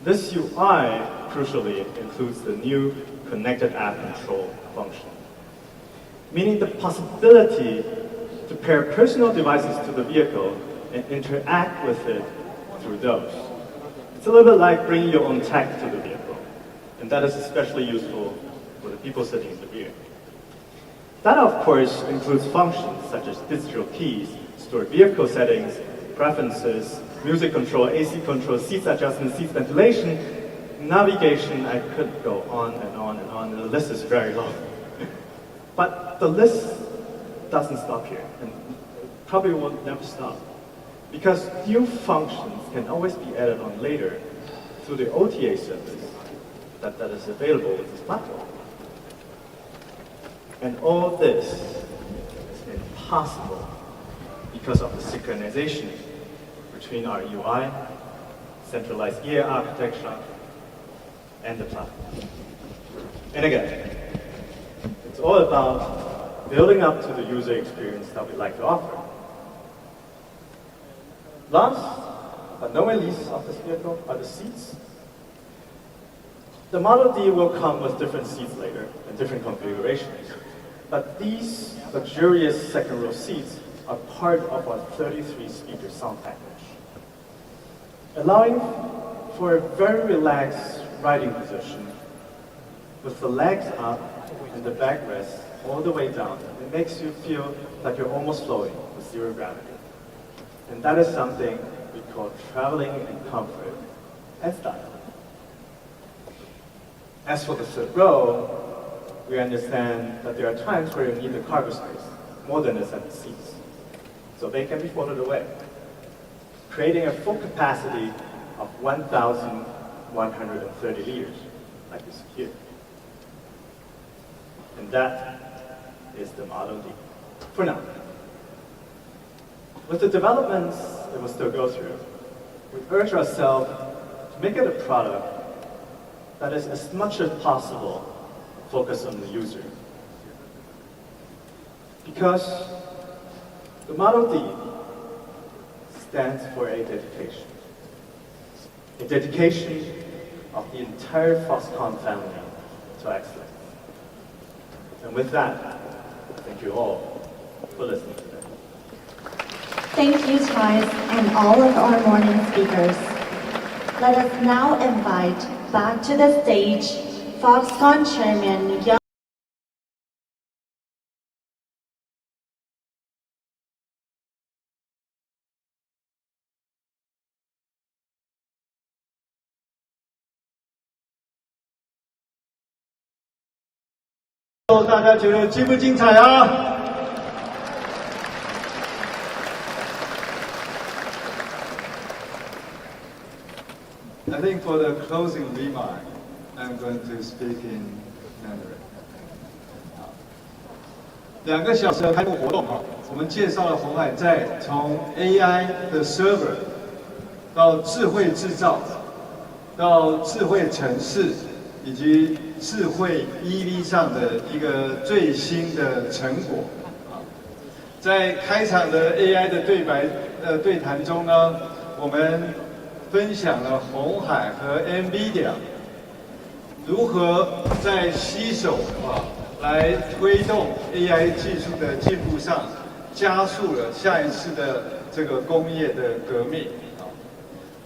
This UI, crucially, includes the new connected app control function, meaning the possibility to pair personal devices to the vehicle and interact with it through those. It's a little bit like bringing your own tech to the vehicle, and that is especially useful for the people sitting in the rear. That, of course, includes functions such as digital keys, stored vehicle settings, preferences, music control, AC control, seats adjustment, seat ventilation, navigation. I could go on and on and on, and the list is very long. But the list doesn't stop here, and probably will never stop. Because new functions can always be added on later through the OTA service that is available with this platform. And all this is made possible because of the synchronization between our UI, centralized EA architecture, and the platform. And again, it's all about building up to the user experience that we like to offer. Last, but no least of this vehicle are the seats. The Model D will come with different seats later and different configurations. But these luxurious second row seats are part of our 33-speaker sound package, allowing for a very relaxed riding position with the legs up and the backrest all the way down. It makes you feel like you're almost floating with zero gravity. And that is something we call traveling in comfort and style. As for the third row, we understand that there are times where you need the cargo space, more than the 7 seats. So they can be folded away, creating a full capacity of 1,130 liters, like you see here. And that is the Model D, for now. With the developments it will still go through, we urge ourselves to make it a product that is as much as possible focused on the user. Because the Model D stands for a dedication of the entire Foxconn family to excellence. And with that, thank you all for listening today. Thank you, Charles, and all of our morning speakers. Let us now invite back to the stage Foxconn Chairman 大家觉得精不精彩啊？I think for the closing remark, I'm going to speak in Mandarin. 2个小时的开幕活动哈，我们介绍了鸿海在从 AI 的 server 到智慧制造，到智慧城市，以及智慧 EV 上的一个最新的成果啊。在开场的 AI 的对谈中呢，我们分享了鸿海和 NVIDIA 如何在携手来推动 AI 技术的进步上，加速了下一次的这个工业的革命啊。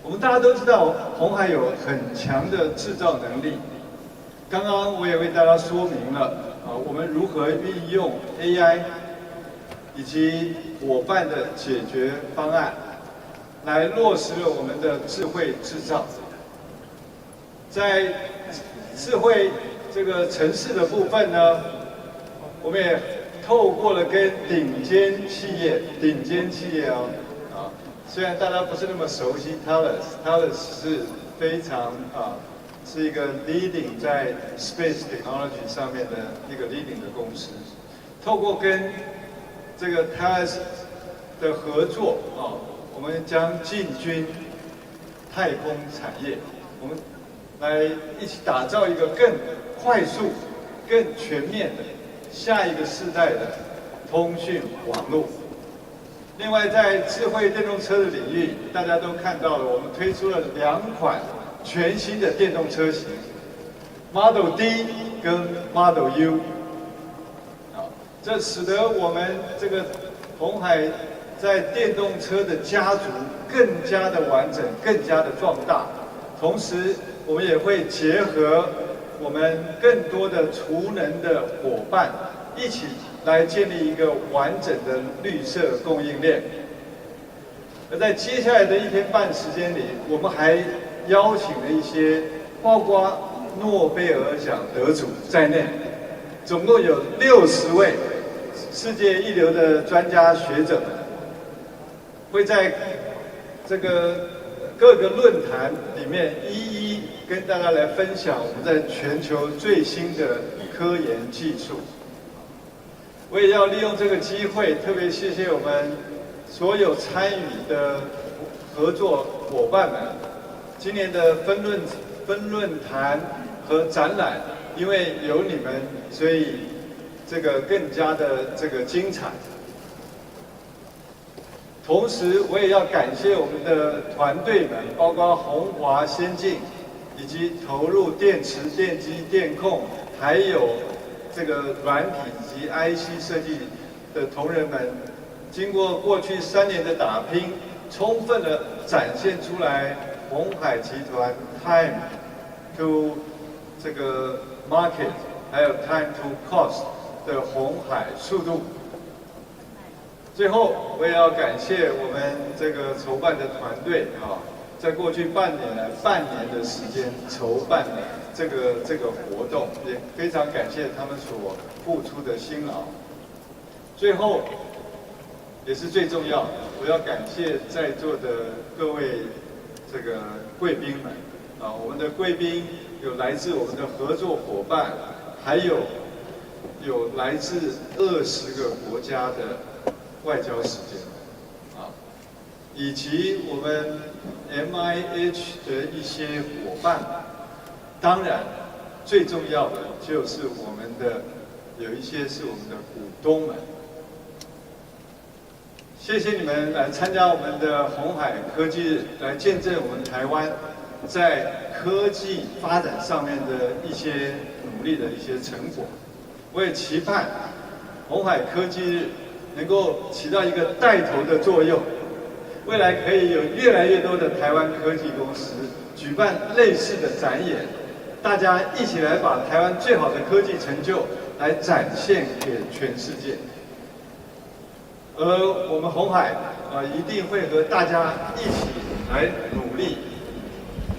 我们大家都知道，鸿海有很强的制造能力。刚刚我也为大家说明了我们如何运用 AI 以及伙伴的解决方案，来落实了我们的智慧制造。在智慧这个城市的部分呢，我们也透过了跟顶尖企业虽然大家不是那么熟悉 Thales 是非常是一个 leading 在 space technology 上面的一个 leading 的公司，透过跟这个 Thales 的合作我们将进军太空产业，我们来一起打造一个更快速、更全面的下一个世代的通讯网络。另外，在智慧电动车的领域，大家都看到了，我们推出了2款全新的电动车型 ，Model D 跟 Model U。这使得我们这个鸿海在电动车的家族更加的完整、更加的壮大。同时，我们也会结合我们更多的储能的伙伴，一起来建立一个完整的绿色供应链。而在接下来的1天半时间里，我们还邀请了一些包括诺贝尔奖得主在内，总共有60位世界一流的专家学者们，会在这个各个论坛里面一一跟大家来分享我们在全球最新的科研技术。我也要利用这个机会，特别谢谢我们所有参与的合作伙伴们。今年的分论坛和展览，因为有你们，所以这个更加的这个精彩。同时，我也要感谢我们的团队们，包括鸿华先进，以及投入电池、电机、电控，还有这个软体以及 IC 设计的同仁们，经过过去3年的打拼，充分的展现出来鸿海集团 time to 这个 market， 还有 time to cost 的鸿海速度。最后，我也要感谢我们这个筹办的团队在过去半年的时间筹办了这个活动，也非常感谢他们所付出的辛劳。最后，也是最重要的，我要感谢在座的各位这个贵宾们我们的贵宾有来自我们的合作伙伴，还有来自20个国家的外交使节以及我们 MIH 的一些伙伴，当然最重要的就是我们的有一些是我们的股东们。谢谢你们来参加我们的鸿海科技日，来见证我们台湾在科技发展上面的一些努力的一些成果。我也期盼鸿海科技日能够起到一个带头的作用，未来可以有越来越多的台湾科技公司举办类似的展演，大家一起来把台湾最好的科技成就来展现给全世界。而我们鸿海一定会和大家一起来努力，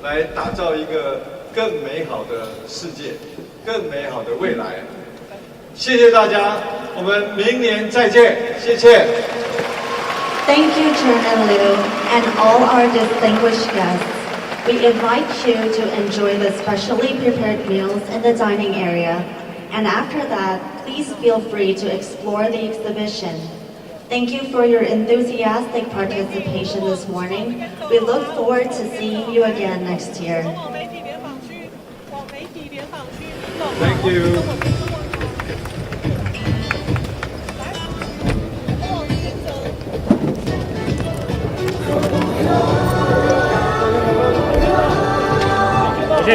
来打造一个更美好的世界，更美好的未来。谢谢大家，我们明年再见，谢谢。Thank you, Chairman Liu, and all our distinguished guests. We invite you to enjoy the specially prepared meals in the dining area, and after that, please feel free to explore the exhibition. Thank you for your enthusiastic participation this morning. We look forward to seeing you again next year. Thank you.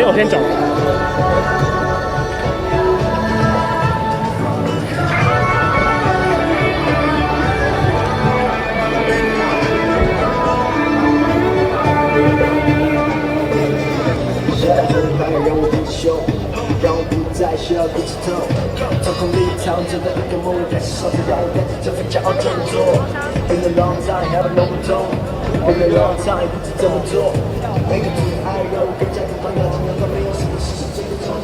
我先走。让我不再需要低着头，瞳孔里藏着的一个梦，开始烧着，让我带着这份骄傲振作。Been a long time, haven't no不同。Been a long time，不知怎么做。每个主爱让我更加的放大，尽量没有什么事是真的冲突。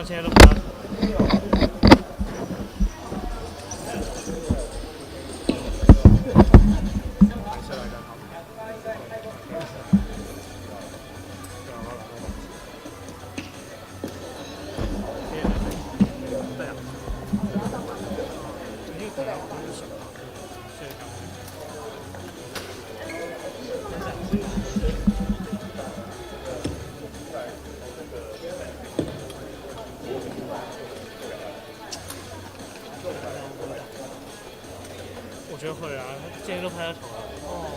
现在都不要。我觉得会啊，今天都拍到头了。哦，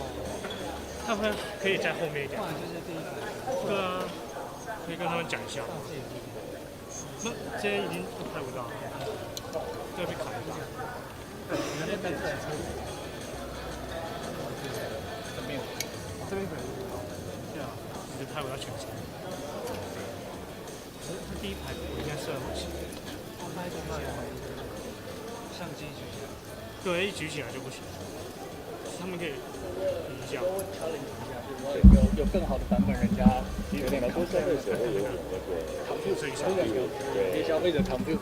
他会可以在后面一点。对啊，可以跟他们讲一下。那今天已经都拍不到了，都要被砍一刀。这边可以。对啊，你就拍不到全程。他第一排我应该设好起。拍就拍相机举起来。对，一举起来就不行。他们可以比一下。有更好的版本，人家有点多消费者会有那个 confuse 一下，对，给消费者 confuse。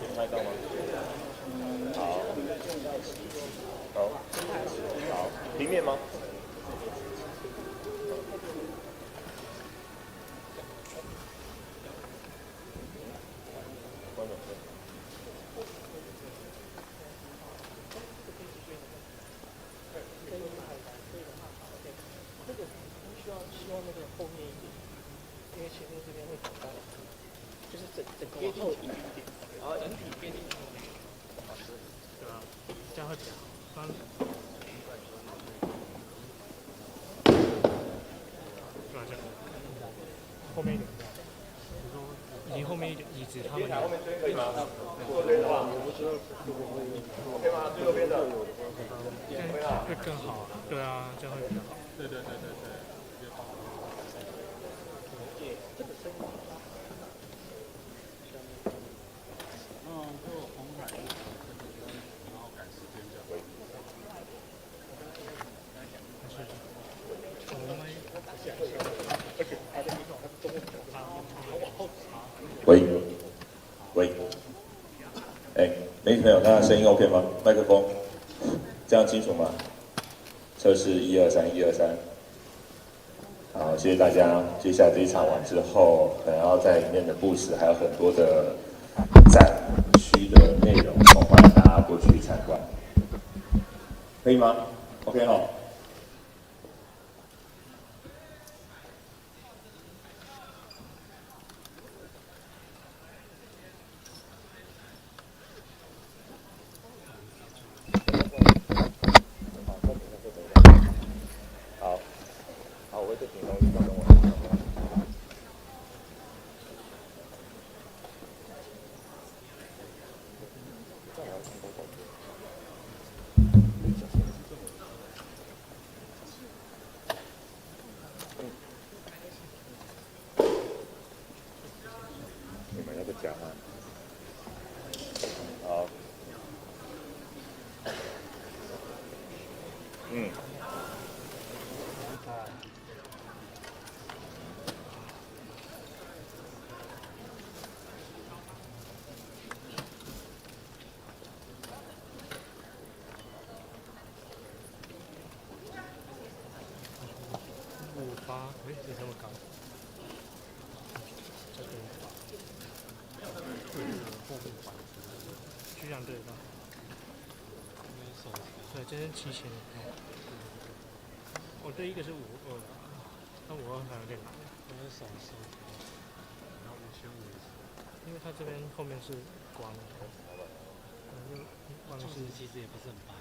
有拍到吗？好，好，平面吗？希望那个后面一点，因为前面这边会广告，就是整个往后移一点，然后整体变一点，对吧？这样会比较好。不然，对吧？这样后面一点，比如说离后面一点，椅子他们。后面这边可以吗？右边的话，OK 吗？最右边的。会更好，对啊，这样会比较好。对。喂，媒体朋友，那声音 OK 吗？麦克风，这样清楚吗？测试123，123。好，谢谢大家。接下来这一场完之后，可能要在里面的booth还有很多的展区的内容，欢迎大家过去参观，可以吗 ？OK 哈。这这么高，这个后面环，居然对得到。对，这是7000。我对一个是52，那52可能有点难。我是手收，然后5500，因为它这边后面是光的，光是其实也不是很白。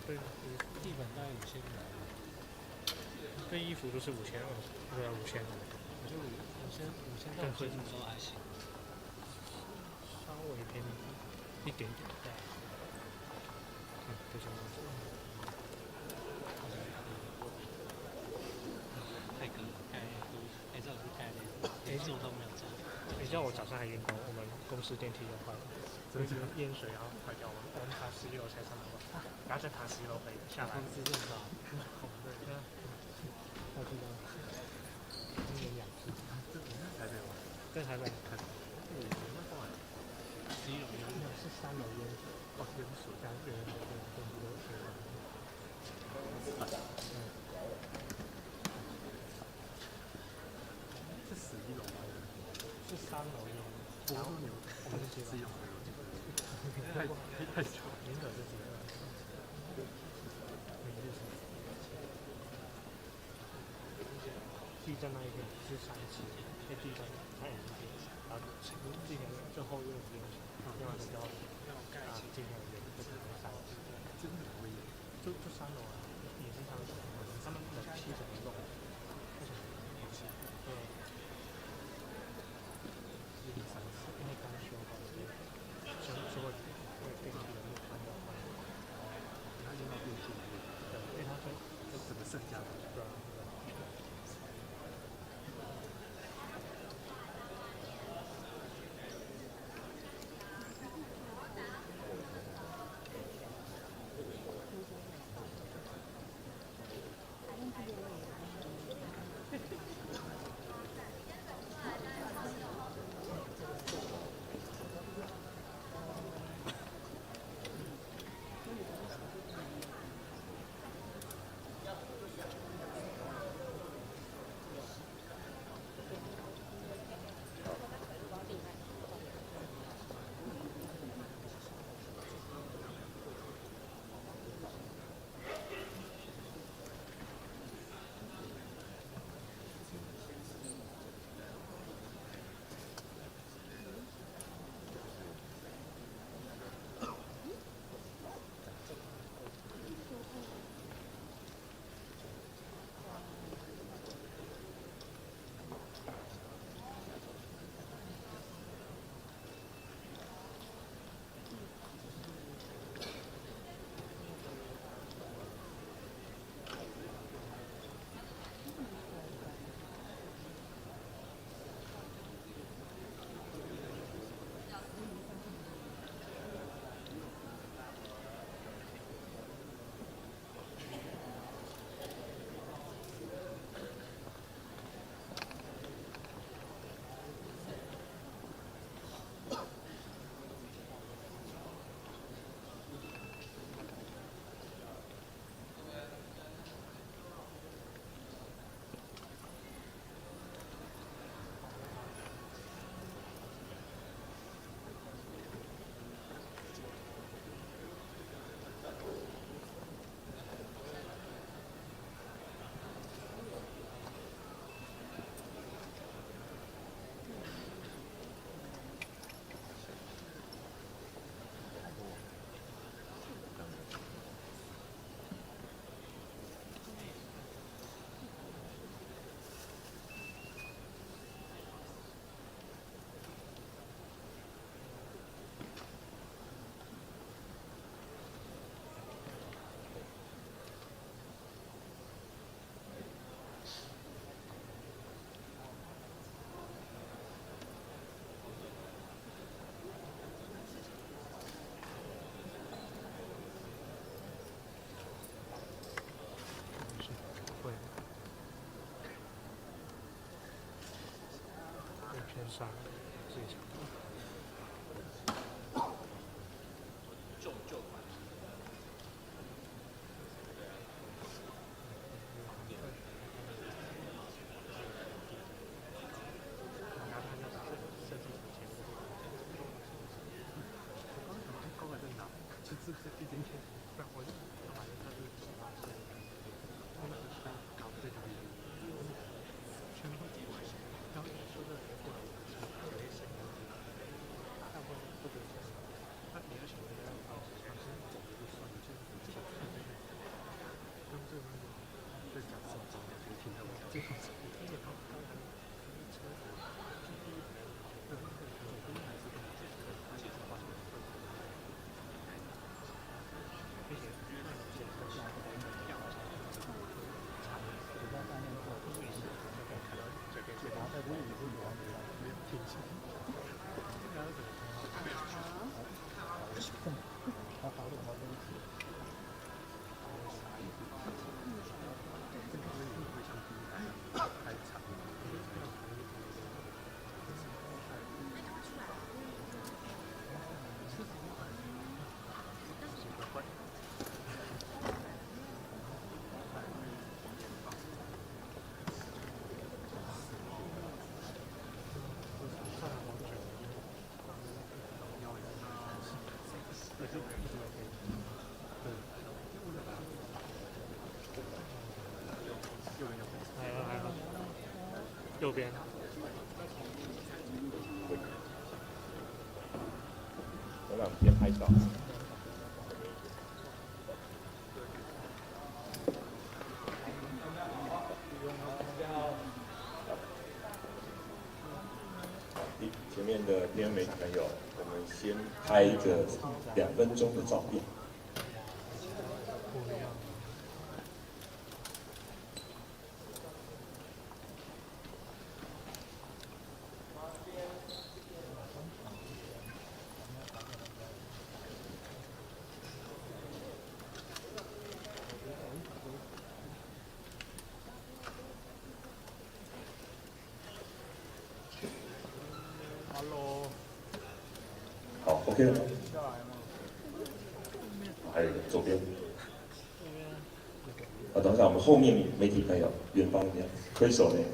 对，地板大概5000，对衣服都是5200，对啊5000。我就5000到5000都还行，稍微便宜一点点。对，就这样子。太高了，这我是开的，做都没有做。你知道我早上还运动，我们公司电梯又坏了，淹水然后坏掉，我们爬11楼才上楼。然后再爬11楼回下来，是这么高，对，我知道，今年2次，台北吗？在台北，11楼淹水，是3楼淹水，哦，淹水加淹水，是11楼吗？是3楼淹水，然后我们是11楼，太久，领导是几个？地震那一天是3次，那地震才2天，然后今年最后又有淹水，另外要今年有3次，真的不会淹，就3楼啊，也是他们冷气怎么弄？为什么冷气？对，3次，因为刚修好，所以会电梯的木板要换，它用到电梯里面，对，因为它就整个剩下的，对啊。上最强。右边。我俩边拍照。前面的电视媒体朋友，我们先拍一个2分钟的照片。好 ，OK 了吗？还有一个左边。等一下，我们后面媒体朋友，远方一点，挥手那个。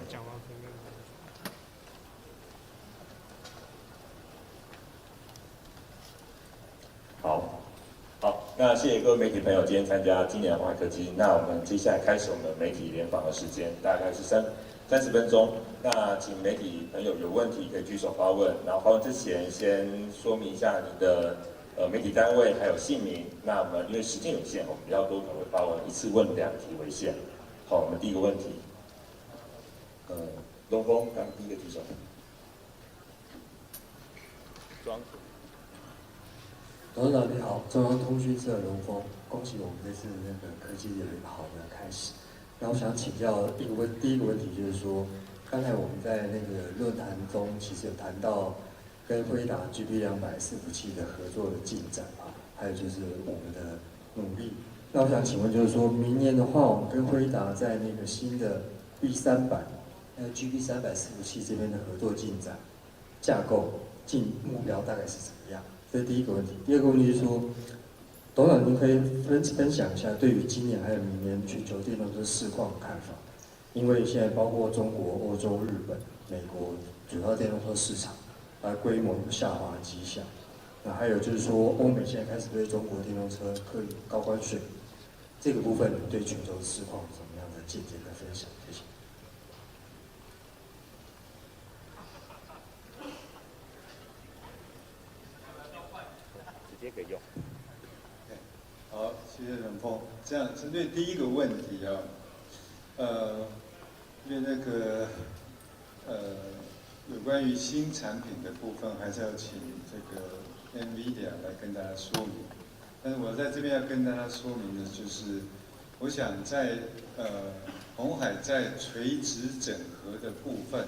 好，那谢谢各位媒体朋友今天参加今年的鸿海科技。那我们接下来开始我们的媒体联访的时间，大概是30分钟。那请媒体朋友有问题可以举手发问，然后发问之前先说明一下你的媒体单位还有姓名。那我们因为时间有限，我们比较多可能会发问，一次问2题为限。好，我们第一个问题，龙峰刚第一个举手。董事长你好，中央通讯社龙峰，恭喜我们这次那个科技有一个好的开始。然后我想请教第一个问题就是说，刚才我们在那个论坛中其实有谈到跟辉达 GP200伺服器的合作的进展啊，还有就是我们的努力。那我想请问就是说，明年的话，我们跟辉达在那个新的 B300、GP300 伺服器这边的合作进展、架构、目标大概是怎么样？这是第一个问题。第二个问题是说，董事长您可以分享一下对于今年还有明年全球电动车市况的看法？因为现在包括中国、欧洲、日本、美国主要电动车市场，规模有下滑的迹象。那还有就是说，欧美现在开始对中国电动车课以高关税，这个部分你对全球市况有什么样的见解跟分享？谢谢。直接可以用。好，谢谢任峰。这样针对第一个问题啊，因为那个有关于新产品的部分，还是要请这个 NVIDIA 来跟大家说明。但是我在这边要跟大家说明的就是，我想在鸿海在垂直整合的部分，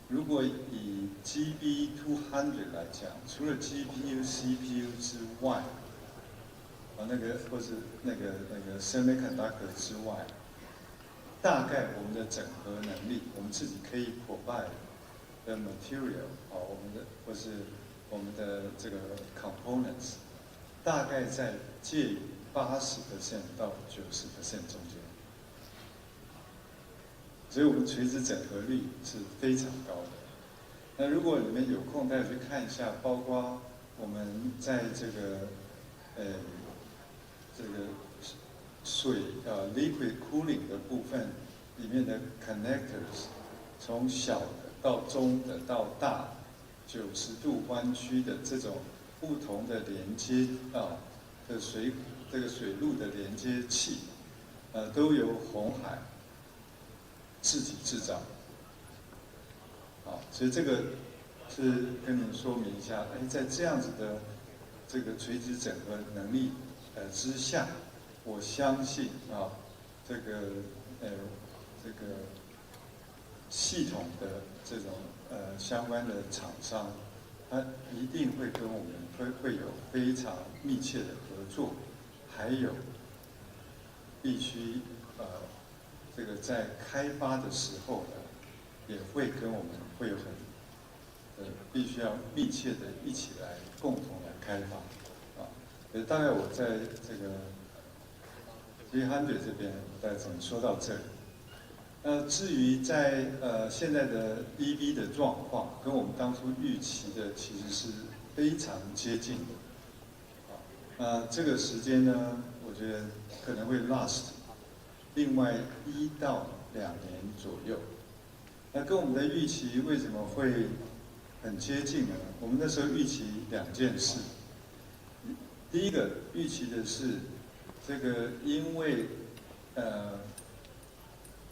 如果以 GB200 来讲，除了 GPU、CPU 之外，或是那个 semiconductor 之外，大概我们的整合能力，我们自己可以 provide 的 material 我们的或是我们的这个 components， 大概在介于80% 到90% 中间。所以我们垂直整合率是非常高的。那如果你们有空，大家去看一下，包括我们在这个水liquid cooling 的部分里面的 connectors， 从小的到中的到大90度弯曲的这种不同的连接的这个水路的连接器，都由鸿海自己制造。所以这个是跟您说明一下，在这样子的这个垂直整合能力之下，我相信这个系统的这种相关的厂商，他一定会跟我们会有非常密切的合作，还有必须这个在开发的时候呢，也会跟我们会有必须要密切的一起来共同来开发大概我在这个100这边大概只能说到这里。至于在现在的 EV 的状况，跟我们当初预期的其实是非常接近的。这个时间呢，我觉得可能会 last 另外1到2年左右。那跟我们的预期为什么会很接近呢？我们那时候预期2件事。第一个预期的是，这个因为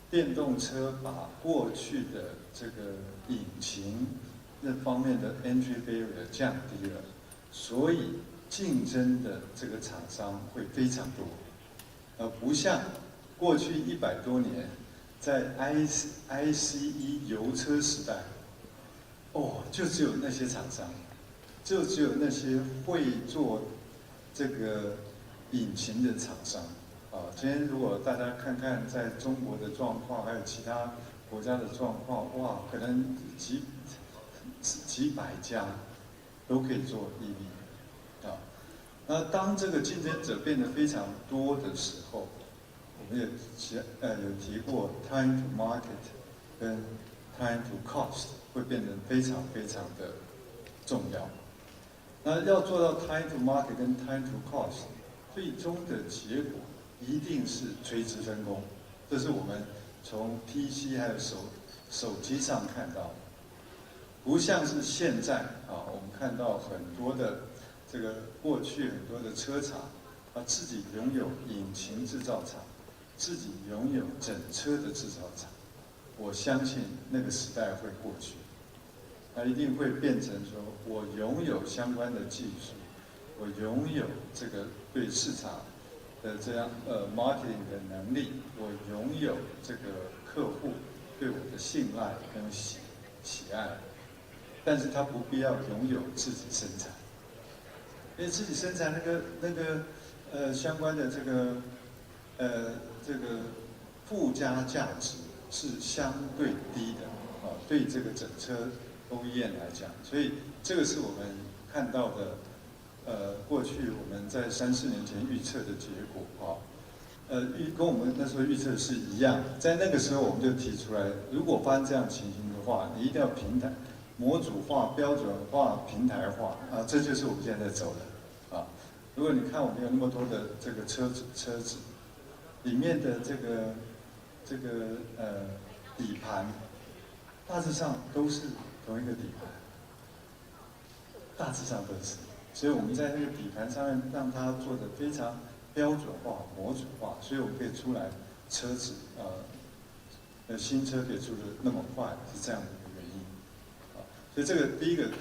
电动车把过去的这个引擎那方面的 entry barrier 降低了，所以竞争的这个厂商会非常多，不像过去100多年在 ICE 油车时代，就只有那些厂商，就只有那些会做这个引擎的厂商。今天如果大家看看在中国的状况，还有其他国家的状况，可能几百家都可以做 EV。那当这个竞争者变得非常多的时候，我们也有提过 time to market 跟 time to cost 会变得非常非常的重要。那要做到 time to market 跟 time to cost， 最终的结果一定是垂直分工，这是我们从 PC 还有手机上看到的，不像是现在我们看到很多的这个过去很多的车厂自己拥有引擎制造厂，自己拥有整车的制造厂。我相信那个时代会过去，它一定会变成说，我拥有相关的技术，我拥有这个对市场的这样marketing 的能力，我拥有这个客户对我的信赖跟喜爱，但是他不必要拥有自己生产，因为自己生产那个相关的这个附加价值是相对低的对这个整车OEM来讲，所以这个是我们看到的。过去我们在3、4年前预测的结果跟我们那时候预测是一样。在那个时候我们就提出来，如果发生这样情形的话，你一定要平台模组化、标准化、平台化这就是我们现在在走的如果你看我们有那么多的这个车子里面的这个底盘，大致上都是同一个底盘，大致上都是。所以我们在那个底盘上面让它做得非常标准化、模组化，所以我们可以出来车子新车可以出得那么快，是这样的一个原因所以这个第一个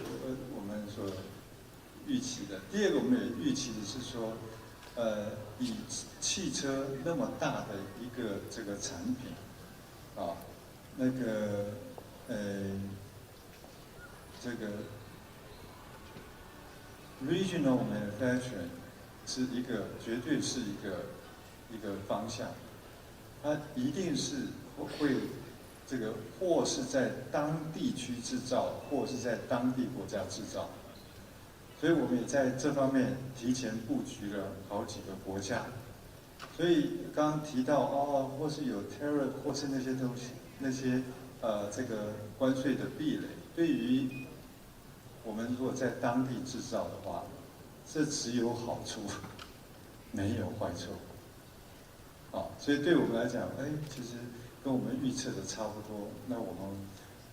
我们所预期的，第二个我们也预期的是说，以汽车那么大的一个这个产品这个regional manufacturing 是绝对是一个方向。它一定是会这个或是在当地区制造，或是在当地国家制造。所以我们也在这方面提前布局了好几个国家。所以刚刚提到或是有 tariff 或是那些东西，那些这个关税的壁垒，对于我们如果在当地制造的话，这只有好处，没有坏处。所以对我们来讲，其实跟我们预测的差不多。那我们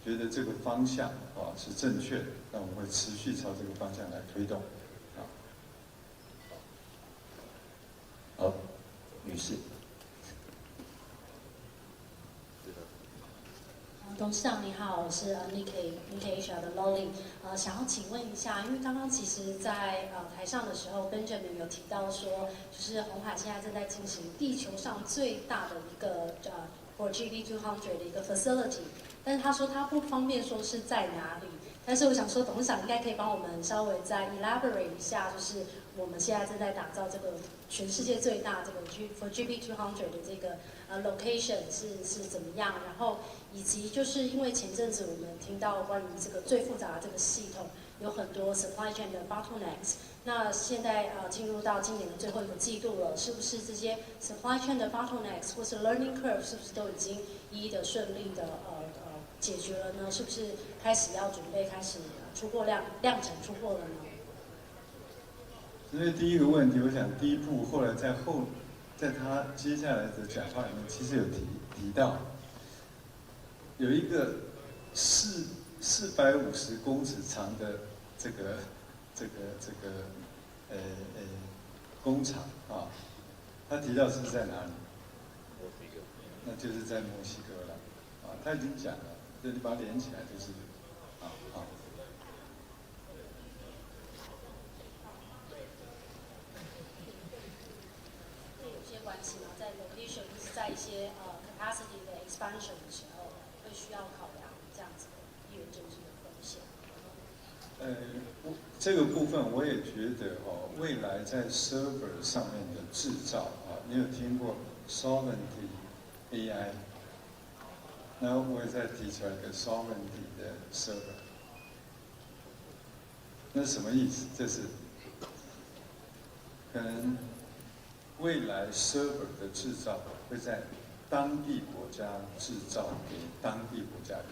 觉得这个方向是正确的，那我们会持续朝这个方向来推动。好，女士。董事长你好，我是Nikkei 的 Loli， 想要请问一下，因为刚刚其实在台上的时候 ，Benjamin 有提到说，就是鸿海现在正在进行地球上最大的一个for GB200 的一个 facility， 但是他说他不方便说是在哪里，但是我想说董事长应该可以帮我们稍微再 elaborate 一下，就是我们现在正在打造这个全世界最大这个for GB200 的这个location 是怎么样，然后以及就是因为前阵子我们听到关于这个最复杂的这个系统有很多 supply chain 的 bottlenecks， 那现在进入到今年的最后一个季度了，是不是这些 supply chain 的 bottlenecks 或是 learning curve 是不是都已经一一的顺利的解决了呢？是不是开始要准备开始出货量产出货了呢？所以第一个问题，我想第一步后来在他接下来的讲话里面，其实有提到，有一个450公尺长的这个工厂他提到是在哪里？那就是在墨西哥了他已经讲了，就你把它连起来就是关系嘛，在 location 或是在一些capacity 的 expansion 的时候，会需要考量这样子的地缘政治的风险。这个部分我也觉得未来在 server 上面的制造你有听过 sovereignty AI？ 然后我也再提出来一个 sovereignty 的 server， 那是什么意思？这是可能未来 server 的制造会在当地国家制造给当地国家用，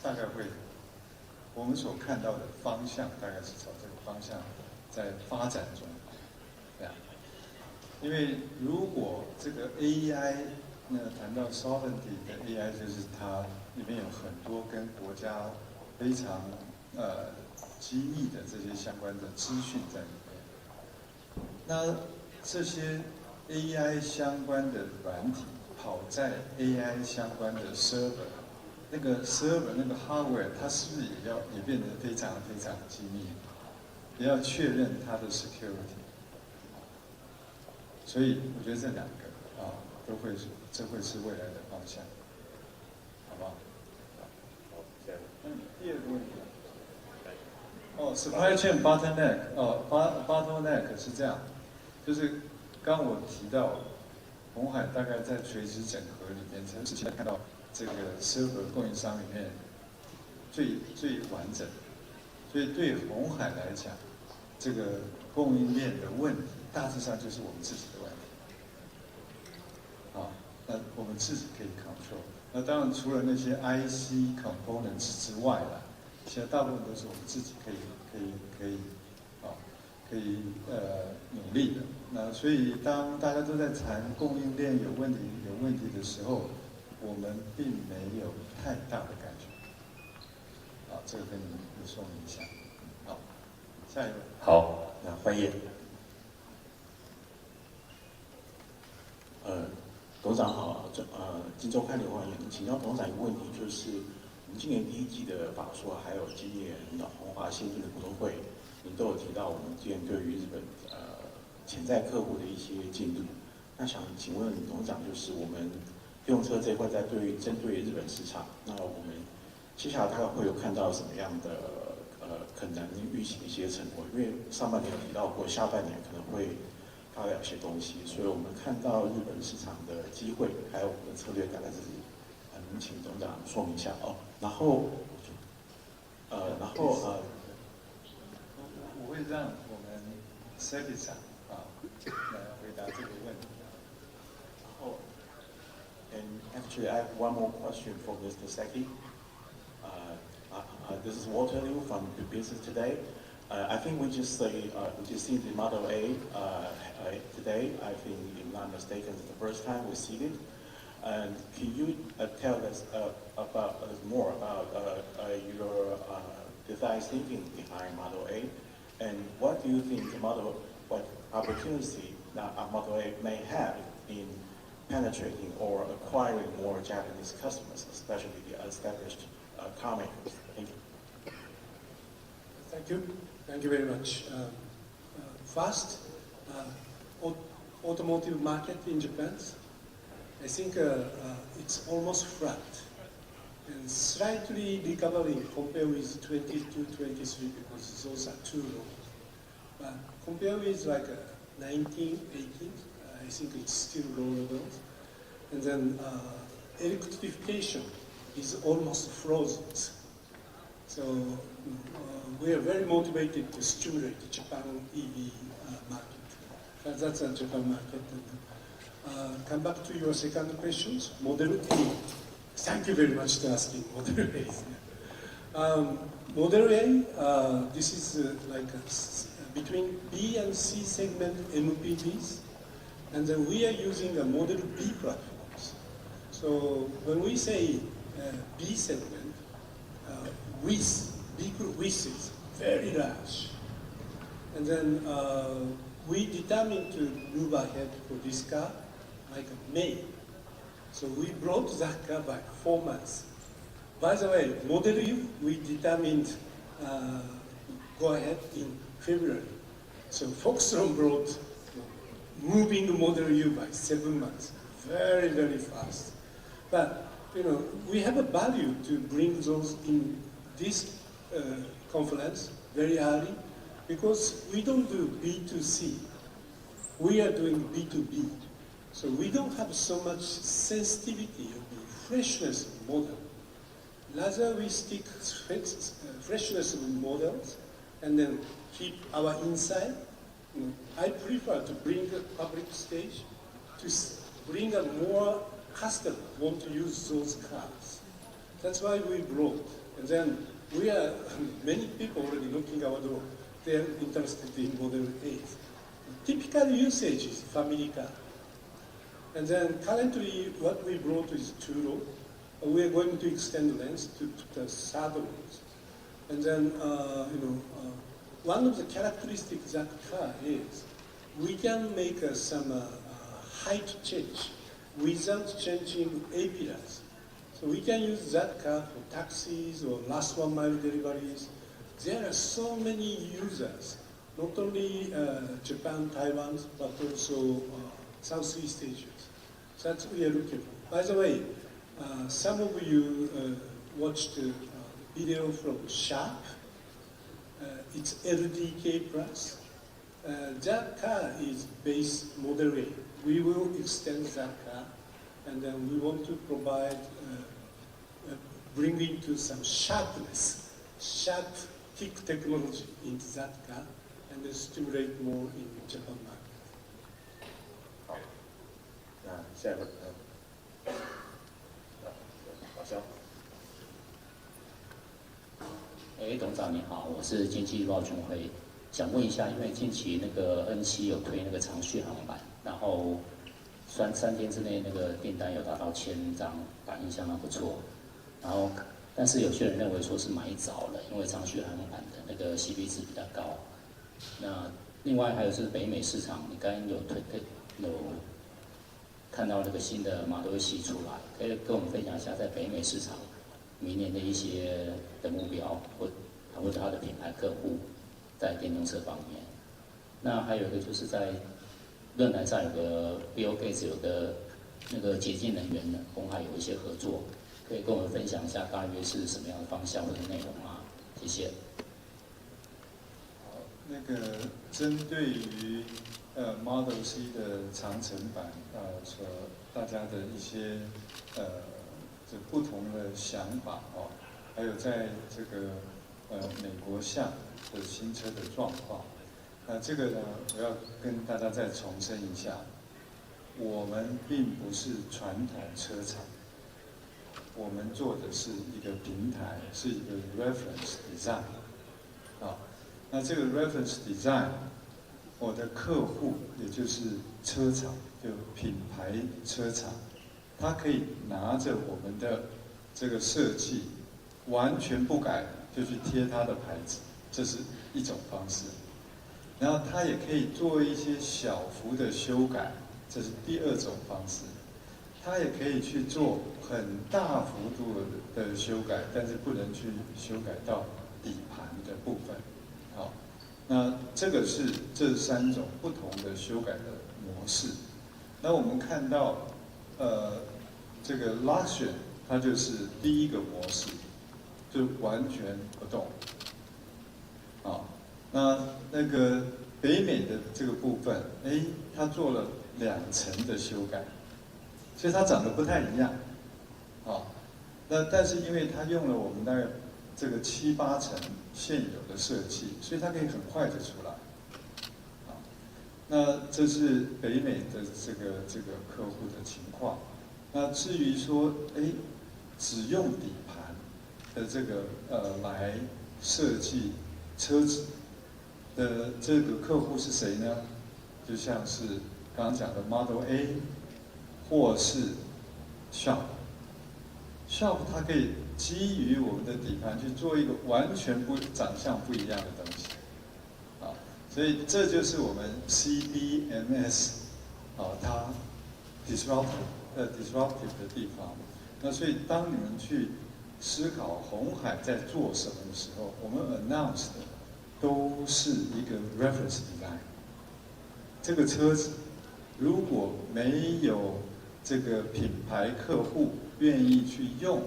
大概会，我们所看到的方向大概是朝这个方向在发展中，这样。因为如果这个 AI， 那谈到 sovereignty 的 AI， 就是它里面有很多跟国家非常机密的这些相关的资讯在里面。那这些 AI 相关的软体跑在 AI 相关的 server， 那个 server 那个 hardware， 它是不是也变得非常非常机密？也要确认它的 security。所以我觉得这两个这会是未来的方向，好不好？好，下一个。第二个问题。supply chain bottleneck 是这样，就是刚我提到，鸿海大概在垂直整合里面，才是现在看到这个 server 供应商里面最完整，所以对鸿海来讲，这个供应链的问题大致上就是我们自己的问题。那我们自己可以 control。那当然除了那些 IC components 之外啦，现在大部分都是我们自己可以努力的。那所以当大家都在谈供应链有问题的时候，我们并没有太大的感觉。这个跟你们说明一下。好，下一位。好，那欢迎。董事长好，金周刊刘欢迎，请教董事长一个问题，就是我们今年第一季的法说，还有今年鸿华先进的股东会，您都有提到我们今年对于日本潜在客户的一些进度。那想请问董事长，就是我们电动车这一块在针对日本市场，那我们接下来大概会有看到什么样的可能预期的一些成果？因为上半年有提到过，下半年可能会发表一些东西，所以我们看到日本市场的机会，还有我们的策略，大概是能请董事长说明一下哦。然后我会让我们 Seki 长来回答这个问题。And actually, I have one more question for Mr. Seki. This is Walter Liu from the Business Today. I think we just see the Model A today. I think, if I'm not mistaken, it's the first time we see it. And can you tell us more about your design thinking behind Model A, and what do you think what opportunity that Model A may have in penetrating or acquiring more Japanese customers, especially the established car makers? Thank you. Thank you. Thank you very much. First, automotive market in Japan, I think it's almost flat and slightly recovering compared with 22, 23 because those are too low. But compared with like 19, 18, I think it's still low levels. And then electrification is almost frozen. So we are very motivated to stimulate the Japan EV market. That's a Japan market. And, come back to your second question, Model A. Thank you very much for asking Model A. Model A, this is like between B and C segment MPVs, and then we are using a Model B platforms. So when we say B segment, vehicle width is very large, and then we determined to move ahead for this car like May. So we brought that car by 4 months. By the way, Model U, we determined go ahead in February. So Foxtron brought moving Model U by 7 months. Very, very fast. But, you know, we have a value to bring those in this conference very early because we don't do B2C. We are doing B2B. So we don't have so much sensitivity of the freshness of model. Rather we stick freshness of models and then keep our inside. I prefer to bring a public stage to bring a more customer want to use those cars. That's why we brought. And then we are, many people already knocking our door. They are interested in Model 8. Typical usage is family car. And then currently what we brought is two-row. We are going to extend the length to the third rows. And then, one of the characteristics of that car is we can make some height change without changing A-pillars. So we can use that car for taxis or last 1 mile deliveries. There are so many users, not only Japan, Taiwan, but also Southeast Asia. So that's what we are looking for. By the way, some of you watched a video from Sharp. It's LDK Plus. That car is base Model A. We will extend that car, and then we want to provide, bring into some sharpness, sharp thick technology into that car, and then stimulate more in Japan market. 那下一个，老肖。董事长你好，我是经济日报全会，想问一下，因为近期那个 N7有推那个长续航版，然后3天之内那个订单有达到1000张，反应相当不错。然后，但是有些人认为说是买早了，因为长续航版的那个 CP 值比较高。那另外还有是北美市场，你刚刚有看到那个新的Model C出来，可以跟我们分享一下在北美市场明年的一些的目标，或者它的品牌客户在电动车方面。那还有一个就是在论坛上有个 Bill Gates 有个那个洁净能源的鸿海有一些合作，可以跟我们分享一下大约是什么样的方向或者内容吗？谢谢。那个针对于 Model C 的长程版所大家的一些这不同的想法哦，还有在这个美国象的新车的状况。这个呢，我要跟大家再重申一下，我们并不是传统车厂，我们做的是一个平台，是一个 reference design。那这个 reference design， 我的客户也就是车厂，就品牌车厂，他可以拿着我们的这个设计，完全不改就去贴他的牌子，这是一种方式。然后他也可以做一些小幅的修改，这是第二种方式。他也可以去做很大幅度的修改，但是不能去修改到底盘的部分。好，那这个是这3种不同的修改的模式。那我们看到，这个 Luxury 它就是第一个模式，就完全不动。好，那个北美的这个部分，它做了2层的修改，所以它长得不太一样。好，但是因为它用了我们大概这个7、8层现有的设计，所以它可以很快的出来。好，那这是北美的这个客户的情况。那至于说，只用底盘的这个来设计车子的这个客户是谁呢？就像是刚刚讲的 Model A， 或是 Shop 它可以基于我们的底盘去做一个完全长相不一样的东西，啊，所以这就是我们 CBMS 它 disruptive 的地方。那所以当你们去思考鸿海在做什么的时候，我们 announce 的都是一个 reference design。这个车子如果没有这个品牌客户愿意去用，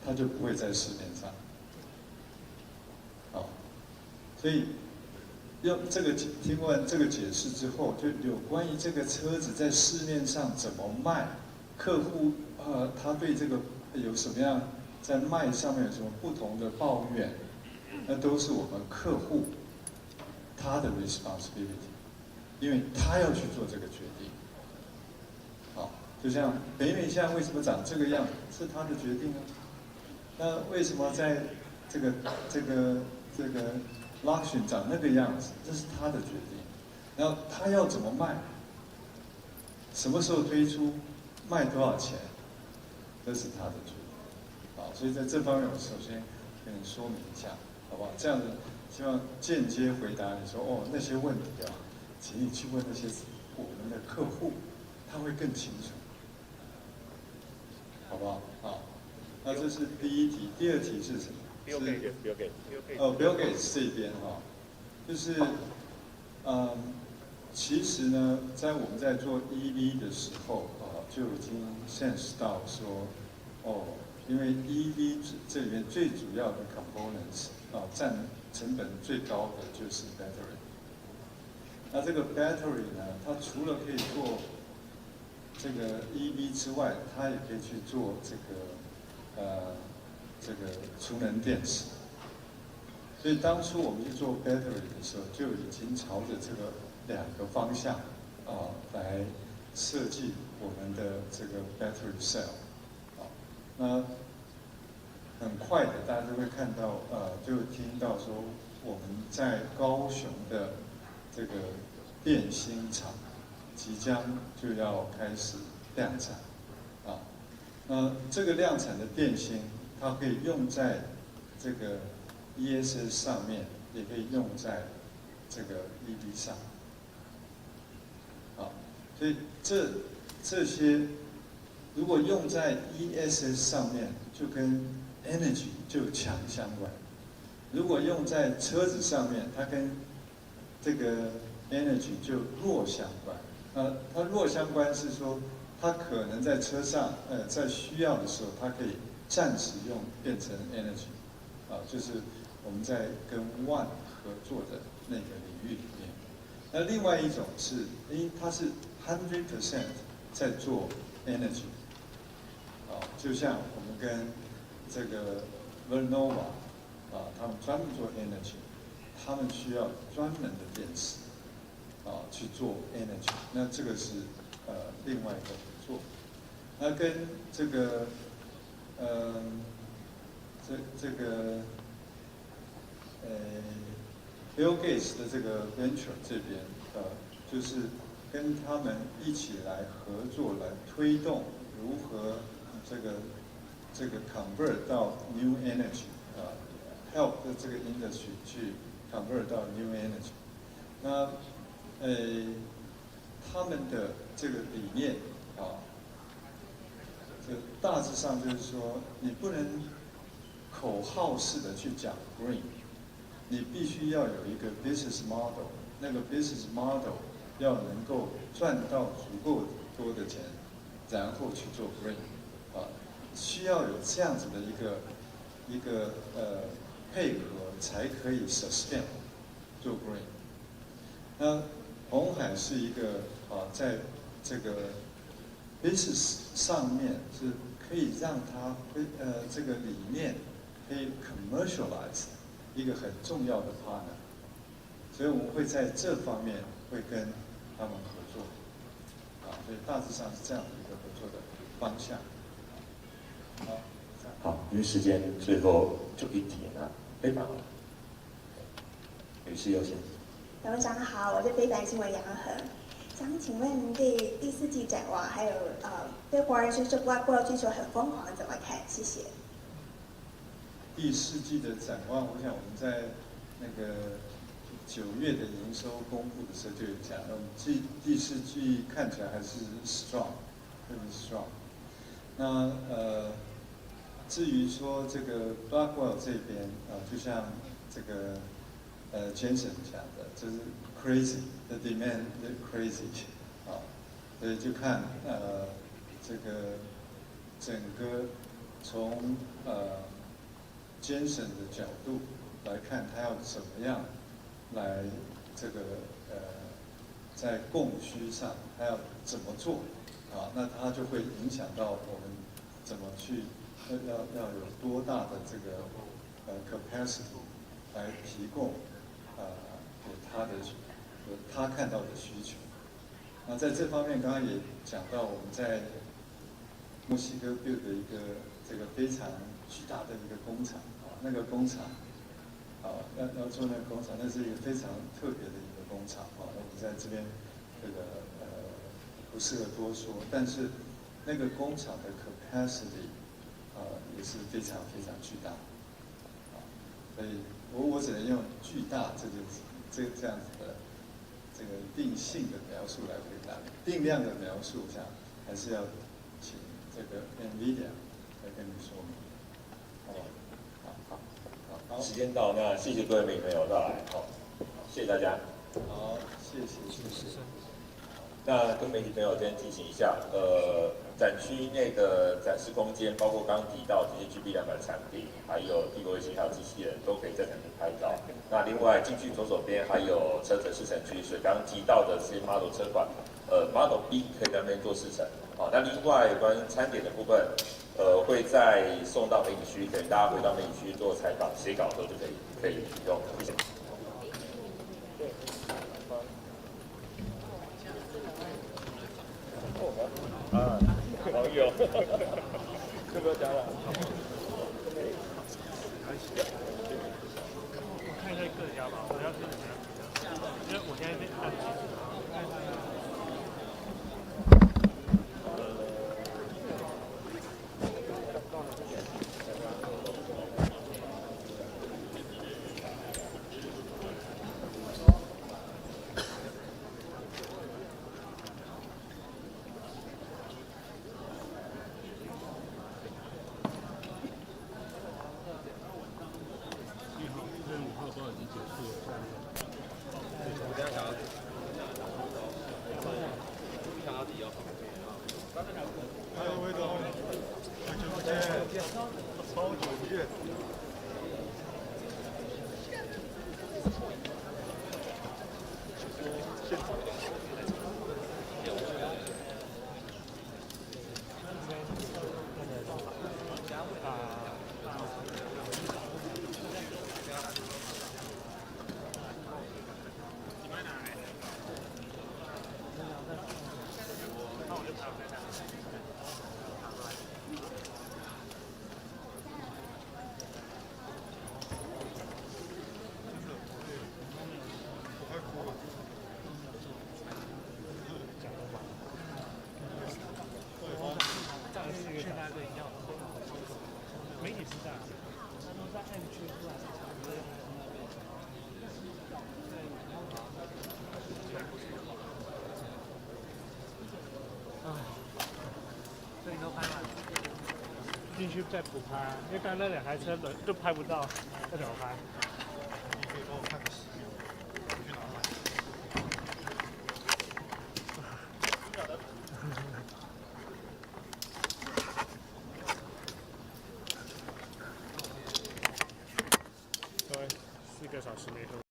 它就不会在市面上。好，所以用这个听完这个解释之后，就有关于这个车子在市面上怎么卖，客户他对这个有什么样在卖上面有什么不同的抱怨，那都是我们客户他的 responsibility， 因为他要去做这个决定。好，就像北美象为什么长这个样子，是他的决定啊。那为什么在这个 Luxury 长那个样子，这是他的决定。然后他要怎么卖，什么时候推出，卖多少钱，这是他的决定。好，所以在这方面，我首先跟你说明一下，好不好？这样子，希望间接回答你说，那些问题啊，请你去问那些我们的客户，他会更清楚，好不好？好，那这是第一题，第二题是什么？Bill Gates 这边就是，其实呢，在我们在做 EV 的时候就已经 sense 到说，因为 EV 这里面最主要的 components 占成本最高的就是 battery。那这个 battery 呢，它除了可以做这个 EV 之外，它也可以去做这个储能电池。所以当初我们去做 battery 的时候，就已经朝着这个2个方向来设计我们的这个 battery cell。那很快的，大家就会看到就听到说我们在高雄的这个电芯厂即将就要开始量产那这个量产的电芯，它可以用在这个 ESS 上面，也可以用在这个 EV 上。所以这些如果用在 ESS 上面，就跟 energy 就强相关；如果用在车子上面，它跟这个 energy 就弱相关。它弱相关是说，它可能在车上，在需要的时候，它可以暂时用变成 energy， 就是我们在跟 One 合作的那个领域里面。那另外一种是，它是100% 在做 energy， 就像我们跟这个 Vernova 他们专门做 energy， 他们需要专门的电池去做 energy， 那这个是另外一个合作。那跟这个Bill Gates 的这个 venture 这边就是跟他们一起来合作，来推动如何这个 convert 到 new energy help 这个 industry 去 convert 到 new energy。那他们的这个理念这大致上就是说，你不能口号式的去讲 green， 你必须要有一个 business model， 那个 business model 要能够赚到足够多的钱，然后去做 green， 需要有这样子的一个配合，才可以 sustain 做 green。那鸿海是一个在这个 business 上面是可以让它这个理念可以 commercialize 一个很重要的 partner， 所以我们会在这方面会跟他们合作，所以大致上是这样的一个合作的方向。好，因为时间最后就一题了，非凡女士优先。董事长好，我是非凡新闻杨恒，想请问您对第4季展望，还有对华人是外部需求很疯狂怎么看？谢谢。第4季的展望，我想我们在那个9月的营收公布的时候就有讲，我们第4季看起来还是 strong， 特别 strong。那至于说这个 Blackwell 这边就像这个Jensen 讲的，就是 crazy，the demand crazy 所以就看这个整个从Jensen 的角度来看，他要怎么样来这个在供需上他要怎么做那他就会影响到我们怎么去要有多大的这个capacity 来提供给他看到的需求。那在这方面，刚刚也讲到我们在墨西哥 build 的一个这个非常巨大的一个工厂那个工厂要做那个工厂，那是一个非常特别的一个工厂我们在这边这个不适合多说，但是那个工厂的 capacity 也是非常非常巨大所以我只能用巨大这样子的这个定性的描述来回答，定量的描述上还是要请这个 NVIDIA 来跟你说明，好不好？好，时间到，那谢谢各位媒体朋友到来，谢谢大家。好，谢谢。那跟媒体朋友先提醒一下，展区内的展示空间，包括刚刚提到这些 GB200的产品，还有地轨卫星还有机器人，都可以在展厅拍照。那另外进去左手边还有车子试乘区，所以刚刚提到的这些 model 车款，model B 可以在那边做试乘。那另外有关餐点的部分，会再送到媒体区，等大家回到媒体区做采访、写稿的时候就可以用。谢谢。网友，要不要加了？我看一下各家吧，我要是因为我现在在看。谢媒体是这样，他都在按区出来。这里都拍完了，进去再补拍，因为刚刚那2台车轮都拍不到，要怎么拍？你可以帮我看个10秒，我去哪买？各位，4个小时没喝。